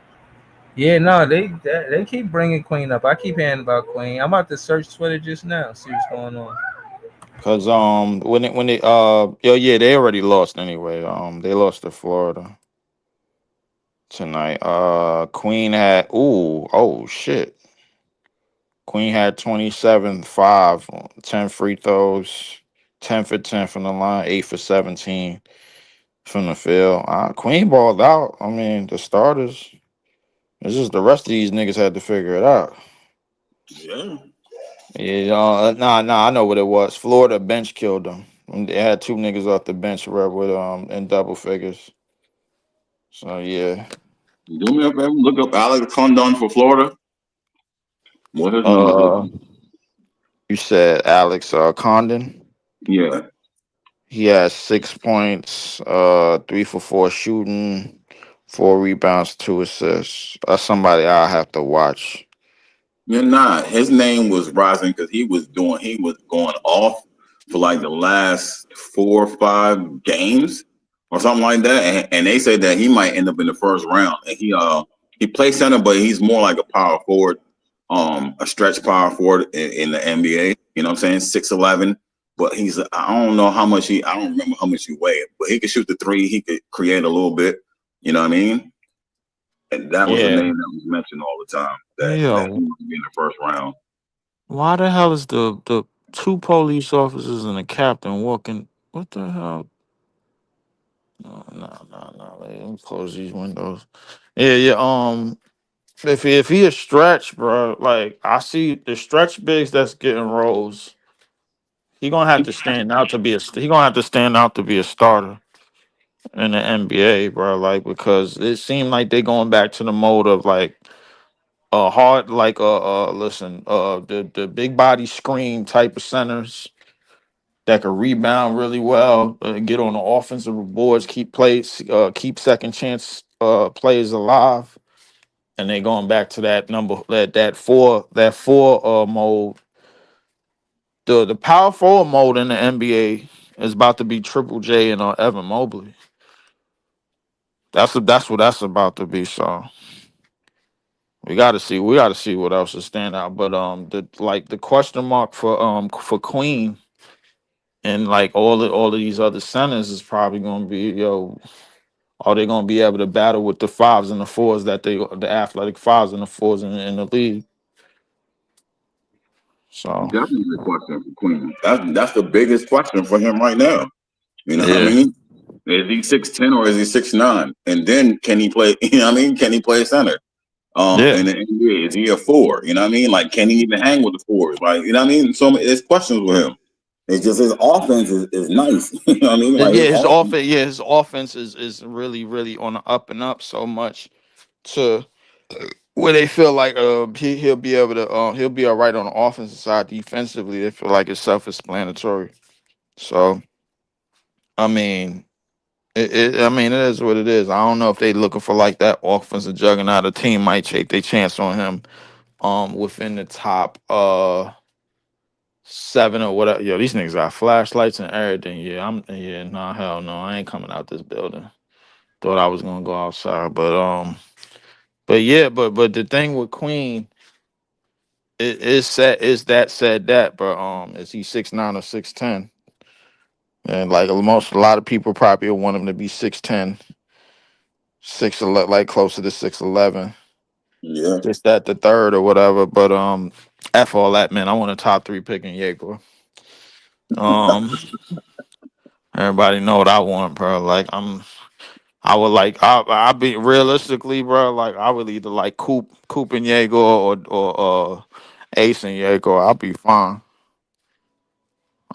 yeah, no, they keep bringing Queen up. I keep hearing about Queen. I'm about to search Twitter just now, see what's going on. Cause when they yeah, they already lost anyway. They lost to Florida tonight. Queen had oh shit. Queen had 27, 5, 10 free throws, 10 for 10 from the line, 8 for 17 from the field. Queen balled out. I mean, the starters. It's just the rest of these niggas had to figure it out. Yeah. Yeah, nah, I know what it was. Florida bench killed them. And they had two niggas off the bench with in double figures. So yeah. Do me a favor. Look up Alex Condon for Florida. What his numbers look Uh, like? you said Alex Condon. Yeah. He has 6 points, 3 for 4 shooting, 4 rebounds, 2 assists. That's somebody I have to watch. You're not. His name was rising because he was going off for like the last 4 or 5 games or something like that. And they said that he might end up in the first round. And he plays center, but he's more like a power forward, a stretch power forward in the NBA. You know what I'm saying? 6'11". But I don't know how much I don't remember how much he weighed, but he could shoot the three, he could create a little bit. You know what I mean? And that was the Yeah. name that was mentioned all the time that he Yo, would be in the first round. why the hell is the two police officers and the captain walking? What the hell? No, no, no, no. Let me close these windows. Yeah, yeah. If he a stretch, bro, like I see the stretch bigs that's getting roles. He gonna have to stand out to be a starter in the NBA, bro. Like because it seemed like they going back to the mode of like a hard like listen the big body screen type of centers that can rebound really well, get on the offensive boards, keep second chance players alive, and they going back to that number that four mode. The power forward mode in the NBA is about to be Triple J and Evan Mobley. That's what that's about to be. So we got to see what else is stand out. But the question mark for Queen and like all of these other centers is probably gonna be are they gonna be able to battle with the fives and the fours the athletic fives and the fours in the league? So Definitely the question for Queen. That's the biggest question for him right now. You know what I yeah, mean? Is he 6'10" or is he 6'9"? And then can he play? You know what I mean? Can he play center? yeah, In the NBA, is he a four? You know what I mean? Like, can he even hang with the fours? Like, you know what I mean? So there's questions with him. It's just his offense is nice. You know what I mean? Like yeah. his offense. His offense is really really on the up and up so much to where they feel like he'll be able to he'll be all right on the offensive side. Defensively, they feel like it's self-explanatory. So I mean, I mean, it is what it is. I don't know if they looking for like that offensive juggernaut. A team might take their chance on him within the top 7 or whatever. Yo, these niggas got flashlights and everything. Nah, hell no, I ain't coming out this building. Thought I was gonna go outside, but yeah, but the thing with Queen said that, but is he 6'9" or 6'10"? And like a lot of people probably want him to be 6'10", 6'11", like closer to 6'11". Yeah. Just at the third or whatever. But F all that, man. I want a top 3 pick in Jaeger. Um, everybody know what I want, bro. Like I would like I be realistically, bro. Like I would either like Coop and Jaeger or Ace and Jaeger. I'll be fine.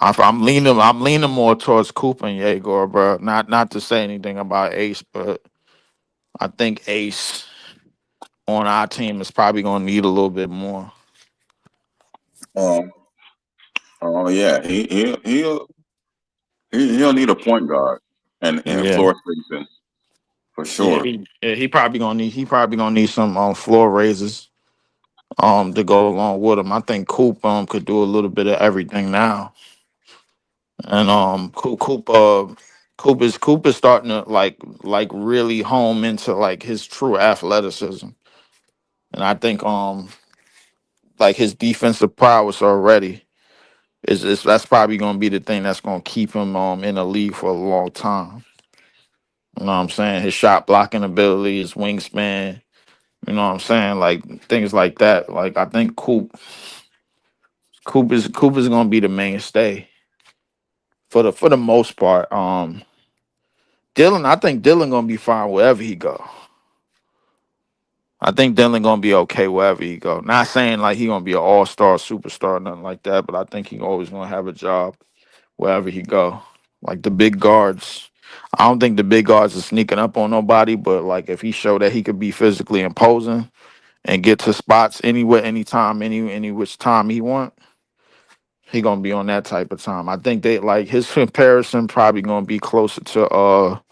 I'm leaning more towards Coop and Jaeger, bro. Not to say anything about Ace, but I think Ace on our team is probably gonna need a little bit more. Um. Oh yeah. He'll need a point guard and Yeah. floor spacing for Yeah, sure. he probably gonna need some floor raises to go along with him. I think Coop could do a little bit of everything now. And Coop is starting to like really home into like his true athleticism. And I think like his defensive prowess already is that's probably gonna be the thing that's gonna keep him in the league for a long time. You know what I'm saying? His shot blocking ability, his wingspan, you know what I'm saying? Like things like that. Like I think Coop is gonna be the mainstay for the most part. I think Dylan gonna be fine wherever he go. I think Dylan gonna be okay wherever he go. Not saying like he gonna be an all-star superstar, nothing like that, but I think he always gonna have a job wherever he go. Like the big guards. I don't think the big guards are sneaking up on nobody, but like if he showed that he could be physically imposing and get to spots anywhere, anytime, any which time he want, he gonna be on that type of time. I think they like his comparison probably gonna be closer to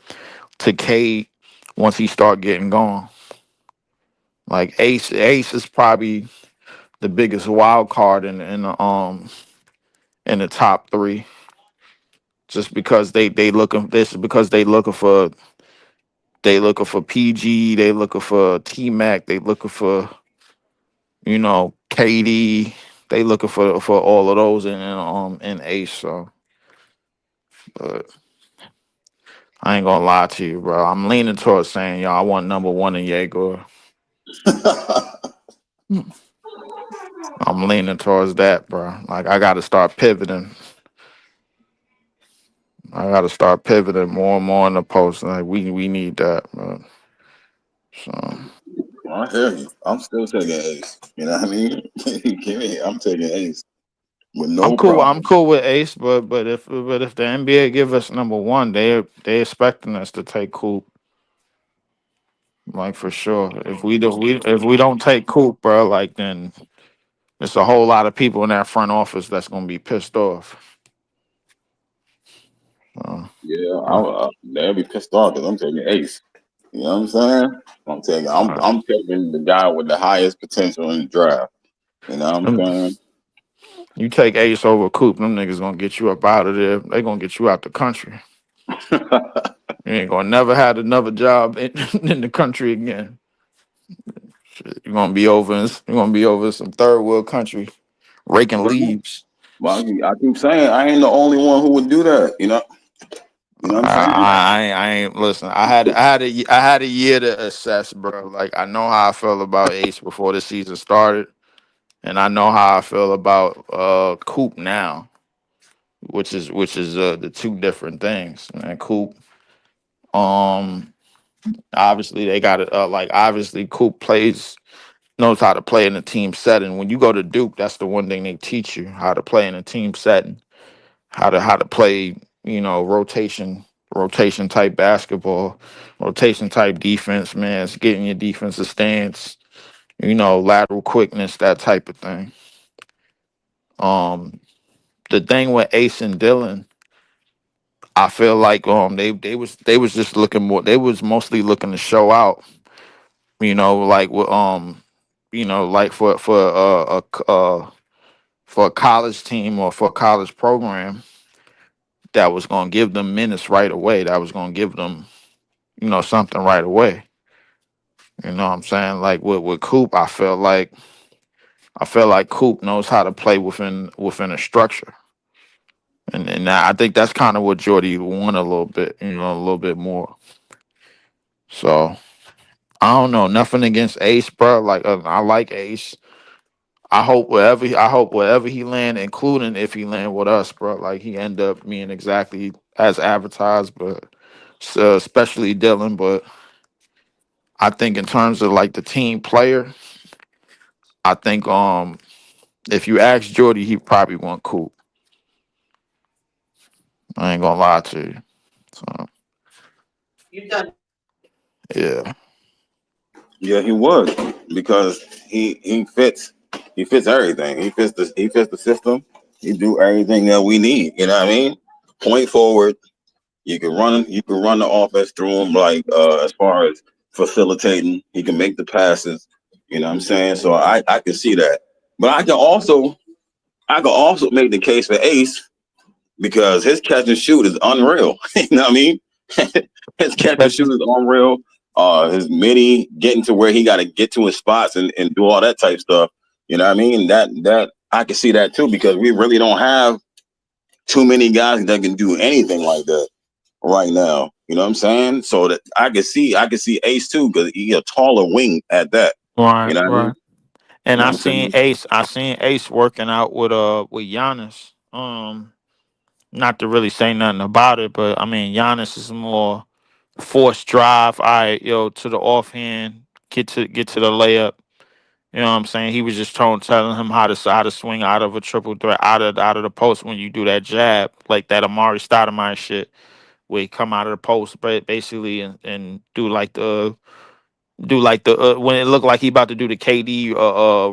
Cade once he start getting going. Like Ace is probably the biggest wild card in the top 3, just because they looking this because they looking for PG, they looking for T Mac, they looking for KD, they looking for all of those in Ace. So, but I ain't gonna lie to you, bro. I'm leaning towards saying, yo, I want number 1 in Jaeger. I'm leaning towards that, bro. Like I got to start pivoting. I got to start pivoting more and more in the post. Like we need that, bro. So I hear you. I'm still taking Ace. You know what I mean? Give me. I'm taking Ace with I'm no cool. I'm problem. cool with Ace, but if the NBA give us number 1, they expecting us to take Coop, like for sure. If we don't take Coop, bro, like then there's a whole lot of people in that front office that's gonna be pissed off. So, Yeah, uh, they'll be pissed off because I'm taking Ace. You know what I'm saying? uh, I'm taking the guy with the highest potential in the draft. You know what I'm them- saying? you take Ace over Coop, them niggas gonna get you up out of there. They gonna get you out the country. You ain't gonna never have another job in the country again. Shit, you're gonna be over in some third world country raking Well, leaves. I keep saying I ain't the only one who would do that. You know what I'm saying? I ain't listen. I had a year to assess, bro. Like I know how I felt about Ace before the season started, and I know how I feel about Coop now, which is the two different things. And Coop, um, obviously they got it. Like obviously Coop knows how to play in a team setting. When you go to Duke, that's the one thing they teach you, how to play in a team setting, how to play, rotation type basketball, rotation type defense, man. It's getting your defensive stance, lateral quickness, that type of thing. Um, the thing with Ace and Dylan, I feel like they was just looking more. They was mostly looking to show out. Like like for a college team or for a college program that was gonna give them minutes right away. That was gonna give them something right away. You know what I'm saying? Like with Coop, I feel like Coop knows how to play within a structure. And I think that's kind of what Jordy won a little bit, a little bit more. So I don't know, nothing against Ace, bro. Like I like Ace. I hope wherever he land, including if he land with us, bro, like he end up being exactly as advertised. But so especially Dylan. But I think in terms of like the team player, I think if you ask Jordy, he probably want Coop. I ain't gonna lie to you. So yeah. Yeah, he would because he fits everything. He fits the system. He do everything that we need. You know what I mean? Point forward. You can run the offense through him like as far as facilitating. He can make the passes. You know what I'm saying? So I can see that. But I can also make the case for Ace because his catch and shoot is unreal. You know what I mean? His catch and shoot is unreal. His midi getting to where he got to get to his spots and do all that type stuff. You know what I mean? That I can see that too because we really don't have too many guys that can do anything like that right now. You know what I'm saying? So that I can see Ace too because he's a taller wing at that. Right, You know what I mean? right. And You know I what I'm seen saying? Ace. I seen Ace working out with Giannis. Not to really say nothing about it, but I mean Giannis is more force drive. All right, to the offhand, get to the layup. You know what I'm saying? He was just telling him how to swing out of a triple threat, out of the post when you do that jab, like that Amari Stoudemire shit, where he come out of the post, but basically and do like the when it looked like he about to do the KD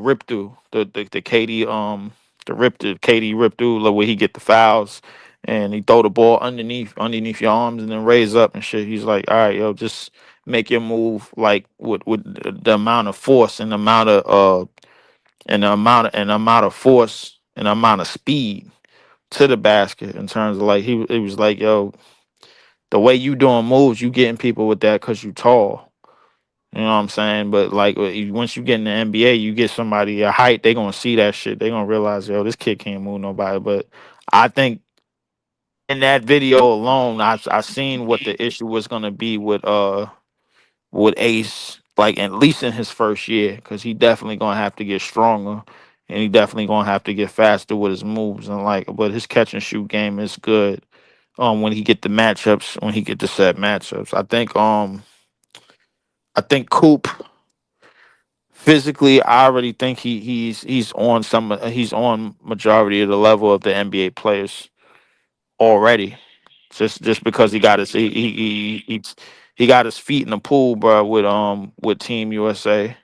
rip through the KD the KD rip through, like where he get the fouls and he throw the ball underneath your arms and then raise up and shit. He's like, all right, yo, just make your move like with the amount of force and the amount of and the amount of force and the amount of speed to the basket. In terms of like he was like, yo, the way you doing moves, you getting people with that because you tall. You know what I'm saying? But like once you get in the NBA, you get somebody a height, they gonna see that shit. They gonna realize, yo, this kid can't move nobody. But I think in that video alone, I seen what the issue was gonna be with Ace, like at least in his first year, because he definitely gonna have to get stronger and he definitely gonna have to get faster with his moves and like. But his catch and shoot game is good. When he get the matchups, when he get the set matchups, I think Coop. Physically, I already think he's on majority of the level of the NBA players already. Just because he got his feet in the pool, bro, with Team USA,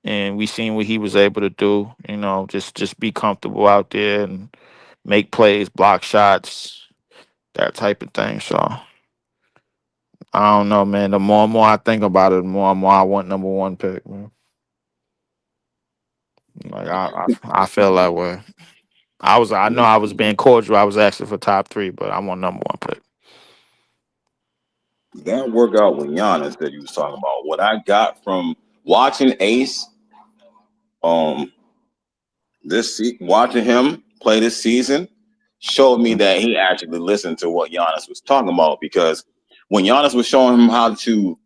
and we seen what he was able to do. Just be comfortable out there and make plays, block shots, that type of thing. So I don't know, man. The more and more I think about it, the more and more I want number one pick, man. Like I feel that way. I know I was being cordial. I was asking for top three, but I want number one pick. That workout with Giannis that you was talking about. What I got from watching Ace, um, watching him play this season showed me that he actually listened to what Giannis was talking about because when Giannis was showing him how to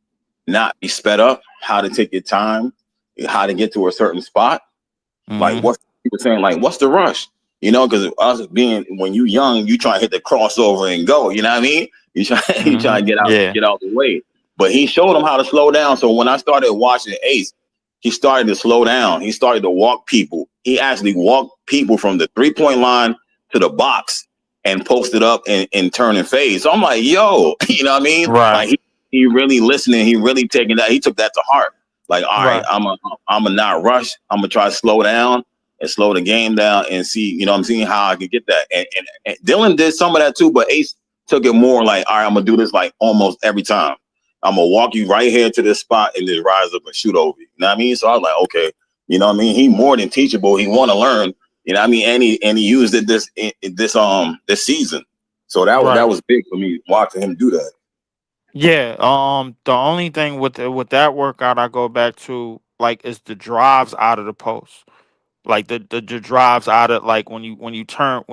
not be sped up, how to take your time, how to get to a certain spot, Like, Mm-hmm. what people saying, like, what's the rush? You know, because us being when you young, you try to hit the crossover and go. You know what I mean? You try you Mm-hmm. try to Yeah. get out the way. But he showed them how to slow down. So when I started watching Ace, he started to slow down. He started to walk people. He actually walked people from the 3 point line to the box and posted up and turn and fade. So I'm like, yo, you know what I mean? Right. Like he really listening. He really taking that. He took that to heart. Like, all right, Right. I'm a not rush. I'm gonna try to slow down and slow the game down and see, you know, I'm seeing how I can get that. And Dylan did some of that too, but Ace took it more like, all right, I'm gonna do this like almost every time. I'm gonna walk you right here to this spot and just rise up and shoot over you. You know what I mean? So I was like, okay, you know what I mean? He more than teachable. He want to learn. You know what I mean? And he used it this season. So that Right. was big for me watching him do that. Yeah. The only thing with that workout I go back to like is the drives out of the post. Like the drives out of like when you turn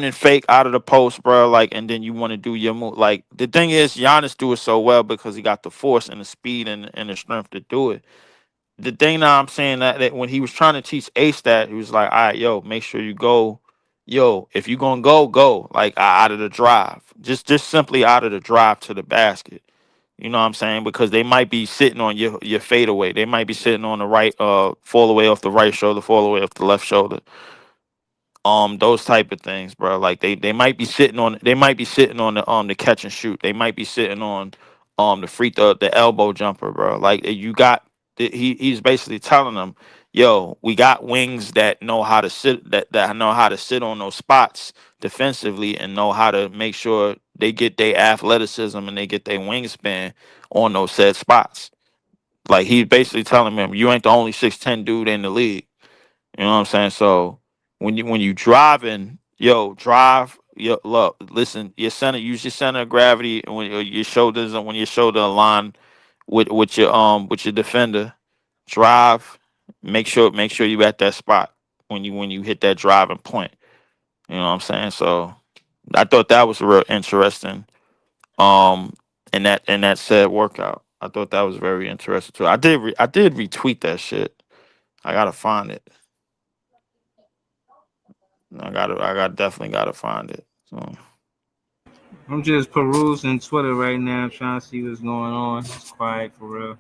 and fake out of the post, bro, like, and then you want to do your move. Like the thing is, Giannis do it so well because he got the force and the speed and the strength to do it. The thing now I'm saying that when he was trying to teach Ace that, he was like, all right, yo, make sure you go, yo, if you gonna go, like out of the drive, just simply out of the drive to the basket. You know what I'm saying? Because they might be sitting on your fadeaway. They might be sitting on the right, fall away off the right shoulder, fall away off the left shoulder, those type of things, bro. Like they might be sitting on the catch and shoot. They might be sitting on the free throw, the elbow jumper, bro. Like you got he's basically telling them, yo, we got wings that know how to sit that know how to sit on those spots defensively and know how to make sure they get their athleticism and they get their wingspan on those said spots. Like he's basically telling them, you ain't the only 6'10" dude in the league. You know what I'm saying? So when you driving, yo, drive, yo, look, listen, your center, use your center of gravity when your shoulders and when your shoulder align with your defender, drive, make sure you at that spot when you hit that driving point. You know what I'm saying? So I thought that was real interesting. Um, in that said workout, I thought that was very interesting too. I did retweet that shit. I gotta find it. I definitely gotta find it. So I'm just perusing Twitter right now, trying to see what's going on. It's quiet for real.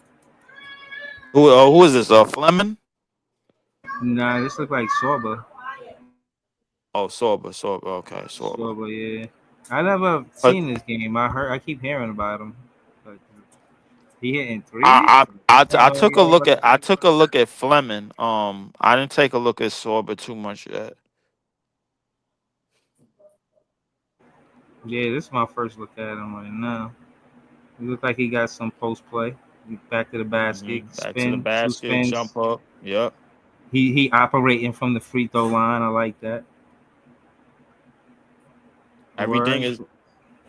who is this? Fleming? Nah, this look like Sorba. Oh, Sorba. Okay, Sorba. Sorba, yeah. I never But seen this game. I keep hearing about him. But he hitting I threes. I, I I don't I know took a anything look about at that. Fleming. I didn't take a look at Sorba too much yet. Yeah, this is my first look at him right now. He look like he got some post play. Back to the basket, Back to the spin, two basket, spins. jump up. Yep. He operating from the free throw line. I like that. Everything Word. is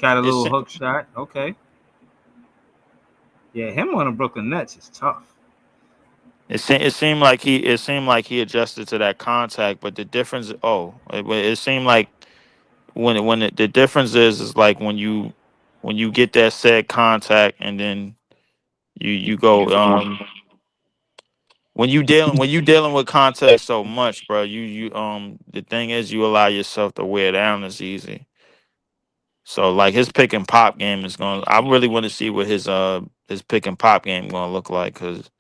Got a it's little hook shot. Okay. Yeah, him on the Brooklyn Nets is tough. it seemed like he adjusted to that contact, but the difference it seemed like the difference is like when you get that said contact and then you go when you dealing with context so much, bro, you the thing is you allow yourself to wear down as easy. So like his pick and pop game is going. I really want to see what his pick and pop game going to look like because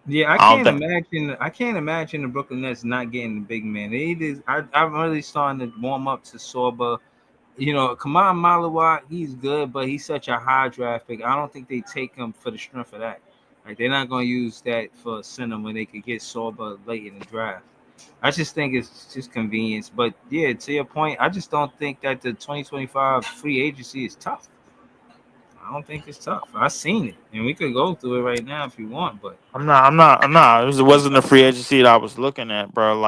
Yeah, I I don't can't think. imagine. I can't imagine the Brooklyn Nets not getting the big man. They just, I'm really starting to warm up to Sorba. You know, Kamal Malawat, he's good, but he's such a high draft pick. I don't think they take him for the strength of that. Like they're not going to use that for a center when they could get Sorba late in the draft. I just think it's just convenience. But yeah, to your point, I just don't think that the 2025 free agency is tough. I don't think it's tough. I've seen it, and we could go through it right now if you want. But I'm not. It wasn't the free agency that I was looking at, bro.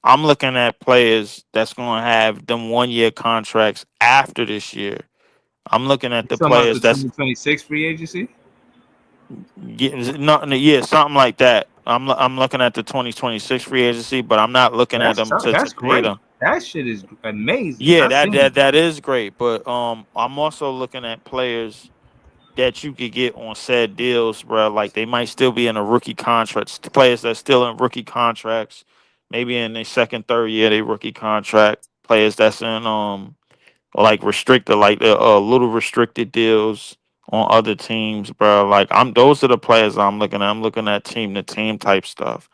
I'm looking at players that's going to have them 1 year contracts after this year. I'm looking at you the talking about the players that's 2026 free agency? getting nothing. Yeah, something like that. I'm looking at the 2026 free agency, but I'm not looking at That's them tough. to That's pay great. them. That shit is amazing. Yeah, I that seen that that is great, but I'm also looking at players. that you could get on said deals, bro. Like they might still be in a rookie contract. Players that's still in rookie contracts, maybe in their second, third year they rookie contract. Players that's in like restricted, like little restricted deals on other teams, bro. Like those are the players I'm looking at. I'm looking at team to team type stuff.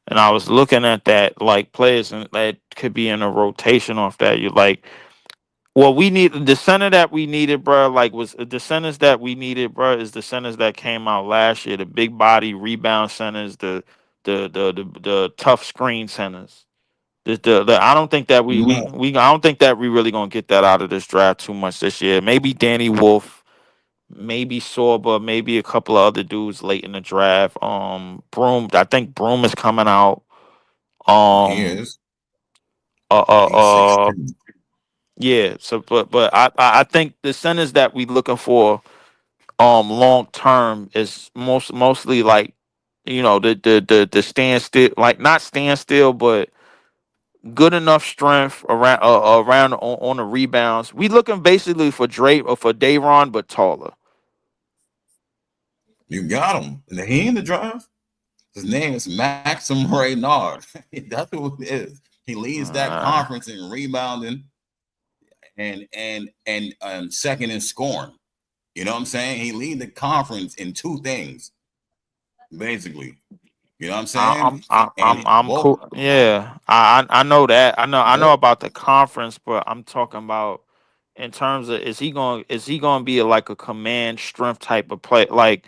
And I was looking at that, like players that could be in a rotation off that. You like, well, we need the center that we needed, bro. Like, was the centers that we needed, bro, is the centers that came out last year, the big body rebound centers, the tough screen centers. I don't think that No, I don't think that we really gonna get that out of this draft too much this year. Maybe Danny Wolf, maybe Sorba, maybe a couple of other dudes late in the draft. Broom, I think Broom is coming out. he Um, is. uh, uh, He's uh, 16. yeah. So, but I think the centers that we looking for, long term is mostly like, the stand still, like not stand still, but good enough strength around on the rebounds. We looking basically for Drake or for Dayron, but taller. You got him. And he in the draft. His name is Maxim Reynard. That's who it is. He leads that Uh, conference in rebounding and second in scoring. You know what I'm saying? He lead the conference in two things, basically. You know what I'm saying? And I'm both cool. Yeah, I know that. I know both about the conference, but I'm talking about in terms of is he going to be like a command strength type of play? Like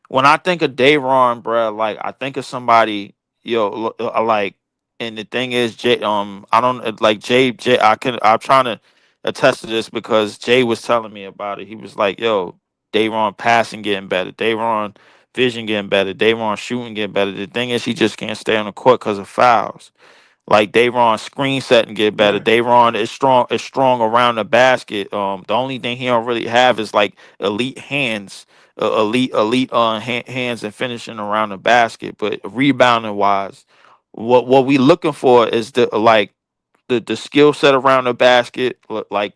when I think of Dayron, bro, like I think of somebody, like, and the thing is, I don't like Jay. I'm trying to attest to this because Jay was telling me about it. He was like, yo, Dayron passing getting better. Dayron vision getting better. Dayron shooting getting better. The thing is, he just can't stay on the court because of fouls. Like Dayron screen setting get better. right. Dayron is strong around the basket. The only thing he don't really have is like elite hands, elite hands and finishing around the basket. But rebounding wise, what we looking for is the skill set around the basket, like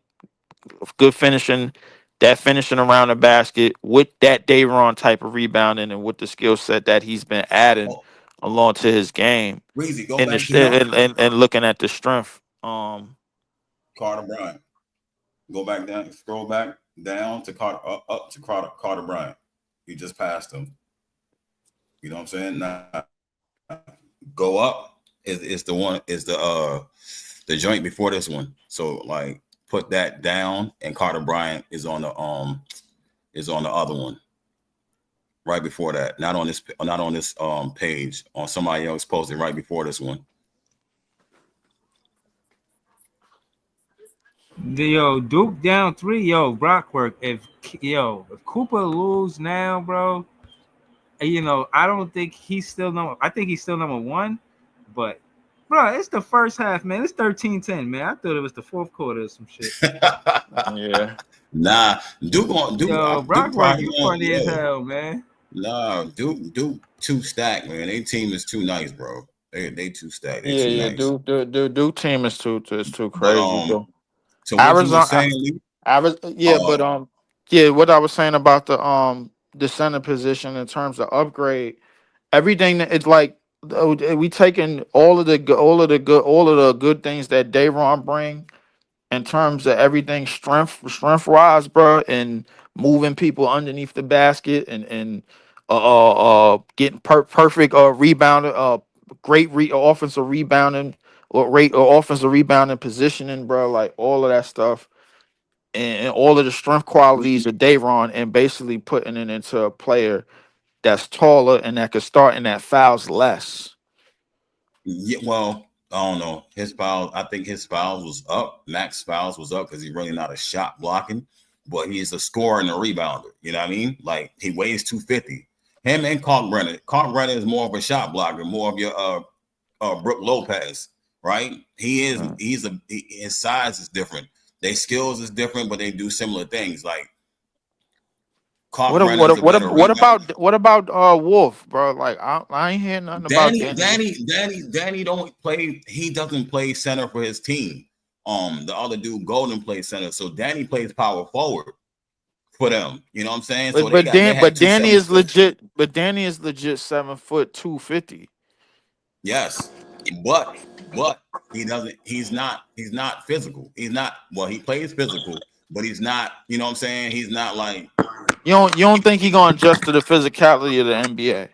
good finishing, that finishing around the basket with that Dayron type of rebounding and with the skill set that he's been adding Oh, along to his game Breezy, go and back to him. and looking at the strength. Carter Bryant. Go back down, scroll back down to Carter, up to Carter Bryant. You just passed him. You know what I'm saying? Now go up is the one is the joint before this one. So like put that down, and Carter Bryant is on the other one right before that. Not on this page, on somebody else posted right before this one. Yo, Duke down 3. Yo, Brockwork. If Cooper lose now, bro, I don't think he's still number. I think he's still number 1, but bro, it's the first half, man. It's 13-10, man. I thought it was the fourth quarter or some shit. Yeah. Nah, Duke Brockwork, probably you on funny as hell, man. Nah, Duke too stacked, man. Their team is too nice, bro. They too stacked. They Yeah, too yeah. nice. Duke team is too But crazy. Though. so what you were Arizona, saying, Lee? Yeah, Uh, but yeah. What I was saying about the center position in terms of upgrade, everything that it's like, we taking all of the good things that Dayron bring in terms of everything strength wise, bro, and moving people underneath the basket and getting perfect rebounding, great offensive rebounding or offensive rebounding positioning, bro, like all of that stuff and all of the strength qualities of Dayron and basically putting it into a player that's taller and that could start and that fouls less. yeah, well, I don't know. His fouls, I think his fouls was up. Max fouls was up because he's really not a shot blocking, but he's a scorer and a rebounder. You know what I mean? Like he weighs 250. Him and Kalkbrenner. Kalkbrenner is more of a shot blocker, more of your Brooke Lopez, right? His size is different. Their skills is different, but they do similar things. Like What a- Kalkbrenner what a- is a what a- better what rebounder. about Wolf, bro? Like I ain't hear nothing about Danny Wolf. Danny don't play. He doesn't play center for his team. The other dude, Golden, plays center. So Danny plays power forward for them. You know what I'm saying? So But they but got they Dan had but two Danny 7 is foot. legit. But Danny is legit 7 foot 250. Yes, but but he doesn't. He's not physical. He's not. Well, he plays physical, but he's not. You know what I'm saying? He's not like. You don't think he gonna adjust to the physicality of the NBA?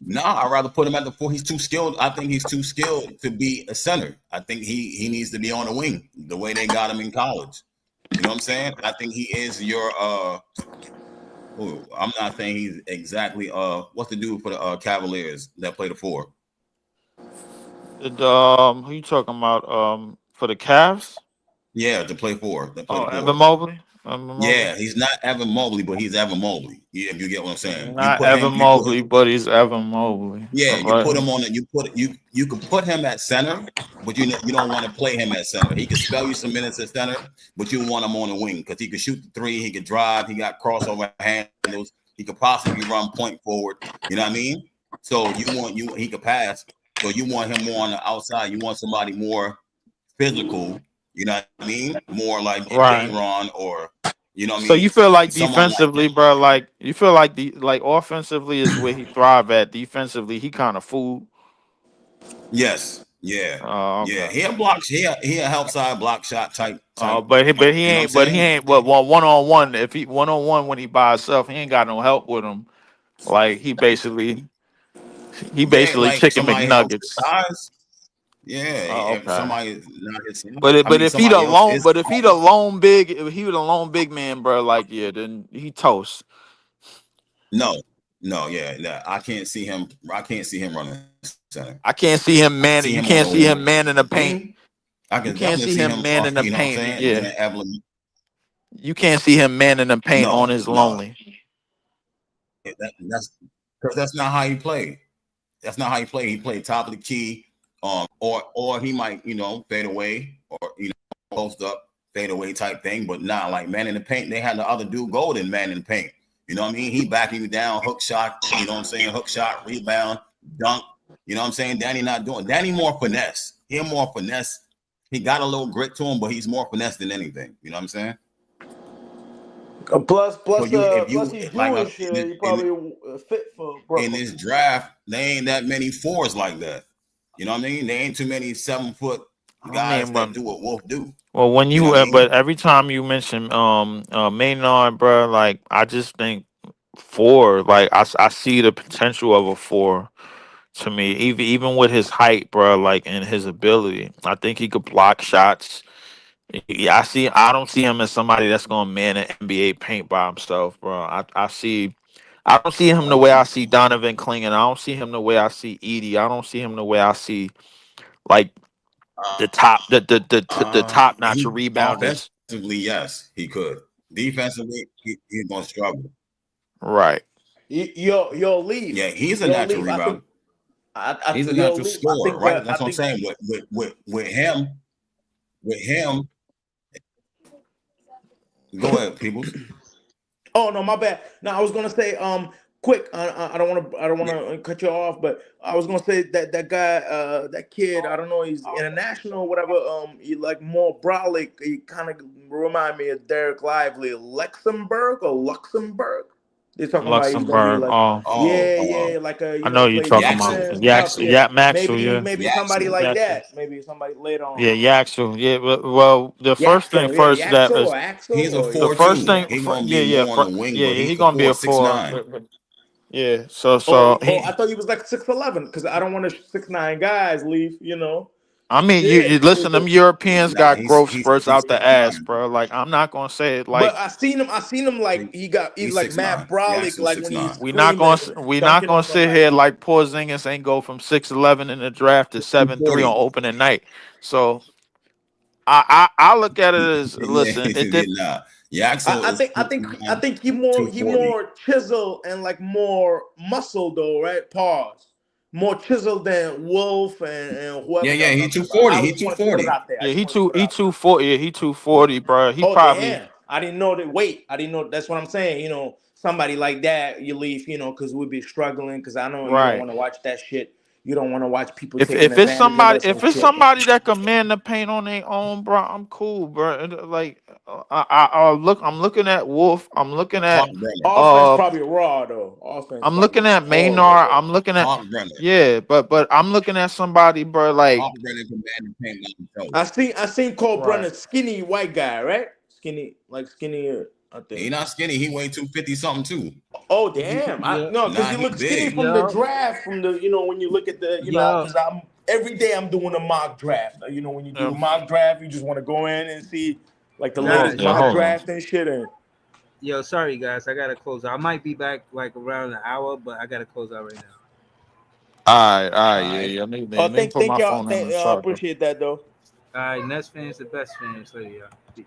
Nah, I'd rather put him at the 4. He's too skilled. I think he's too skilled to be a center. I think he needs to be on the wing the way they got him in college. You know what I'm saying? I think he is your I'm not saying he's exactly what's the dude for the Cavaliers that play the 4? Who you talking about? For the Cavs? Yeah, to play 4. That play Oh, the Evan 4. Mobley. Evan Mobley. Yeah, he's not Evan Mobley, but he's Evan Mobley. Yeah, if you get what I'm saying. You Not put him, Evan Mobley, but he's Evan Mobley. yeah, you put Right. him on it. You could put him at center, but you don't want to play him at center. He could spell you some minutes at center, but you want him on the wing because he could shoot the 3, he could drive, he got crossover handles, he could possibly run point forward. You know what I mean? So he could pass. So you want him more on the outside. You want somebody more physical. You know what I mean? More like Right. Aaron or you know what I So you mean? feel like Someone like defensively, bro, like you feel like offensively is where he thrive at. Defensively, he kind of fool. yes, yeah, Oh, yeah. okay. He a help side block shot type. But he You know what I'm ain't but he saying? ain't but one on one. If he one on one when he by himself, he ain't got no help with him. Like he Yeah, basically like chicken somebody else his McNuggets. size. Yeah, Oh, if okay. somebody is not his size, But I but mean if he the somebody else lone is. but if he the lone big if he the lone big man, bro, like yeah, then he toast. No, no, yeah, no, I can't see him. I can't see him running center. I can't see I him can see man. him You on the can't see him man in the paint. wing. I You can can't definitely see see him him. man in the You know what I'm paint. saying? Yeah, Being Evelyn. you can't see him man in the paint on No, his no, lonely. that's because that's not how he played. That's not how he played. He played top of the key, or he might fade away or post up fade away type thing, but not like man in the paint. They had the other dude golden man in the paint. You know what I mean? He backing you down, hook shot. You know what I'm saying? Hook shot, rebound, dunk. You know what I'm saying? Danny not doing. Danny more finesse. He more finesse. He got a little grit to him, but he's more finesse than anything. You know what I'm saying? Plus, So plus, you uh, if plus, you he's like Jewish. He probably fit for in Brooklyn. this draft, they ain't that many 4s like that. You know what I mean? There ain't too many 7 foot I guys mean, that do what Wolf do. well, when You know what you I mean? but every time you mention Maynard, bro, like I just think four. Like I see the potential of a four to me. Even with his height, bro, like and his ability, I think he could block shots. Yeah, I don't see him as somebody that's gonna man an NBA paint by himself, bro. I don't see him the way I see Donovan Clingan. I don't see him the way I see Edie. I don't see him the way I see like the top notch He rebounders. offensively, yes, he could. Defensively, he's gonna struggle. Right. Leaf, Yeah, he's a yo, natural leaf. I think, rebounder. He's a yo, natural leaf. I scorer, think right? that, I That's what I'm think. saying. With him, go ahead, peoples. Oh no, my bad. No, I was gonna say, quick. I don't want Yeah. to cut you off, but I was gonna say that that guy, that kid. I don't know. He's international, or whatever. He like more brolic. He kind of remind me of Derek Lively, Luxembourg. They're talking about he's gonna be Luxembourg. like, Oh, Oh, yeah, yeah, like I know you're played talking about Yaxel. defense, tough. Yeah, Maxwell. Yeah, maybe somebody Yaxel. like Yaxel. that. Maybe somebody later Yeah, on. Yaxel. Yeah, well, the first thing Yaxel, yeah, first that Yaxel or is Axel He's a or the four first too. thing. He's gonna Yeah, be yeah, more on the wing, yeah, but yeah. he He could gonna be score a six four. nine. Yeah. So Oh, I he. thought he was like 6'11", because I don't want to 6'9" guys leave. I mean, you Yeah. listen. Them Europeans Nah, got growth he's spurts out the six ass, nine. bro. Like I'm not gonna say it But like I seen him like he's He's like 6'9". mad brolic, Yaxel like when he's 6'9". screaming, we not dunking gonna on sit somebody. here like Porzingis ain't go from 6'11" in the draft to 7'3" on 240. opening night. So I look at it as Yeah, listen. nah. Yaxel I is think I six think I nine, think two he forty. more chisel and like more muscle though, right? Pause. More chisel than Wolf and Yeah, whoever yeah, else he I'm talking about. 240. I He just wanted to put it 240. out there. I Yeah, just wanted to put it he out there. 240. Yeah, he 240, bro. He Oh probably damn! I didn't know that. Wait, I didn't know. That's what I'm saying. Somebody like that, you leave. Because we'd be struggling. Because I know you don't right. want to watch that shit. You don't want to watch people If taking if it's advantage of us and shit. somebody that can man the paint on their own, bro, I'm cool, bro. Like I'm looking at Wolf. I'm looking Hawk at Runner. Offense probably raw though. Offense I'm probably looking at horrible, Maynard. bro. I'm looking at Hawk Runner. yeah, but I'm looking at somebody, bro. Like Hawk Runner can man the paint by himself. I seen Cole right. Brenner, skinny white guy, right? Skinny, like skinny, I He think. not skinny. He weighed 250 something too. Oh damn! I Yeah, no, because Nah, he he looks skinny big. from the yo, draft. From the when you look at the yo, because I'm every day I'm doing a mock draft. When you do the Yeah, mock draft, you just want to go in and see like the latest guys, yeah. mock Hold on. draft and shit. And yo, sorry guys, I gotta close out. I might be back like around an hour, but I gotta close out right now. All right, All yeah, right. yeah. Let oh, me put thank my y'all. phone in the I charger. appreciate that though. All right, Nets fans, the best fans. Later, y'all. Peace.